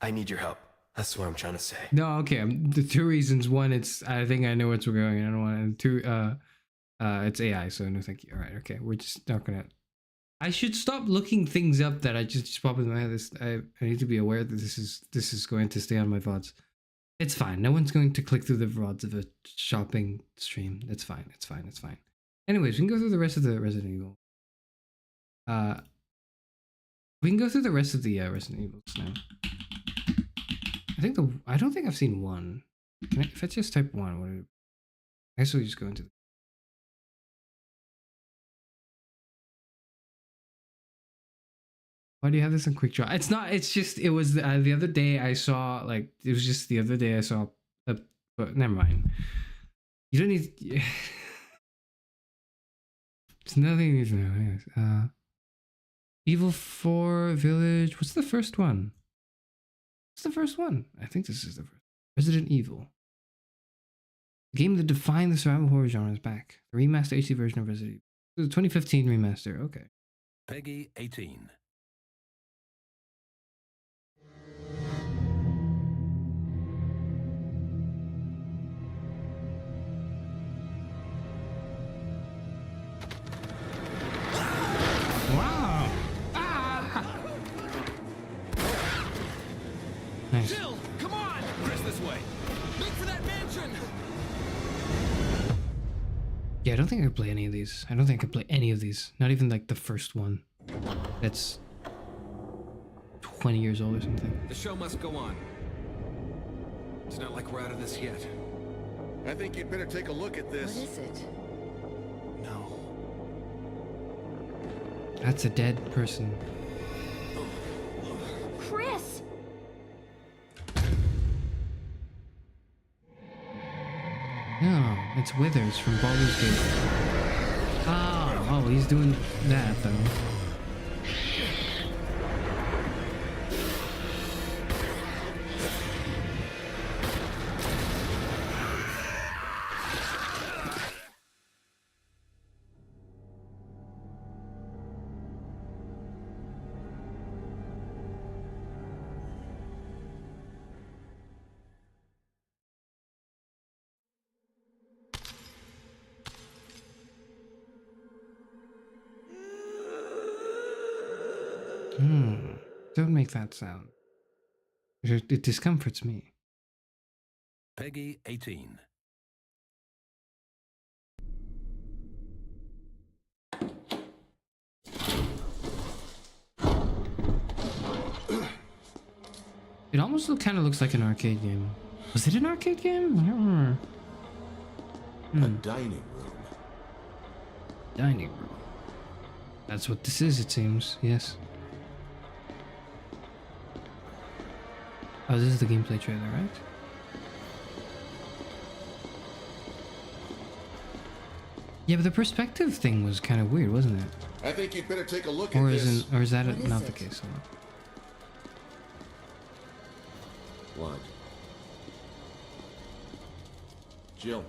I need your help. That's what I'm trying to say. No, okay. The two reasons. One, it's I think I know where we're going. I don't want to. And two, it's AI. So no, thank you. All right, okay. We're just not gonna. I should stop looking things up that I just pop in my head. I need to be aware that this is going to stay on my VODs. It's fine. No one's going to click through the VODs of a shopping stream. It's fine. It's fine. It's fine. Anyways, we can go through the rest of the Resident Evil. We can go through the rest of the Resident Evils now. I don't think I've seen one. If I just type one, I guess we'll just go into the... Why do you have this in quick draw? It's not, it's just, it was the other day I saw, like, it was just the other day I saw, but never mind. You don't need, it's nothing you need to know. Anyways, Evil 4 Village, what's the first one? What's the first one? I think this is the first. Resident Evil. The game that defined the survival horror genre is back. The remaster HD version of Resident Evil. The 2015 remaster, okay. Peggy 18. Wow! Ah! Nice. Jill, come on! Chris, this way. Make for that mansion! Yeah, I don't think I could play any of these. I don't think I could play any of these. Not even like the first one. That's 20 years old or something. The show must go on. It's not like we're out of this yet. I think you'd better take a look at this. What is it? No. That's a dead person. Chris! No, it's Withers from Baldur's Gate. Oh, he's doing that though. Don't make that sound. It discomforts me. Peggy 18. It almost kind of looks like an arcade game. Was it an arcade game? I don't remember. A dining room. Dining room. That's what this is, it seems. Yes. Oh, this is the gameplay trailer, right? Yeah, but the perspective thing was kind of weird, wasn't it? I think you'd better take a look Or at this. Or is that not the case? Blood. Jill,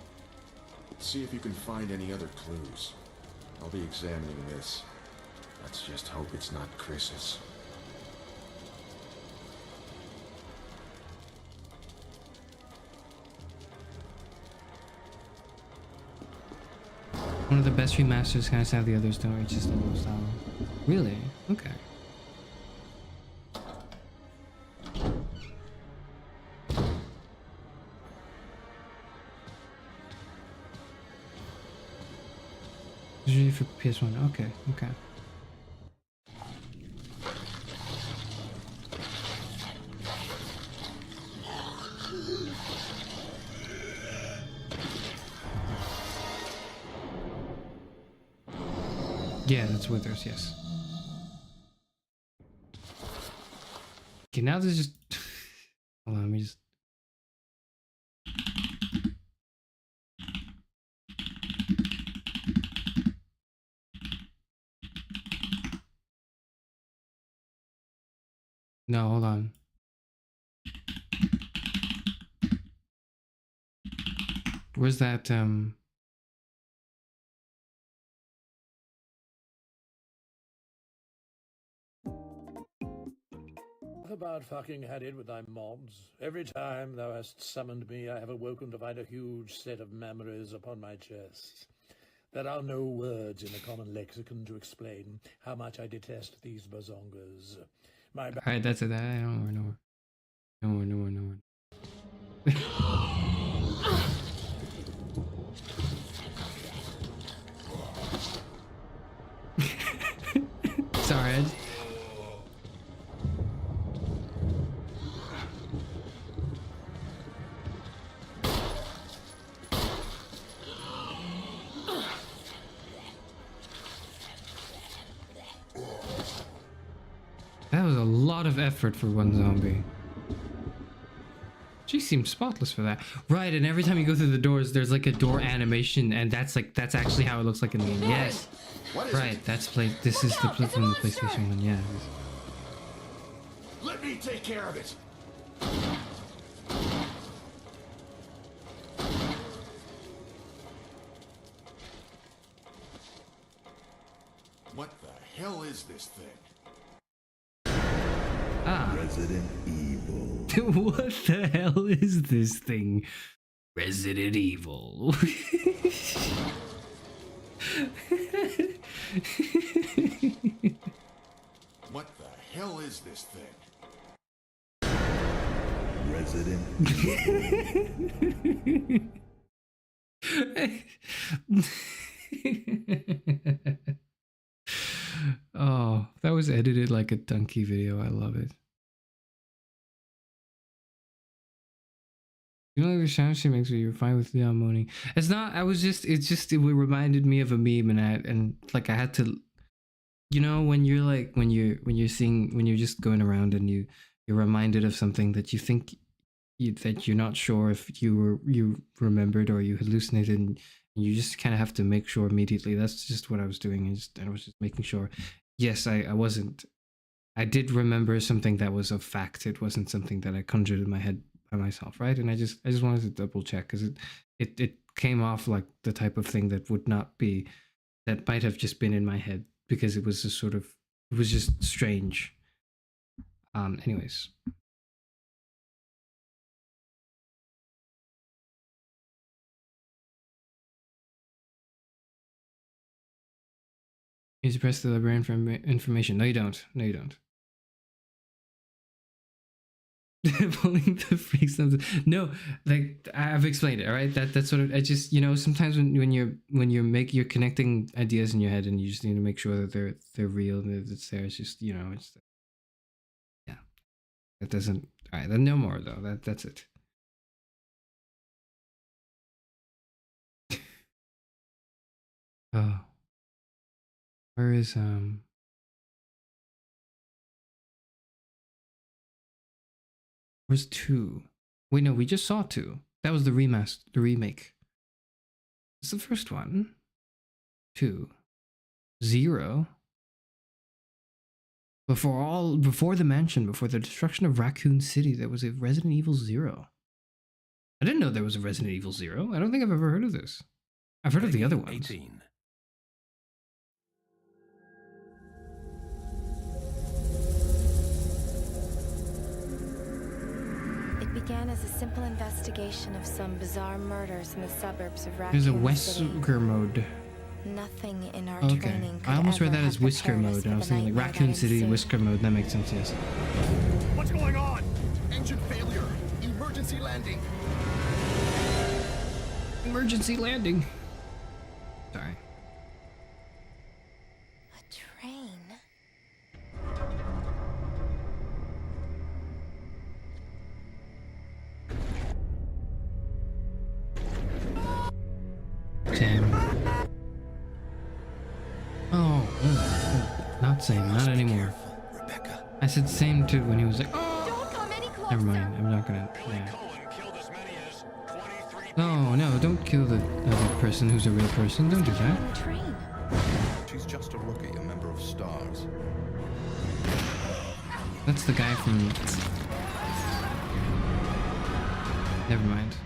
see if you can find any other clues. I'll be examining this. Let's just hope it's not Chris's. One of the best remasters, kind of sad the others don't reach this level of style. Really? Okay. Usually for PS1. Okay, okay. Yeah, that's Withers, yes. Okay, now there's just... Hold on, let me just... No, hold on. Where's that, About fucking had it with thy mobs. Every time thou hast summoned me, I have awoken to find a huge set of memories upon my chest. There are no words in the common lexicon to explain how much I detest these bazongas. Alright, that's it. I don't know where. Nowhere. Sorry, that was a lot of effort for one zombie. She seems spotless for that. Right, and every time you go through the doors, there's like a door animation, and that's actually how it looks like in the game. Yes. Right, this is the flip from the PlayStation 1, yeah. Let me take care of it. What the hell is this thing? Ah. Resident Evil. What the hell is this thing? Resident Evil. What the hell is this thing? Resident Evil. Oh, that was edited like a donkey video. I love it. You know, like the sound she makes when you're fine with Leon moaning. It's not. It reminded me of a meme, and like I had to, you know, when you're just going around and you're reminded of something that you think that you're not sure if you remembered or you hallucinated, and you just kind of have to make sure immediately. That's just what I was doing, and I was just making sure. Yes, I wasn't. I did remember something that was a fact. It wasn't something that I conjured in my head by myself, right? And I just wanted to double check because it came off like the type of thing that would not be, that might have just been in my head because it was it was just strange. Anyways. You press the librarian for information. No, you don't. No, you don't. Pulling the freaks. No, like I've explained it. All right, that's sort of. I just, you know, sometimes when you're connecting ideas in your head and you just need to make sure that they're real and that it's there. It's just, you know, it's, yeah. That doesn't. All right, then no more though. That's it. Oh. Where is where's 2? Wait, no, we just saw 2. That was the remake. It's the first one. 2. 0. Before the mansion, before the destruction of Raccoon City, there was a Resident Evil 0. I didn't know there was a Resident Evil 0. I don't think I've ever heard of this. I've heard of the other ones. 18. It began as a simple investigation of some bizarre murders in the suburbs of There's a Raccoon City. Whisker mode. Nothing in our Okay. training could I almost read ever that as have Whisker prepared us mode. for And I was the thinking like nightmare Raccoon that City, ensued. Whisker mode. That makes sense, yes. What's going on? Engine failure. Emergency landing. Emergency landing. Sorry. A train. Same. Oh, not same. Not anymore. I said same too when he was like, Don't come any closer. never mind. I'm not gonna. Yeah. No, no, don't kill the other person who's a real person. Don't do that. Train. She's just a rookie, a member of STARS. That's the guy from. Never mind.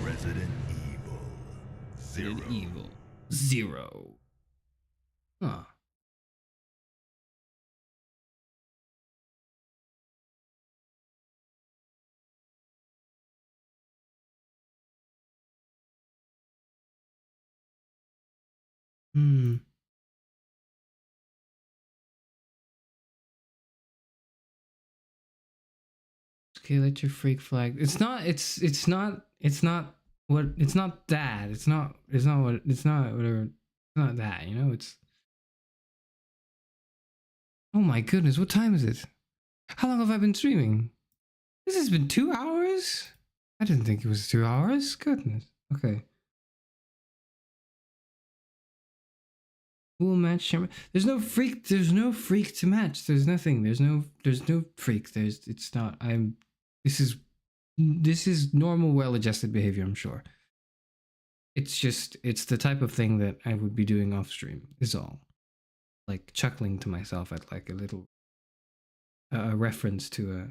Resident Evil 0. Resident Evil 0. Huh. Hmm. Okay, let your freak flag. It's not what it's not that. It's not whatever. It's not that, you know, it's. Oh my goodness, what time is it? How long have I been streaming? This has been 2 hours? I didn't think it was 2 hours. Goodness. Okay. Cool match. There's no freak to match. There's nothing. There's no freak. It's not. This is normal, well-adjusted behavior, I'm sure. It's the type of thing that I would be doing off stream, is all. Like chuckling to myself at like a little reference to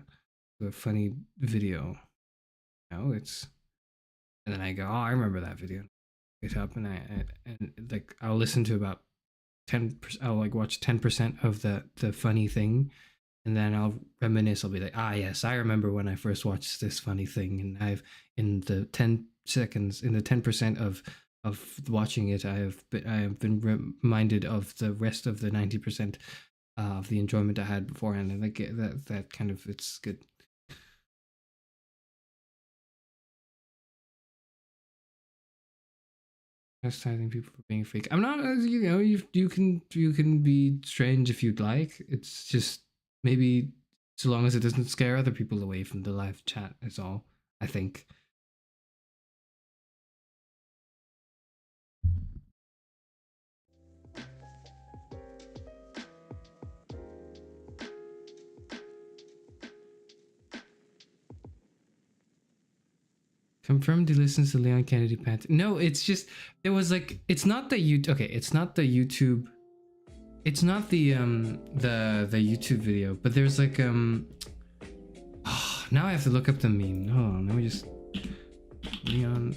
a funny video. You know, and then I go, oh, I remember that video. It up and like I'll listen to about 10%. I'll like watch 10% of the funny thing, and then I'll reminisce. I'll be like, ah, yes, I remember when I first watched this funny thing, and I've in the 10 seconds, in the 10% of watching it, I have been reminded of the rest of the 90% of the enjoyment I had beforehand, and like that kind of, it's good. Chastising people for being fake. I'm not, you know, you can be strange if you'd like. It's just maybe so long as it doesn't scare other people away from the live chat is all, I think. Confirmed he listens to Leon Kennedy Pant. No, it's just there was like it's not the it's not the YouTube. It's not the YouTube video, but there's like now I have to look up the meme. Hold on, let me just Leon.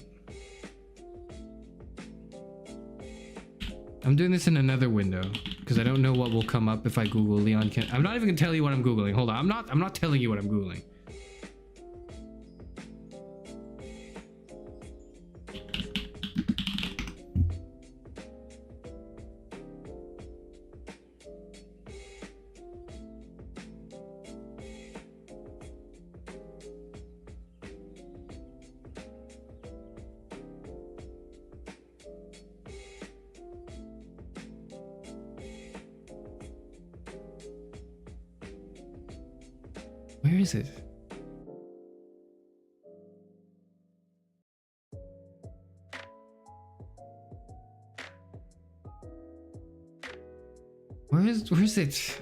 I'm doing this in another window because I don't know what will come up if I Google Leon Kennedy. I'm not even gonna tell you what I'm Googling. Hold on, I'm not telling you what I'm Googling. Where is it? Where's it?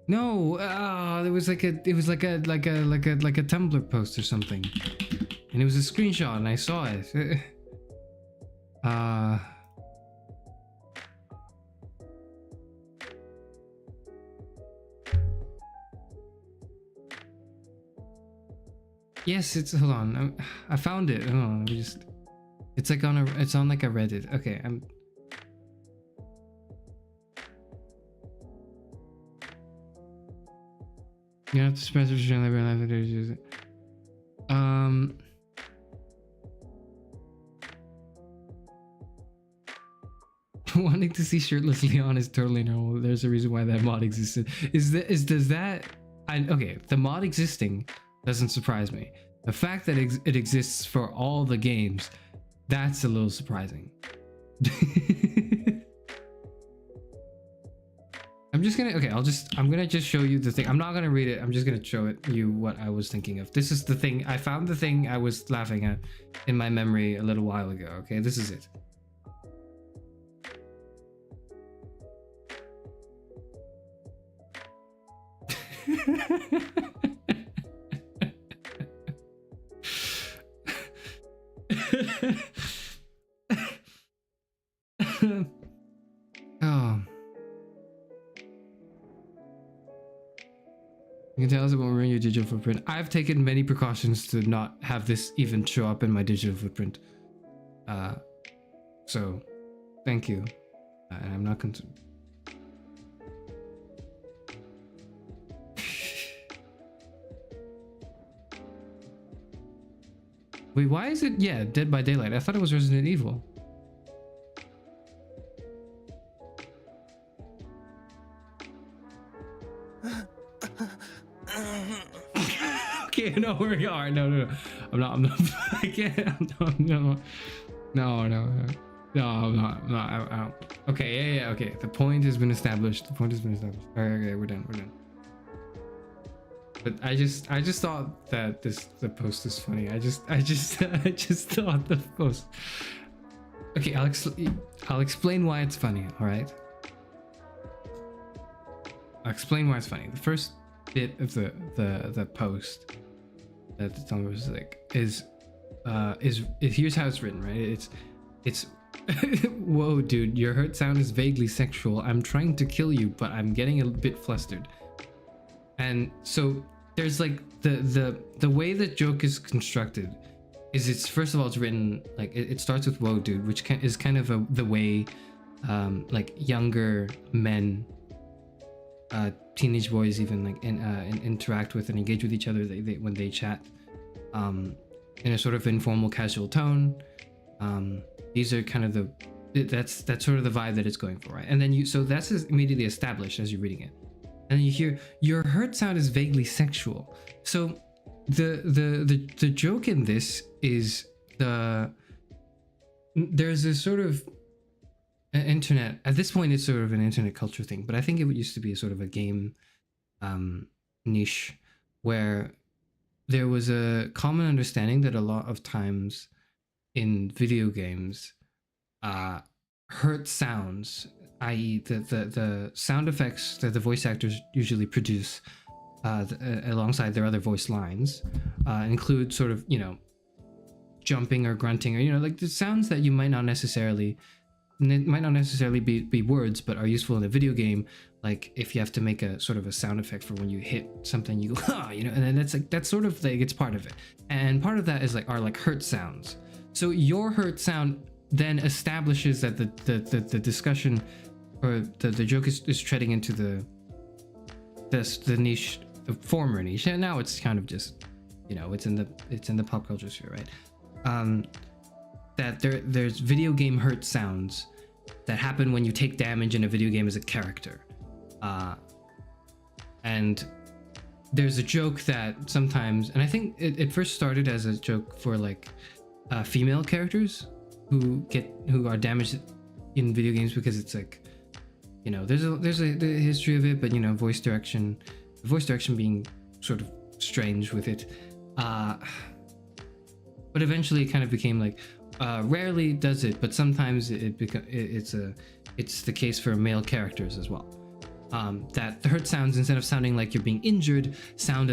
No, it was like a Tumblr post or something, and it was a screenshot, and I saw it. Yes, it's, hold on, I found it. Hold on, let me just, it's like on a, it's on like a Reddit. Okay, you have to spend your life. Wanting to see shirtless Leon is totally normal. There's a reason why that mod existed. Okay, the mod existing doesn't surprise me. The fact that it exists for all the games, that's a little surprising. I'm gonna just show you the thing. I'm not gonna read it. I'm just gonna show you what I was thinking of. This is the thing. I found the thing I was laughing at in my memory a little while ago. Okay, this is it. Oh. You can tell us about ruining your digital footprint. I've taken many precautions to not have this even show up in my digital footprint. So thank you. And I'm not concerned. Wait, why is it? Yeah, Dead by Daylight. I thought it was Resident Evil. Okay, no, we are. No. I'm not. I can't. No. I'm not. Okay, yeah. Okay, the point has been established. Okay, we're done. But I just thought that the post is funny. I just thought the post. Okay, I'll explain why it's funny. All right. I'll explain why it's funny. The first bit of the post that the Tumblr was like is here's how it's written, right? It's whoa, dude, your hurt sound is vaguely sexual. I'm trying to kill you, but I'm getting a bit flustered. And so there's like the way the joke is constructed is it's first of all it's written like it starts with whoa, dude, which is kind of the way like younger men, teenage boys even like interact with and engage with each other when they chat in a sort of informal casual tone. These are kind of that's sort of the vibe that it's going for, right? And then so that's immediately established as you're reading it. And then you hear your hurt sound is vaguely sexual. So the joke in this is there's a sort of internet, at this point it's sort of an internet culture thing, but I think it used to be a sort of a game niche where there was a common understanding that a lot of times in video games hurt sounds, i.e. the sound effects that the voice actors usually produce alongside their other voice lines include sort of, you know, jumping or grunting, or, you know, like the sounds that you might not necessarily be words, but are useful in a video game. Like if you have to make a sort of a sound effect for when you hit something, you go, ah, you know, and then that's sort of like, it's part of it. And part of that is are hurt sounds. So your hurt sound then establishes that the discussion or the joke is treading into the niche, the former niche, and now it's kind of just, you know, it's in the pop culture sphere, right? That there's video game hurt sounds that happen when you take damage in a video game as a character, and there's a joke that sometimes, and I think it first started as a joke for like female characters who are damaged in video games because it's like, you know, there's a history of it, but you know, voice direction being sort of strange with it, but eventually it kind of became like, rarely does it, but sometimes it's the case for male characters as well. That the hurt sounds, instead of sounding like you're being injured, sound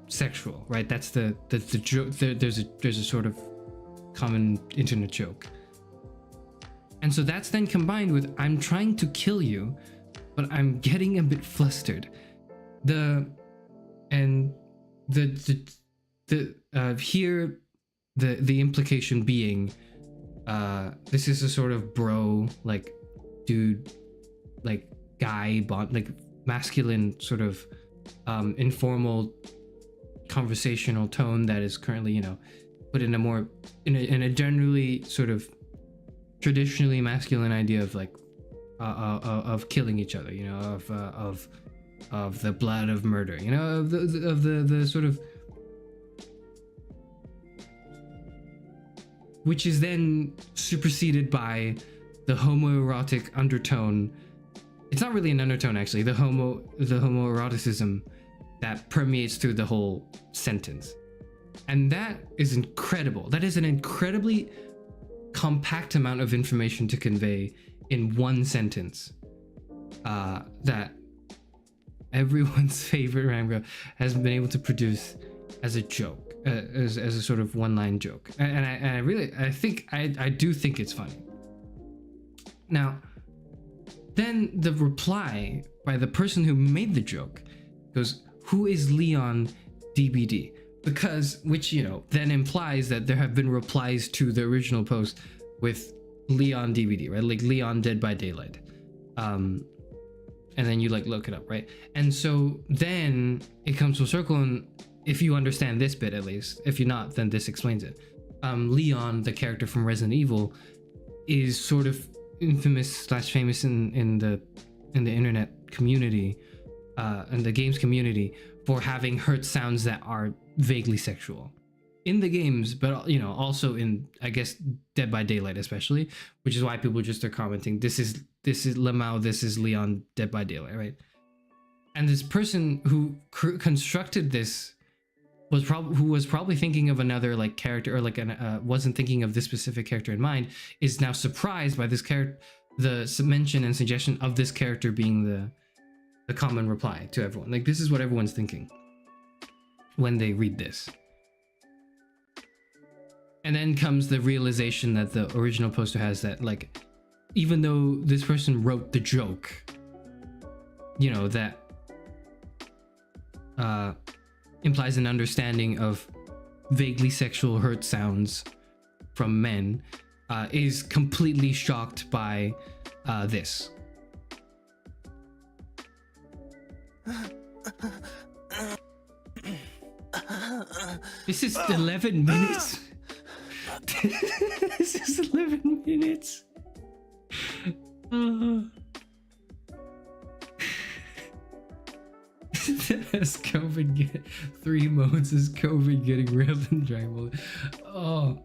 sexual, right? That's the joke. There's a sort of common internet joke And so that's then combined with I'm trying to kill you, but I'm getting a bit flustered. Here the implication being this is a sort of bro, like dude, like guy bond, like masculine sort of informal conversational tone that is currently, you know, put in a more in a generally sort of traditionally masculine idea of like of killing each other, you know, of the blood of murder, you know, of the sort of, which is then superseded by the homoerotic undertone. It's not really an undertone, actually. The homoeroticism that permeates through the whole sentence, and that is incredible. That is an incredibly compact amount of information to convey in one sentence. That everyone's favorite Ramgo has been able to produce as a joke, as a sort of one-line joke, and I do think it's funny. Now, then the reply by the person who made the joke goes, "Who is Leon DBD?" Because, which, you know, then implies that there have been replies to the original post with Leon DBD, right? Like Leon Dead by Daylight. And then you like look it up, right? And so then it comes full circle, and if you understand this bit at least, if you're not, then this explains it. Leon, the character from Resident Evil, is sort of infamous / famous in the internet community, in the games community, for having heard sounds that are vaguely sexual in the games, but, you know, also in, I guess, Dead by Daylight especially, which is why people just are commenting, this is Lamau, this is Leon Dead by Daylight, right? And this person who constructed this was probably thinking of another like character, or like wasn't thinking of this specific character in mind, is now surprised by this character, the mention and suggestion of this character being the common reply to everyone. Like, this is what everyone's thinking when they read this. And then comes the realization that the original poster has, that like, even though this person wrote the joke, you know, that implies an understanding of vaguely sexual hurt sounds from men, is completely shocked by this. This is 11 minutes. This is 11 minutes. As COVID get 3 modes as COVID getting railed in Dragon Ball. Oh.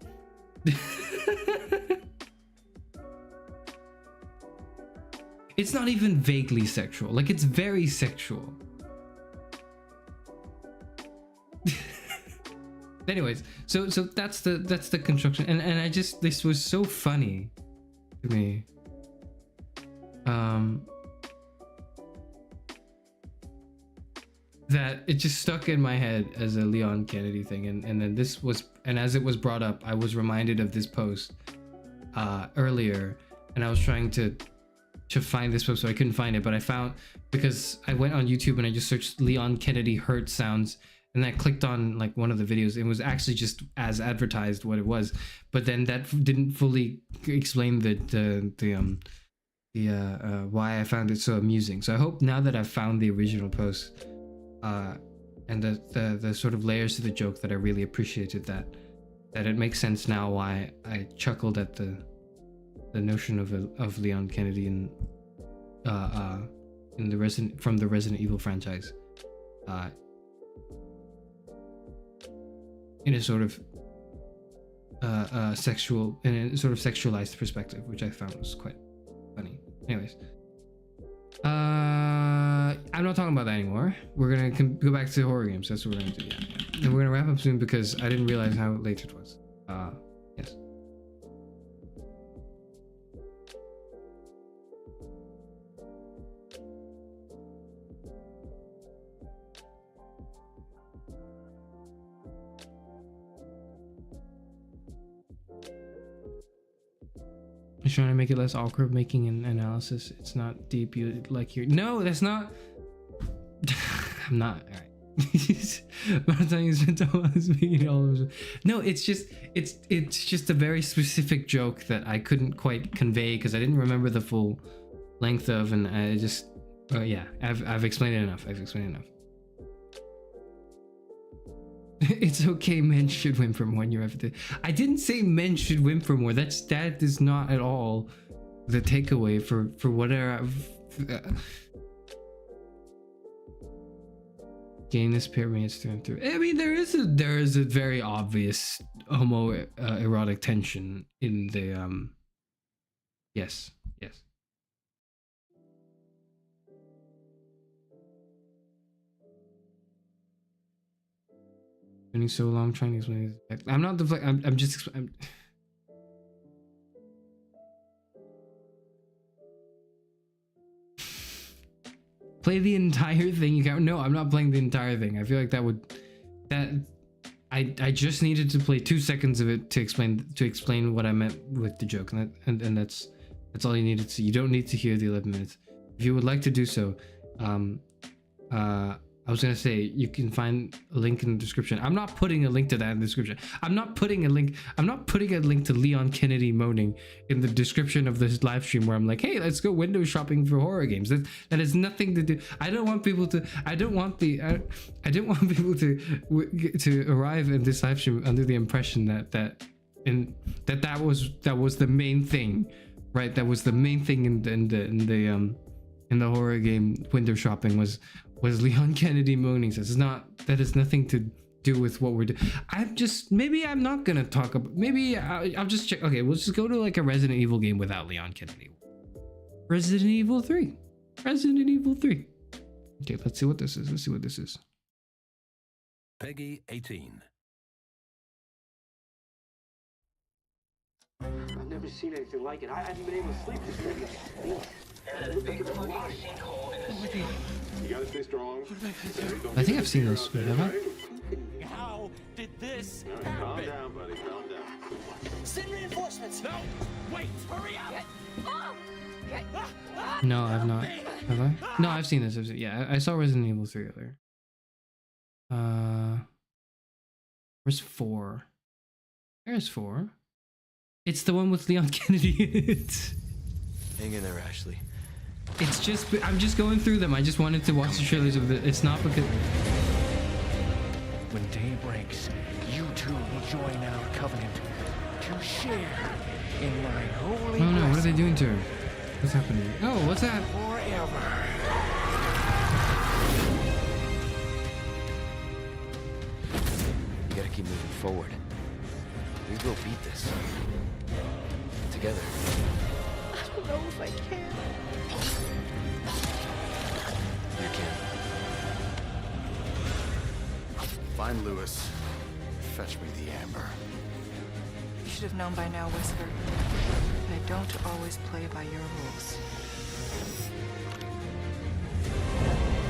It's not even vaguely sexual. Like, it's very sexual. Anyways, so that's the construction, and I just, this was so funny to me. That it just stuck in my head as a Leon Kennedy thing, and then this was, and as it was brought up, I was reminded of this post earlier, and I was trying to find this post, so I couldn't find it, but I found, because I went on YouTube and I just searched Leon Kennedy hurt sounds, and I clicked on like one of the videos. It was actually just as advertised what it was, but then that didn't fully explain the why I found it so amusing. So I hope now that I've found the original post, and the sort of layers to the joke, that I really appreciated that it makes sense now why I chuckled at the notion of Leon Kennedy in the Resident Evil franchise, in a sort of sexualized perspective, which I found was quite funny. Anyways, I'm not talking about that anymore. We're gonna go back to horror games. That's what we're gonna do. Yeah. And we're gonna wrap up soon because I didn't realize how late it was. Yes. He's trying to make it less awkward, making an analysis. It's not deep. You like your no, that's not. I'm not. All right. By the time you spent all this meeting, no, it's just a very specific joke that I couldn't quite convey because I didn't remember the full length of, and I just yeah, I've explained it enough. I've explained it enough. It's okay, men should win for more. You're evident. I didn't say men should win for more. That is not at all the takeaway for whatever. Gain this pyramid through. I mean, there is a very obvious homoerotic tension in the yes. Spending so long trying to explain this. I'm not the. I'm just. Play the entire thing. You can't. No, I'm not playing the entire thing. I feel like I just needed to play 2 seconds of it to explain what I meant with the joke, and that's all you needed to. You don't need to hear the 11 minutes. If you would like to do so, I was gonna say you can find a link in the description. I'm not putting a link to that in the description. I'm not putting a link to Leon Kennedy moaning in the description of this live stream where I'm like, hey, let's go window shopping for horror games. That has nothing to do. I don't want people to arrive in this live stream under the impression that was the main thing, right? That was the main thing in the horror game window shopping was Leon Kennedy moaning. That has nothing to do with what we're doing. Maybe I'm not gonna talk about, maybe I'll just check. Okay, we'll just go to like a Resident Evil game without Leon Kennedy. Resident Evil 3. Okay, let's see what this is. Peggy 18. I've never seen anything like it. I haven't been able to sleep this night. You gotta stay strong. I think I've seen this, but have I? How did this Calm happen? down, buddy. Calm down. Send reinforcements. No, wait, hurry up. No, I've not. Have I? No, I've seen this. Yeah, I saw Resident Evil 3 earlier. Where's 4? There's 4. It's the one with Leon Kennedy. Hang in there, Ashley. It's just, I'm just going through them. I just wanted to watch the trailers of it. It's not because... When day breaks, you two will join our covenant to share in my holy Oh no, what are they blessing doing to her? What's happening? Oh, what's that? forever. You gotta keep moving forward. We will beat this. Together. I don't know if I can. You can. Find Lewis. Fetch me the amber. You should have known by now, Whisker. I don't always play by your rules.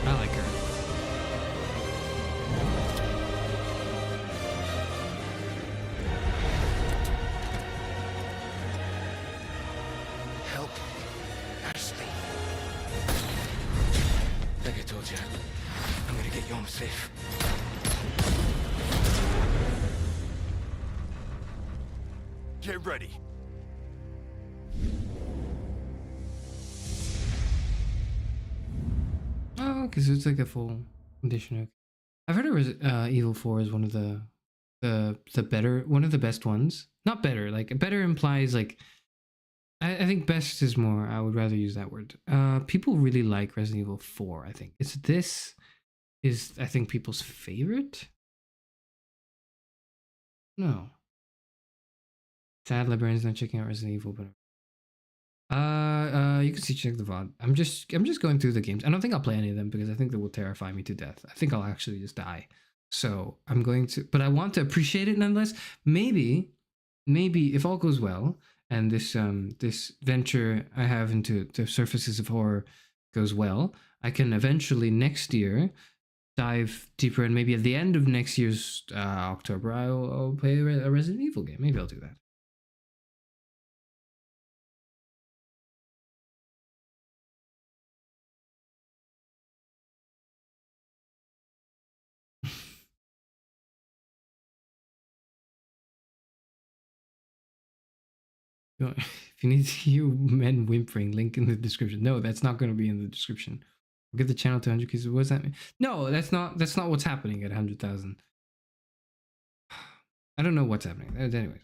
I like her. Help. Ashley. Like I told you, I'm gonna get you home safe. Get ready. Oh, because it's like a full edition. I've heard Evil 4 is one of the better, one of the best ones. Not better, like better implies like, I think best is more, I would rather use that word. People really like Resident Evil 4, I think. This is, I think, people's favorite? No. Sad Librarian's not checking out Resident Evil, but you can check the VOD. I'm just going through the games. I don't think I'll play any of them because I think they will terrify me to death. I think I'll actually just die. So I'm going to, but I want to appreciate it nonetheless. Maybe if all goes well and this this venture I have into the surfaces of horror goes well, I can eventually next year dive deeper, and maybe at the end of next year's October, I'll play a Resident Evil game. Maybe I'll do that. If you need to hear men whimpering, link in the description. No, that's not going to be in the description. We'll get the channel to 100 because what does that mean? No, that's not what's happening at 100,000. I don't know what's happening. Anyways.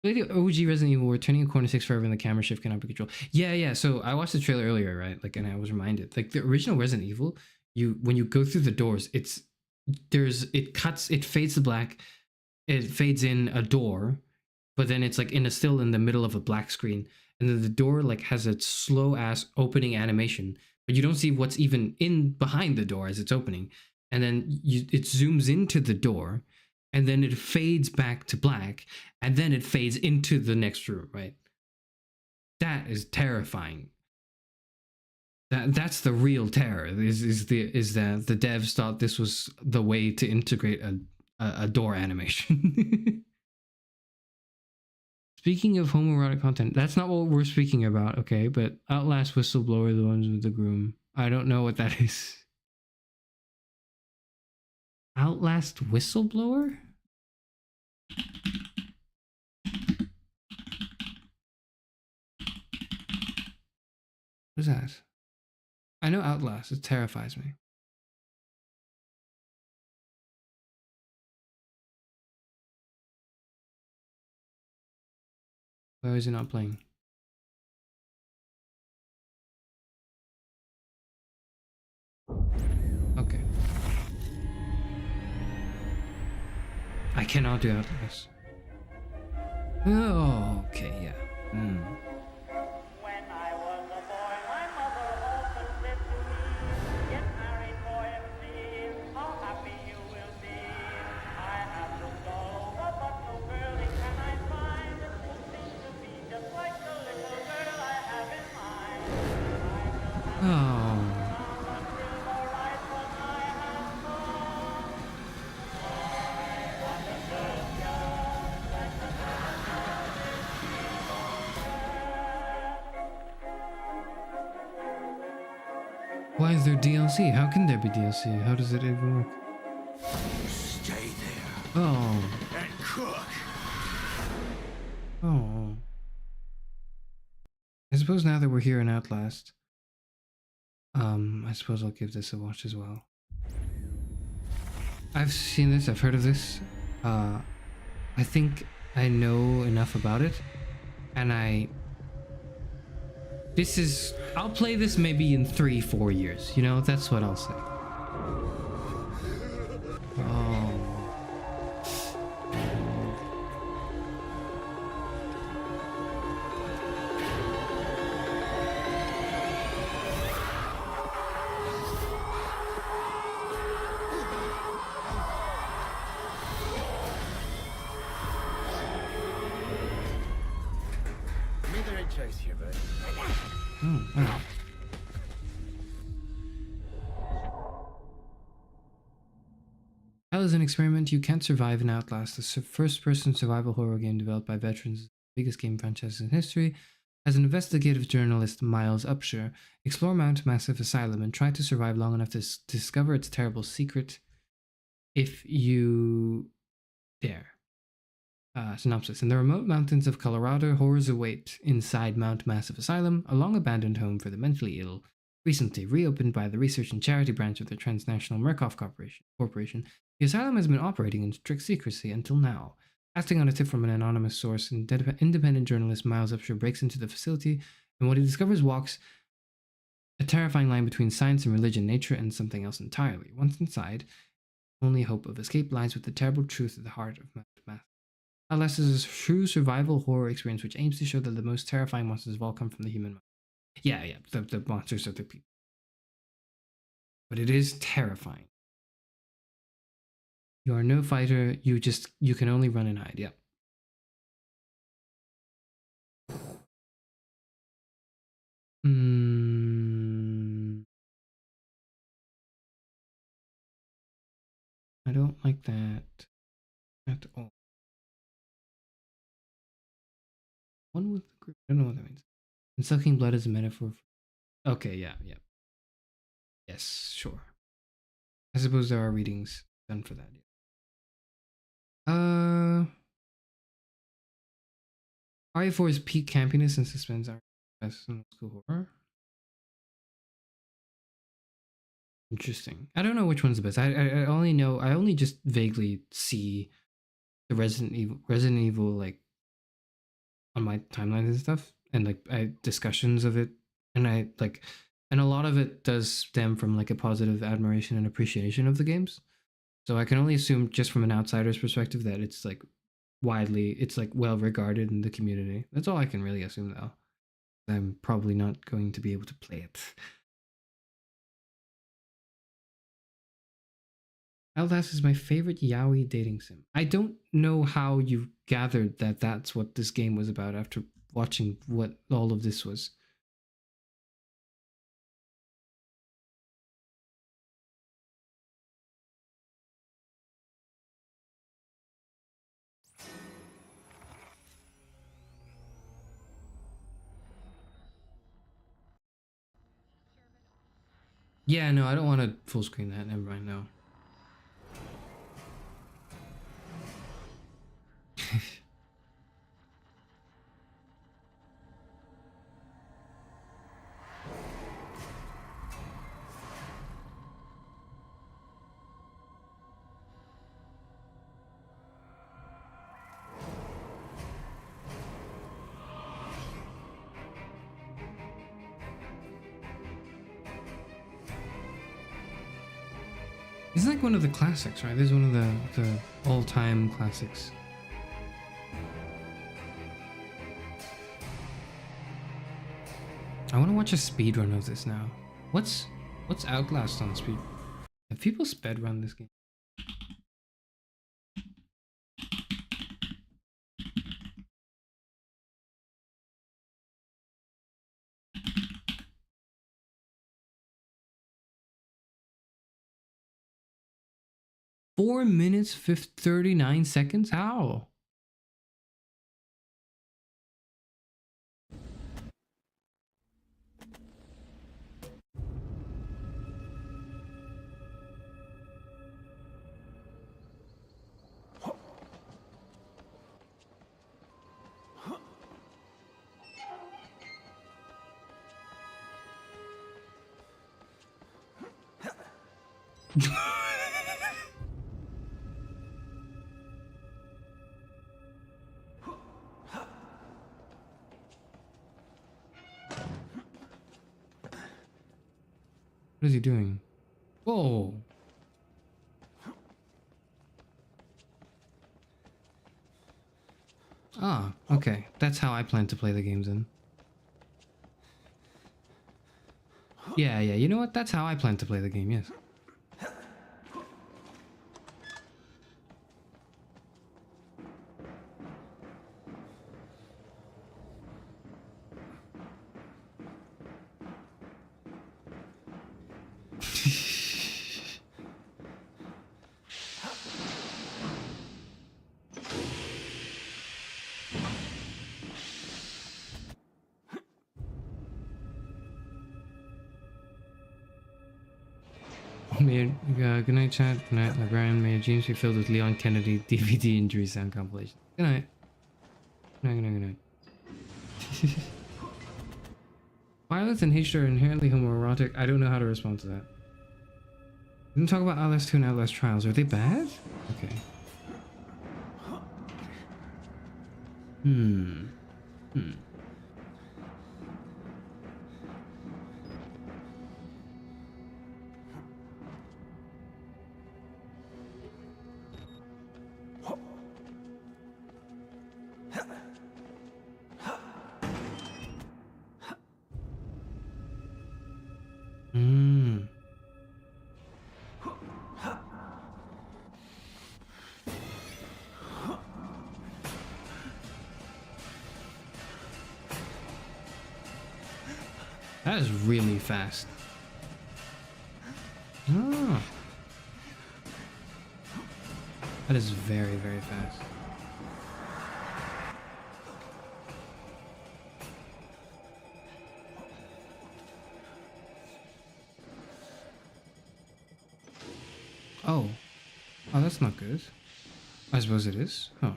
The OG Resident Evil, we're turning a corner 6 forever and the camera shift cannot be controlled. Yeah. So I watched the trailer earlier, right? Like, and I was reminded, like the original Resident Evil, when you go through the doors, it fades to black, it fades in a door, but then it's like still in the middle of a black screen, and then the door like has a slow ass opening animation, but you don't see what's even in behind the door as it's opening, and then it zooms into the door, and then it fades back to black, and then it fades into the next room, right? That is terrifying. That's the real terror. Is that the devs thought this was the way to integrate a door animation. Speaking of homoerotic content, that's not what we're speaking about, okay? But Outlast Whistleblower, the ones with the groom. I don't know what that is. Outlast Whistleblower? What is that? I know Outlast. It terrifies me. Why is it not playing? Okay. I cannot do Outlast. Oh, okay, yeah. Why is there DLC? How can there be DLC? How does it even work? Stay there. Oh. And cook. Oh. I suppose now that we're here in Outlast, I suppose I'll give this a watch as well. I've seen this, I've heard of this. I think I know enough about it, and I'll play this maybe in 3-4 years, you know, that's what I'll say. Oh. Chase here, bud. Oh, wow. Hell is an experiment you can't survive in Outlast, the first-person survival horror game developed by veterans, the biggest game franchise in history. As an investigative journalist, Miles Upshur, explore Mount Massive Asylum and try to survive long enough to discover its terrible secret if you dare. Synopsis. In the remote mountains of Colorado, horrors await inside Mount Massive Asylum, a long-abandoned home for the mentally ill. Recently reopened by the research and charity branch of the transnational Murkoff Corporation, the asylum has been operating in strict secrecy until now. Acting on a tip from an anonymous source, independent journalist Miles Upshur breaks into the facility, and what he discovers walks a terrifying line between science and religion, nature and something else entirely. Once inside, only hope of escape lies with the terrible truth at the heart of Mount Massive. Outlast is a true survival horror experience which aims to show that the most terrifying monsters of all come from the human mind. Yeah, the monsters are the people. But it is terrifying. You are no fighter, you can only run and hide, yeah. I don't like that at all. One with the group. I don't know what that means. And sucking blood is a metaphor for... Okay, yeah. Yes, sure. I suppose there are readings done for that. RE4's peak campiness and suspense are best in school horror. Interesting. I don't know which one's the best. I only know, I only just vaguely see the Resident Evil like on my timelines and stuff, and like discussions of it, and and a lot of it does stem from like a positive admiration and appreciation of the games. So I can only assume just from an outsider's perspective that it's like it's like well regarded in the community. That's all I can really assume though. I'm probably not going to be able to play it. Outlast is my favorite yaoi dating sim. I don't know how you gathered that that's what this game was about after watching what all of this was. Yeah, no, I don't want to full screen that. Never mind, no. This is like one of the classics, right? This is one of the all-time classics. I want to watch a speed run of this now. What's Outlast on speed? Have people sped run this game? Four minutes 39 seconds? How? What is he doing? Whoa. Ah, okay. That's how I plan to play the games then. Yeah, you know what? That's how I plan to play the game, yes. Good night, chat. Good night, LeGrand. May your dreams be filled with Leon Kennedy DVD injury sound compilation. Good night. Good night. Violence and hatred are inherently homoerotic. I don't know how to respond to that. We didn't talk about Outlast 2 and Outlast Trials. Are they bad? Okay. That is really fast. Oh. That is very, very fast. Oh. Oh, that's not good. I suppose it is. Huh.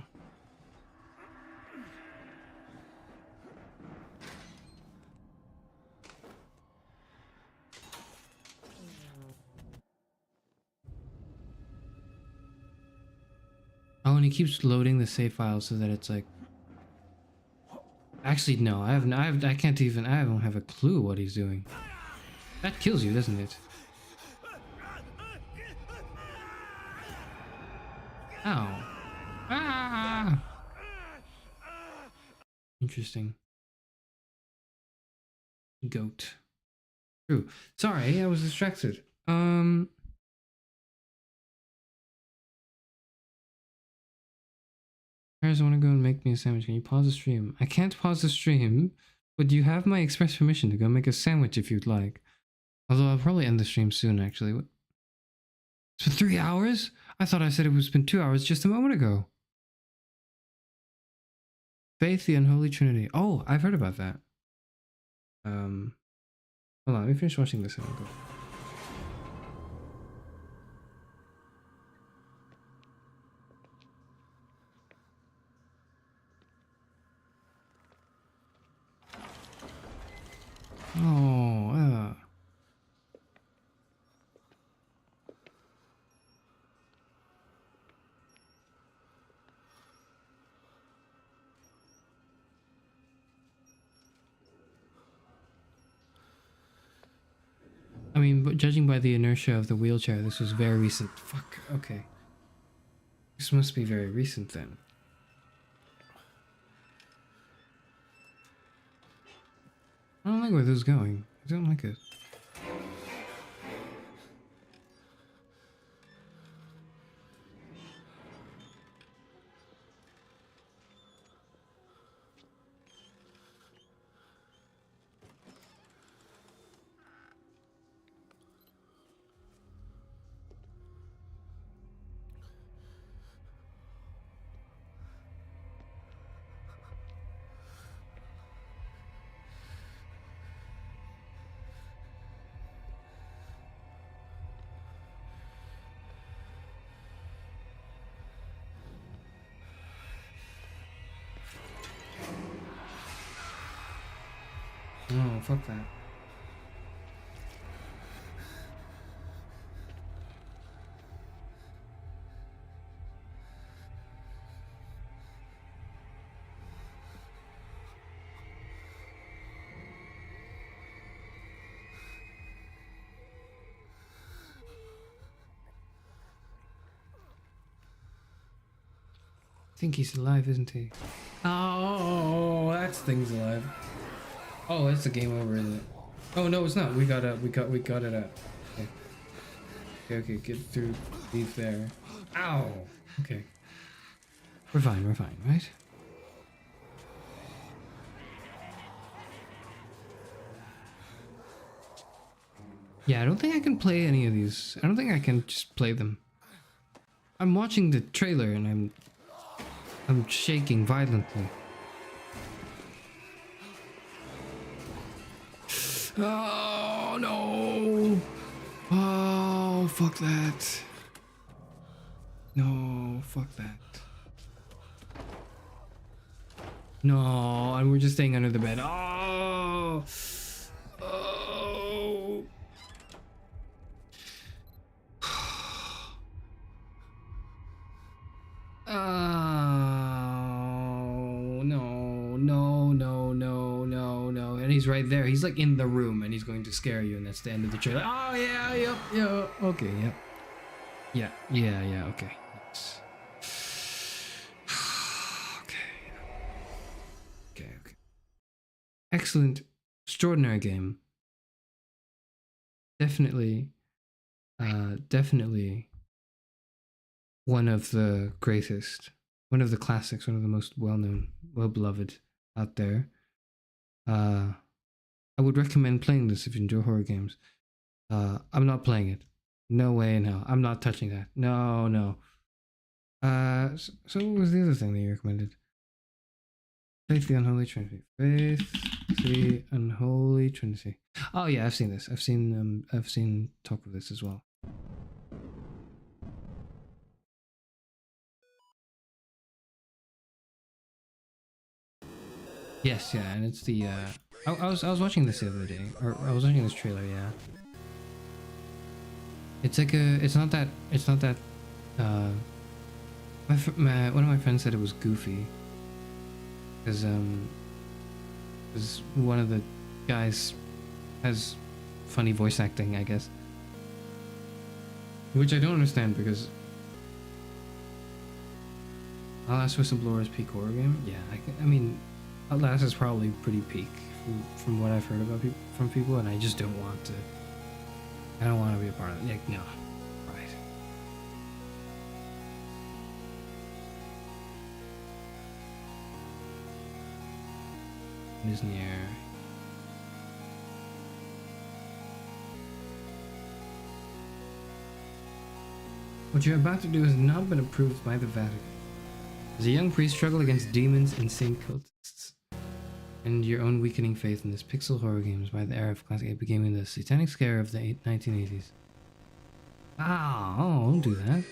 and he keeps loading the save file so that it's like. Actually, no. I can't even. I don't have a clue what he's doing. That kills you, doesn't it? Ow. Ah! Interesting. Goat. True. Sorry, I was distracted. Paris, I want to go and make me a sandwich. Can you pause the stream? I can't pause the stream, but you have my express permission to go make a sandwich if you'd like. Although I'll probably end the stream soon, actually. What? It's been 3 hours? I thought I said it was been 2 hours just a moment ago. Faith, the Unholy Trinity. Oh, I've heard about that. Hold on, let me finish watching this and I'll go. Oh, I mean, but judging by the inertia of the wheelchair, this was very recent. Fuck, okay. This must be very recent then. I don't like where this is going. I don't like it. Oh, fuck that. I think he's alive, isn't he? Oh, that's thing's alive. Oh, it's a game over, isn't it? Oh no, it's not. We got it out. Okay, get through. Leave there. Ow. Okay. We're fine, right? Yeah, I don't think I can play any of these. I don't think I can just play them. I'm watching the trailer and I'm shaking violently. Oh no! Oh, fuck that. No, fuck that. No, and we're just staying under the bed. Oh! Oh! Oh, no. And he's right there. He's like in the room and he's going to scare you, and that's the end of the trailer. Oh, yeah, yep. Okay, yep. Yeah, okay. Yes. Okay. Excellent. Extraordinary game. Definitely one of the greatest, one of the classics, one of the most well-known, well-beloved out there. I would recommend playing this if you enjoy horror games. I'm not playing it. No way in hell. I'm not touching that. No. So what was the other thing that you recommended? Faith the Unholy Trinity. Faith the Unholy Trinity. Oh yeah, I've seen this. I've seen talk of this as well. Yes, yeah, and it's the I was watching this the other day, or I was watching this trailer, yeah. It's like it's not that One of my friends said it was goofy because one of the guys has funny voice acting, I guess, which I don't understand because Outlast Whistleblower's peak horror game. Yeah, I mean, Outlast is probably pretty peak from what I've heard about from people, and I just don't want to. I don't want to be a part of it. Like, no, right. It is near. What you're about to do has not been approved by the Vatican. As a young priest, struggle against demons and saint cultists, and your own weakening faith in this pixel horror games by the era of classic 8 becoming the satanic scare of the 1980s. Oh, don't do that.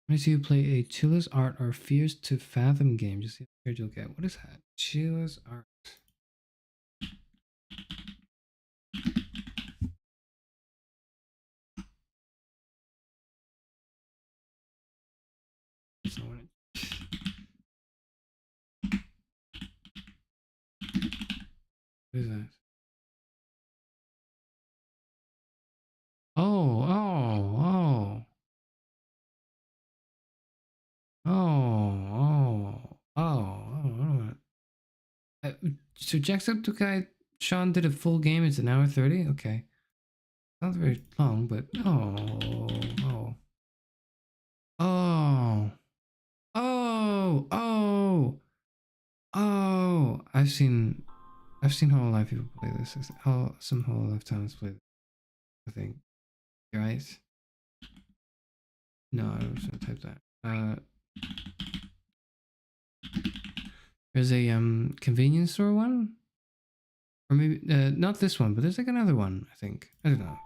When I see you play a Chilla's Art or Fears to Fathom game, just see how scared you'll get. What is that? Chilla's Art. That's not what it... What is that? Oh, oh, oh. So Jacksepticeye Sean did a full game. It's an hour 30. Okay, not very long, but I've seen Hololive people play this. Some Hololive talents play this, I think. Right? No, I was gonna type that. There's a convenience store one, or maybe not this one, but there's like another one. I think. I don't know.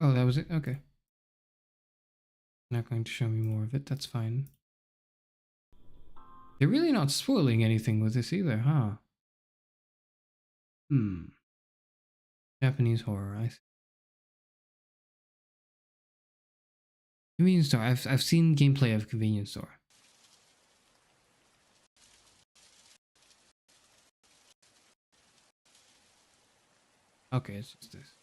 Oh, that was it? Okay. Not going to show me more of it, that's fine. They're really not spoiling anything with this either, huh? Japanese horror, I see. Convenience store. I've seen gameplay of convenience store. Okay, it's just this.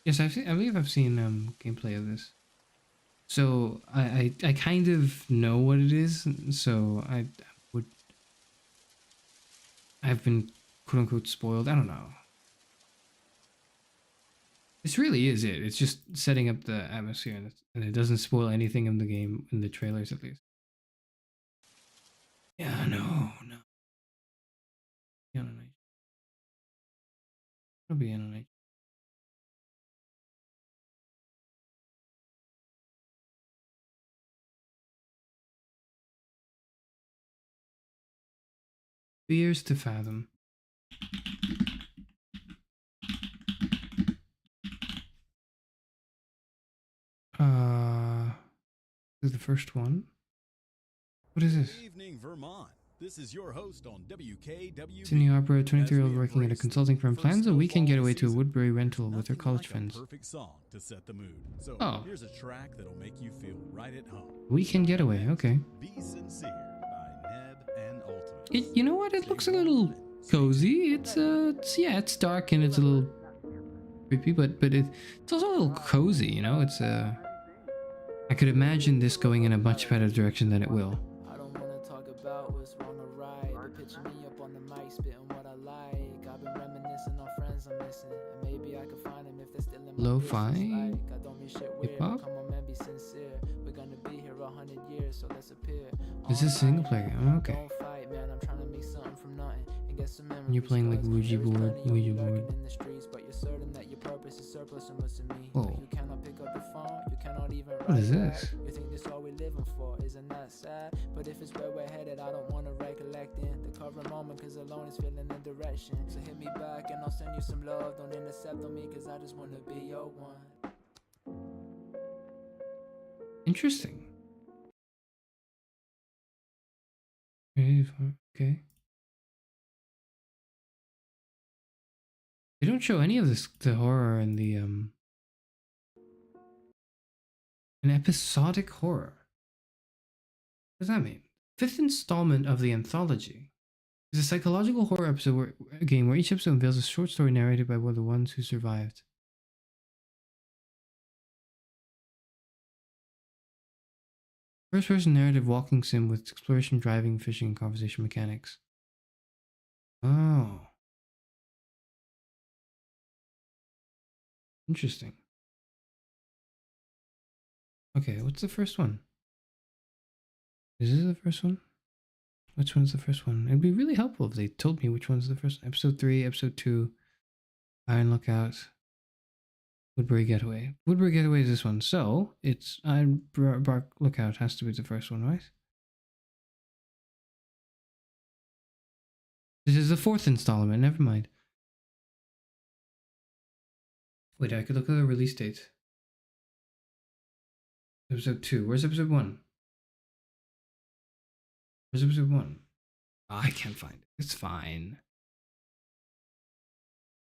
Yes, I believe I've seen gameplay of this. So I kind of know what it is. So I've been quote unquote spoiled. I don't know. This really is it. It's just setting up the atmosphere, and it doesn't spoil anything in the game, in the trailers at least. Yeah, no. Yeah, no. It'll be in a night. Fears to fathom. This is the first one. What is this? Good evening, Vermont. This is your host on WKW. Sydney Opera, 23-year-old working at a consulting firm, plans a weekend getaway to a Woodbury rental with her college friends. Perfect song to set the mood. So here's a track that'll make you feel right at home. Weekend getaway, okay. Be Sincere by Neb and Ultimate. You know what? It looks a little cozy. It's it's dark and it's a little creepy, but it's also a little cozy. You know, it's I could imagine this going in a much better direction than it will. I don't wanna talk about what's wrong or right, but picture me up on the mic spitting what I like. I've been reminiscing on friends I'm missing, and maybe I can find them if they're still in my Lo-fi? business. Like, I don't mean shit weird. Hip-hop? Come on, man, be sincere. We're gonna be here 100 years, so let's appear. Is this single player? Oh, okay. Don't fight, man. I'm trying to make You're playing like Ouija board, Ouija board. in the streets, but you're certain that your purpose is surplus and listen to me. Whoa. You cannot pick up the phone, you cannot even What is write this? back. You think this all we living for, isn't that sad? But if it's where we're headed, I don't wanna recollect in the current moment, cause alone is feeling the direction. So hit me back and I'll send you some love. Don't intercept on me, cause I just wanna be your one. Interesting. Okay. They don't show any of this, the horror and the an episodic horror. What does that mean? Fifth installment of the anthology is a psychological horror episode game where each episode unveils a short story narrated by one of the ones who survived. First person narrative walking sim with exploration, driving, fishing, and conversation mechanics. Oh. Interesting. Okay, what's the first one? Is this the first one? Which one's the first one? It'd be really helpful if they told me which one's the first. Episode 3, Episode 2, Iron Lookout, Woodbury Getaway. Woodbury Getaway is this one. So, it's Iron Bark Lookout has to be the first one, right? This is the 4th installment, never mind. Wait, I could look at the release date. Episode 2. Where's episode 1? Where's episode 1? Oh, I can't find it. It's fine.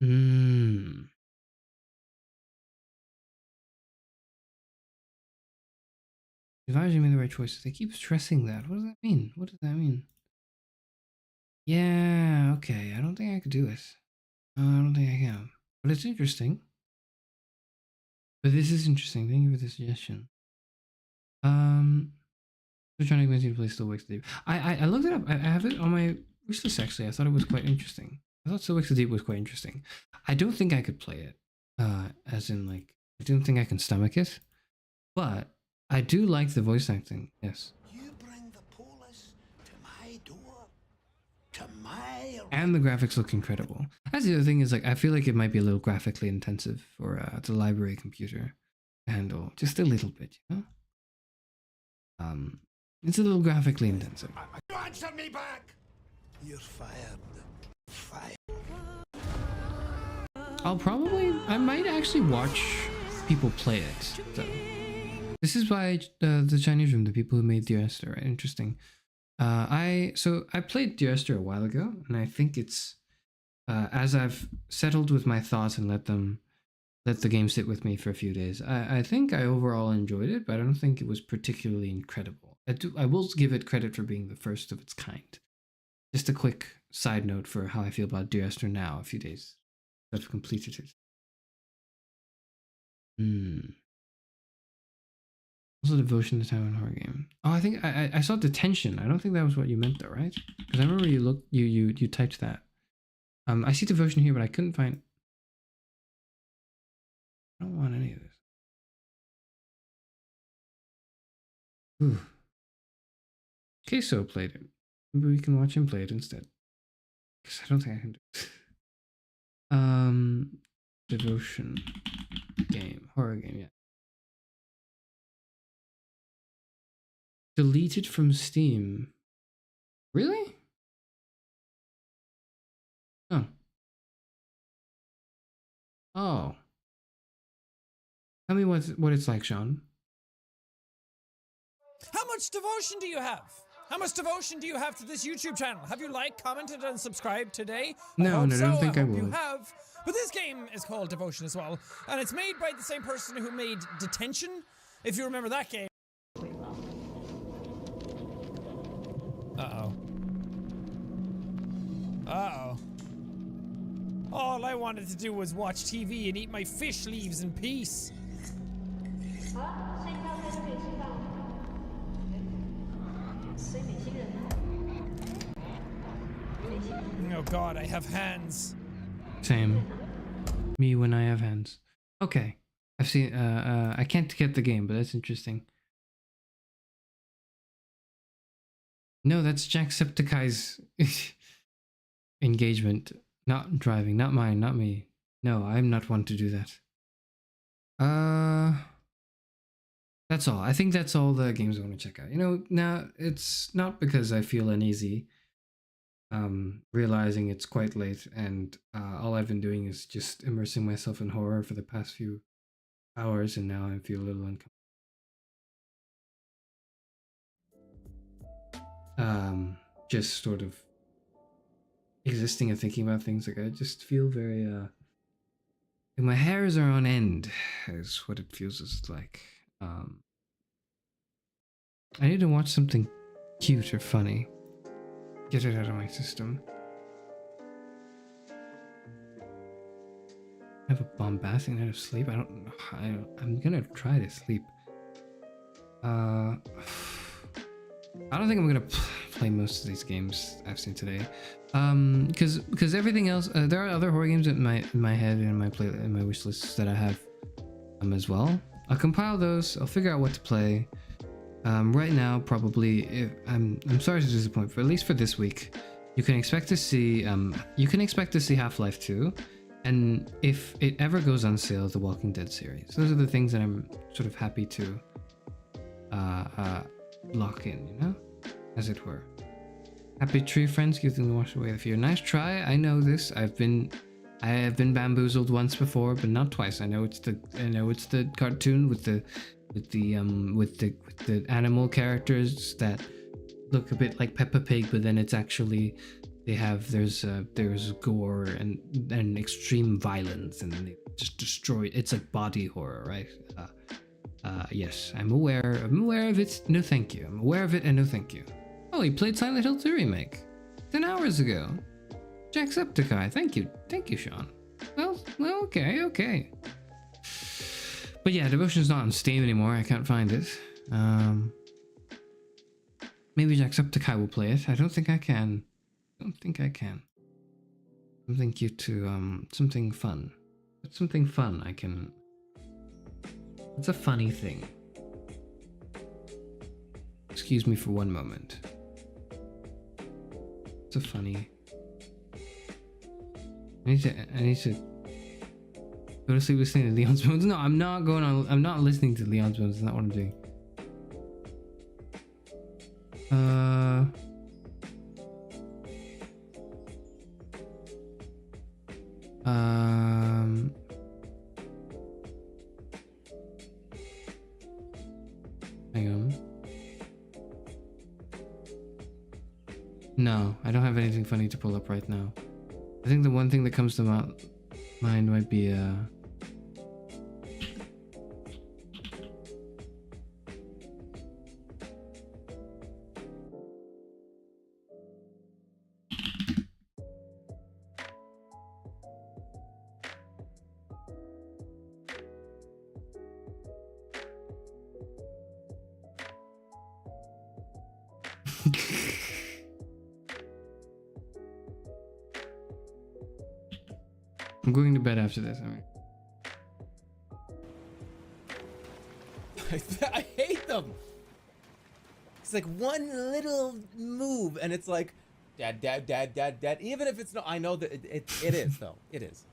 Advising me the right choices. They keep stressing that. What does that mean? What does that mean? Yeah, okay. I don't think I could do it. I don't think I can. But it's interesting. But this is interesting. Thank you for the suggestion. They're trying to convince you to play Still Wakes the Deep. I looked it up. I have it on my wish list actually. I thought it was quite interesting. I thought Still Wakes the Deep was quite interesting. I don't think I could play it. As in like I don't think I can stomach it. But I do like the voice acting. Yes. You bring the police to my door. To my And the graphics look incredible. That's the other thing is like I feel like it might be a little graphically intensive for the library computer to handle just a little bit, you know? It's a little graphically intensive. You answer me back! You're fired. Fired. I might actually watch people play it. So. This is by the Chinese Room, the people who made Dear Esther, right? Interesting. I played Dear Esther a while ago, and I think it's as I've settled with my thoughts and let the game sit with me for a few days. I think I overall enjoyed it, but I don't think it was particularly incredible. I will give it credit for being the first of its kind. Just a quick side note for how I feel about Dear Esther now, a few days that I've completed it. Also, Devotion to Time and Horror Game. Oh, I think I saw Detention. I don't think that was what you meant though, right? Because I remember you typed that. I see Devotion here, but I couldn't find. I don't want any of this. Ooh. Queso played it. Maybe we can watch him play it instead. Because I don't think I can do it. Devotion game. Horror game, yeah. Deleted from Steam. Really? Oh. Oh. Tell me what it's like, Sean. How much devotion do you have? How much devotion do you have to this YouTube channel? Have you liked, commented, and subscribed today? No, I don't think I hope will. you have. But this game is called Devotion as well, and it's made by the same person who made Detention, if you remember that game. Uh-oh. Uh-oh. All I wanted to do was watch TV and eat my fish leaves in peace. Oh god, I have hands. Same. Me when I have hands. Okay. I've seen I can't get the game, but that's interesting. No, that's Jacksepticeye's engagement. Not driving, not mine, not me. No, I'm not one to do that. That's all. I think that's all the games I want to check out. You know, now it's not because I feel uneasy. Realizing it's quite late and all I've been doing is just immersing myself in horror for the past few hours, and now I feel a little uncomfortable. Just sort of existing and thinking about things. Like I just feel very like my hairs are on end, is what it feels like. I need to watch something cute or funny. Get it out of my system. I have a bombastic night of sleep. I'm gonna try to sleep. I don't think I'm gonna play most of these games I've seen today, because everything else. There are other horror games in my head and in my wish lists that I have, as well. I'll compile those. I'll figure out what to play. Right now, probably, I'm sorry to disappoint, but at least for this week, you can expect to see Half-Life 2, and if it ever goes on sale, the Walking Dead series. Those are the things that I'm sort of happy to lock in, you know, as it were. Happy tree friends, give them to wash away the fear. Nice try. I know this. I have been bamboozled once before, but not twice. I know it's the cartoon with the animal characters that look a bit like Peppa Pig, but then it's actually there's gore and extreme violence, and they just destroy. It's like body horror, right? Yes, I'm aware of it. No, thank you. I'm aware of it, and no, thank you. Oh, he played Silent Hill 2 remake 10 hours ago. Jacksepticeye, thank you, Sean. Well, okay. But yeah, Devotion's not on Steam anymore. I can't find it. Maybe Jacksepticeye will play it. I don't think I can. Something cute to something fun. But something fun I can. It's a funny thing. Excuse me for one moment. It's a funny. I need to go to sleep listening to Leon's Bones. No, I'm not listening to Leon's Bones. That's not what I'm doing. Hang on. No, I don't have anything funny to pull up right now. I think the one thing that comes to mind might be I'm going to bed after this. I mean, I hate them. It's like one little move, and it's like, dad. Even if it's not, I know that it is though. It is.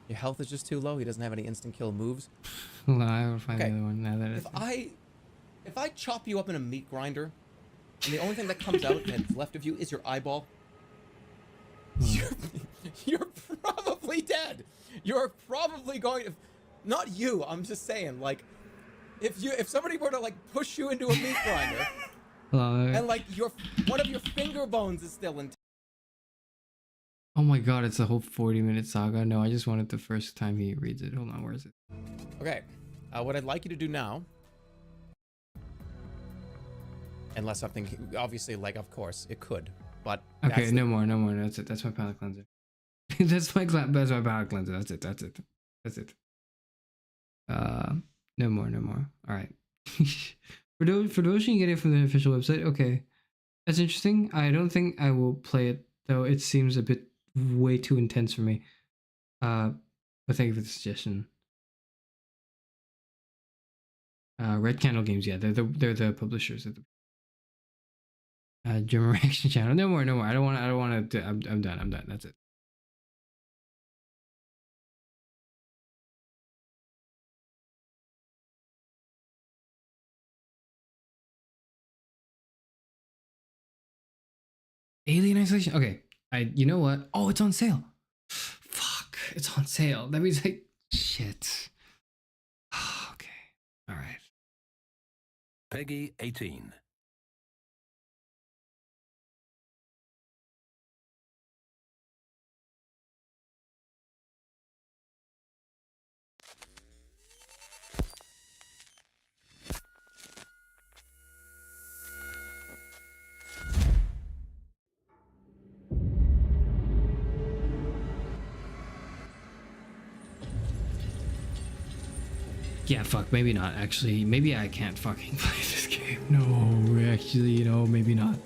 Your health is just too low. He doesn't have any instant kill moves. Hold on, I will find the other one now that if I chop you up in a meat grinder, and the only thing that comes out that's left of you is your eyeball, you're probably dead. You're probably going to, not you, I'm just saying, like, if somebody were to like push you into a meat grinder, and like one of your finger bones is still intact. Oh my god, it's a whole 40-minute saga. No, I just wanted the first time he reads it. Hold on, where is it? Okay, what I'd like you to do now, unless something, obviously, like, of course, it could, but... Okay, no more. That's it. That's my palate cleanser. that's my palate cleanser. That's it. No more. All right. For Devotion, you get it from the official website. Okay, that's interesting. I don't think I will play it, though. It seems a bit way too intense for me. But thank you for the suggestion. Red Candle Games, yeah, they're the publishers of the German reaction channel. No more. I don't want to. I'm done. That's it. Alien Isolation. Okay. You know what? Oh, it's on sale. Fuck. It's on sale. That means like shit. Okay. All right. Peggy 18. Yeah, fuck, maybe not, actually. Maybe I can't fucking play this game. No, actually, you know, maybe not.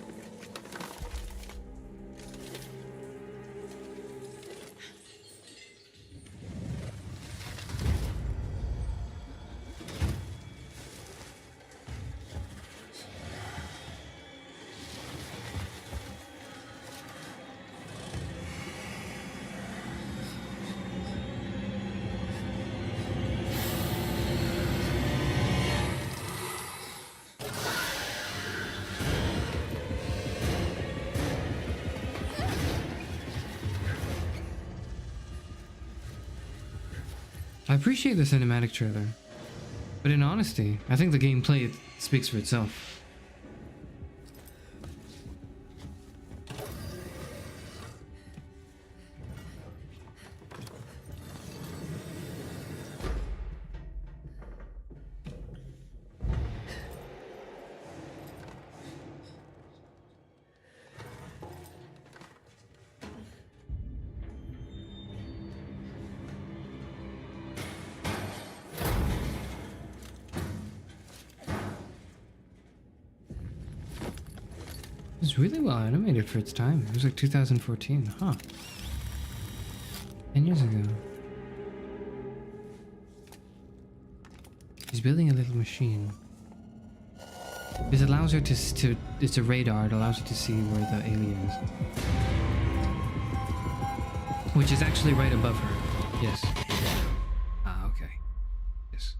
I appreciate the cinematic trailer, but in honesty, I think the gameplay speaks for itself. It's really well animated for its time. It was like 2014, huh? 10 years ago. He's building a little machine. This allows her to it's a radar, it allows her to see where the alien is. Which is actually right above her. Yes. Ah, okay. Yes.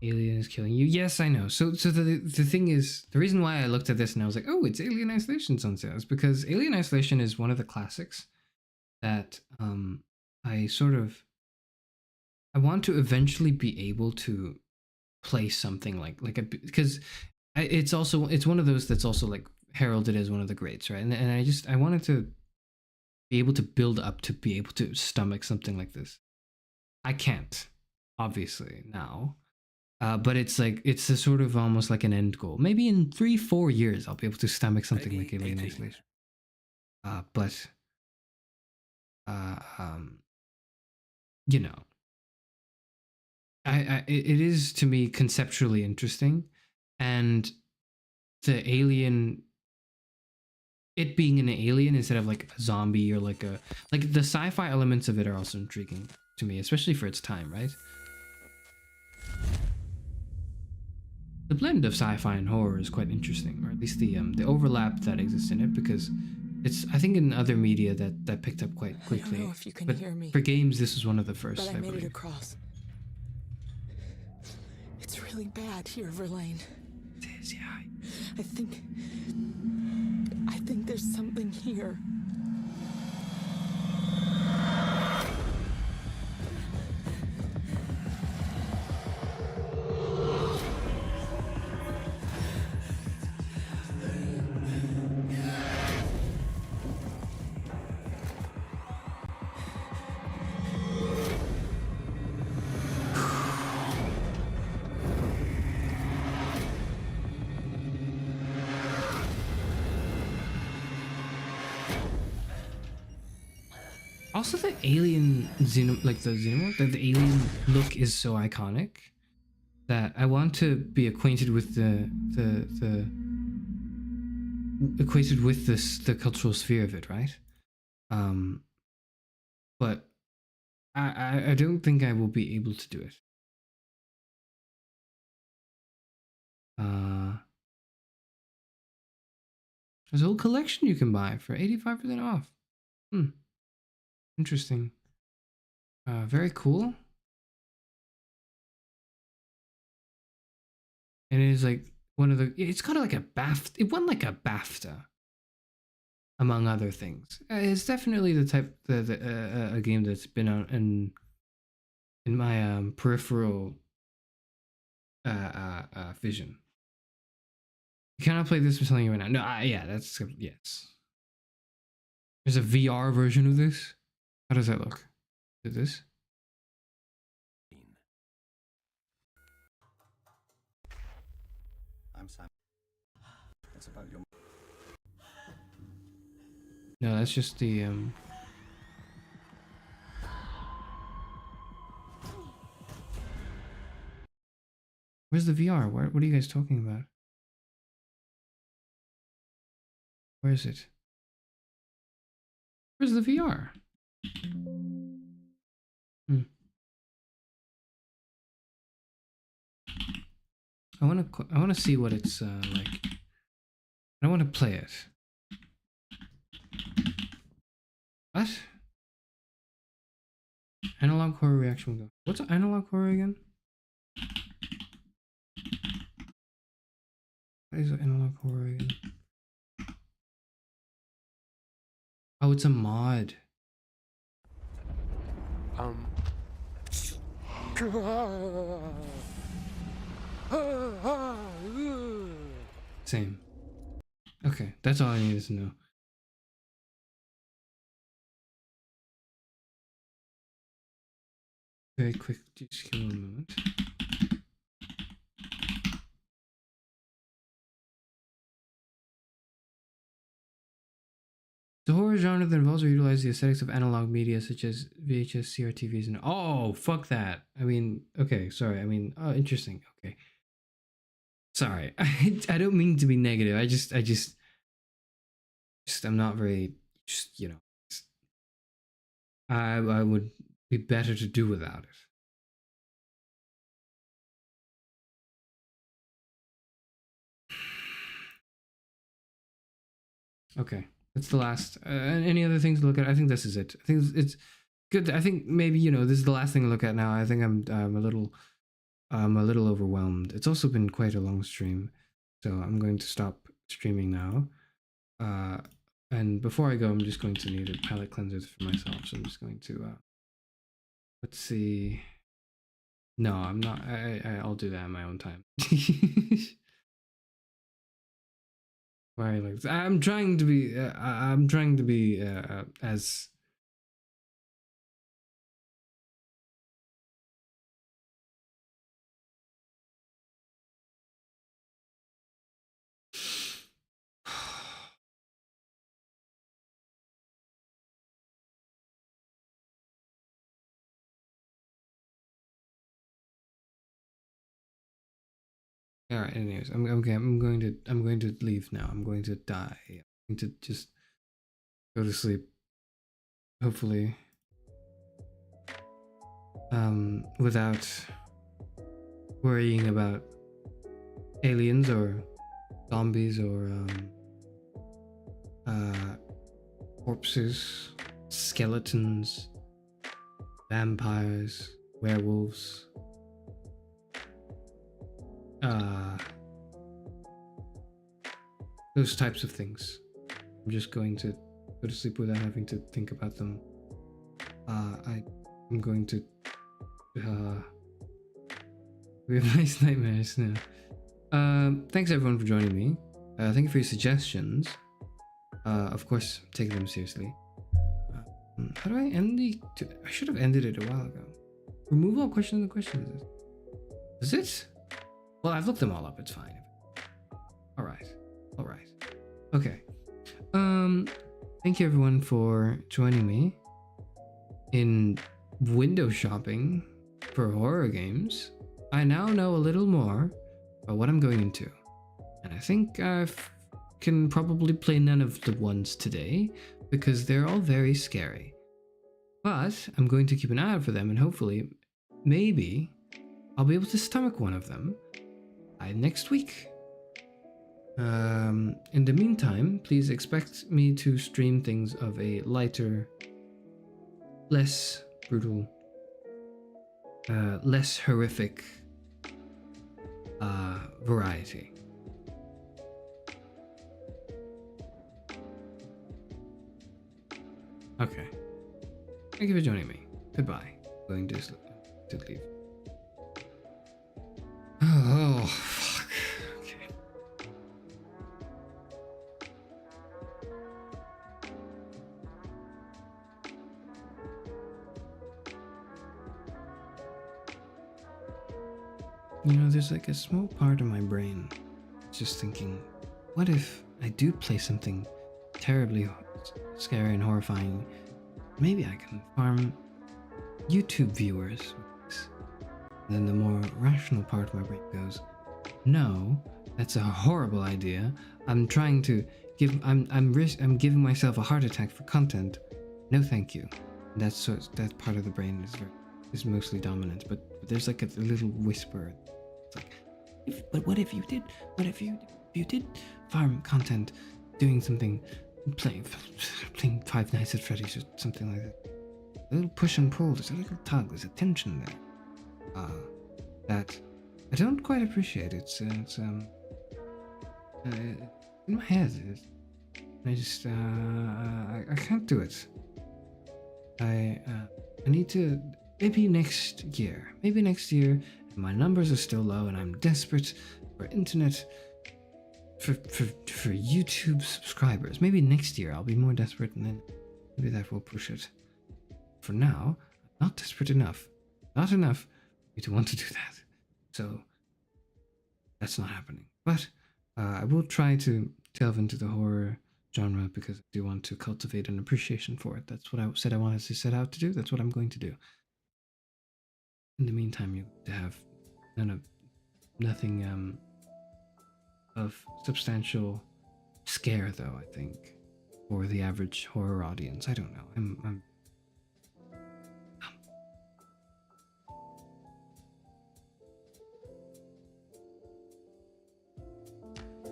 Alien is killing you. Yes, I know. So the thing is, the reason why I looked at this and I was like, oh, it's Alien Isolation's on sale is because Alien Isolation is one of the classics that I want to eventually be able to play something like because it's one of those that's also like heralded as one of the greats, right? And I wanted to be able to build up to be able to stomach something like this. I can't, obviously, now. But it's a sort of almost like an end goal. Maybe in 3-4 years I'll be able to stomach something like Alien Isolation. But you know, it is to me conceptually interesting, and the alien, it being an alien instead of like a zombie or like the sci-fi elements of it are also intriguing to me, especially for its time, right? The blend of sci-fi and horror is quite interesting, or at least the overlap that exists in it, because it's, I think, in other media that picked up quite quickly. I don't know if you can but hear me, for games, this was one of the first. but I made believe. it across. It's really bad here, Verlaine. It is, yeah. I think there's something here. Also, the alien the alien look is so iconic that I want to be acquainted with the cultural sphere of it, right? But I don't think I will be able to do it. There's a whole collection you can buy for 85% off. Interesting. Very cool. And it is like one of the. It's got like a BAFTA. It won like a BAFTA, among other things. It's definitely the type a game that's been on in my peripheral vision. You cannot play this. I'm telling you right now. No, yeah, that's yes. There's a VR version of this. How does that look? Is this? I'm Simon. It's about your. No, that's just the Where's the VR? What are you guys talking about? Where is it? Where's the VR? I want to see what it's like. I don't want to play it. What? Analog horror reaction window. What's analog horror again? What is analog horror again? Oh, it's a mod. Same. Okay, that's all I needed to know. Very quick, just give me a moment. The horror genre that involves or utilizes the aesthetics of analog media such as VHS, CRTVs, and oh, fuck that. I mean, okay, sorry. I mean, oh, interesting. Okay. Sorry. I don't mean to be negative. I just I'm not very, just, you know, I would be better to do without it. Okay. That's the last. Any other things to look at? I think this is it. I think it's good. I think maybe, you know, this is the last thing to look at now. I think I'm a little overwhelmed. It's also been quite a long stream, so I'm going to stop streaming now. And before I go, I'm just going to need a palate cleanser for myself. So I'm just going to let's see. No, I'm not. I'll do that in my own time. Like, I'm trying to be as all right. Anyways, I'm going to leave now. I'm going to die. I'm going to just go to sleep. Hopefully, without worrying about aliens or zombies or corpses, skeletons, vampires, werewolves. Those types of things. I'm just going to go to sleep without having to think about them. I'm going to we have nice nightmares now. Thanks everyone for joining me. Thank you for your suggestions. Of course, taking them seriously. How do I end the? I should have ended it a while ago. Remove all questions and questions. Is it? Well, I've looked them all up. It's fine. All right. Okay. Thank you everyone for joining me in window shopping for horror games. I now know a little more about what I'm going into, and I think I can probably play none of the ones today because they're all very scary. But I'm going to keep an eye out for them, and hopefully, maybe I'll be able to stomach one of them by next week. In the meantime, please expect me to stream things of a lighter, less brutal, less horrific variety. Okay. Thank you for joining me. Goodbye. Going to leave. Oh, fuck. Okay. You know, there's like a small part of my brain just thinking, what if I do play something terribly scary and horrifying? Maybe I can farm YouTube viewers. Then the more rational part of my brain goes, no, that's a horrible idea. I'm trying to I'm giving myself a heart attack for content. No, thank you. That part of the brain is mostly dominant, but there's like a little whisper. It's like, but what if you did? What if you did farm content, doing something, playing Five Nights at Freddy's or something like that? A little push and pull. There's a little tug. There's a tension there. That I don't quite appreciate. It's in my head. I just I can't do it. I need to, maybe next year. Maybe next year, my numbers are still low and I'm desperate for internet, for YouTube subscribers. Maybe next year I'll be more desperate, and then maybe that will push it. For now, I'm not desperate enough. Not enough for me to want to do that. So that's not happening. But I will try to delve into the horror genre because I do want to cultivate an appreciation for it. That's what I said I wanted to set out to do. That's what I'm going to do. In the meantime, you have nothing of substantial scare, though, I think, for the average horror audience. I don't know. I'm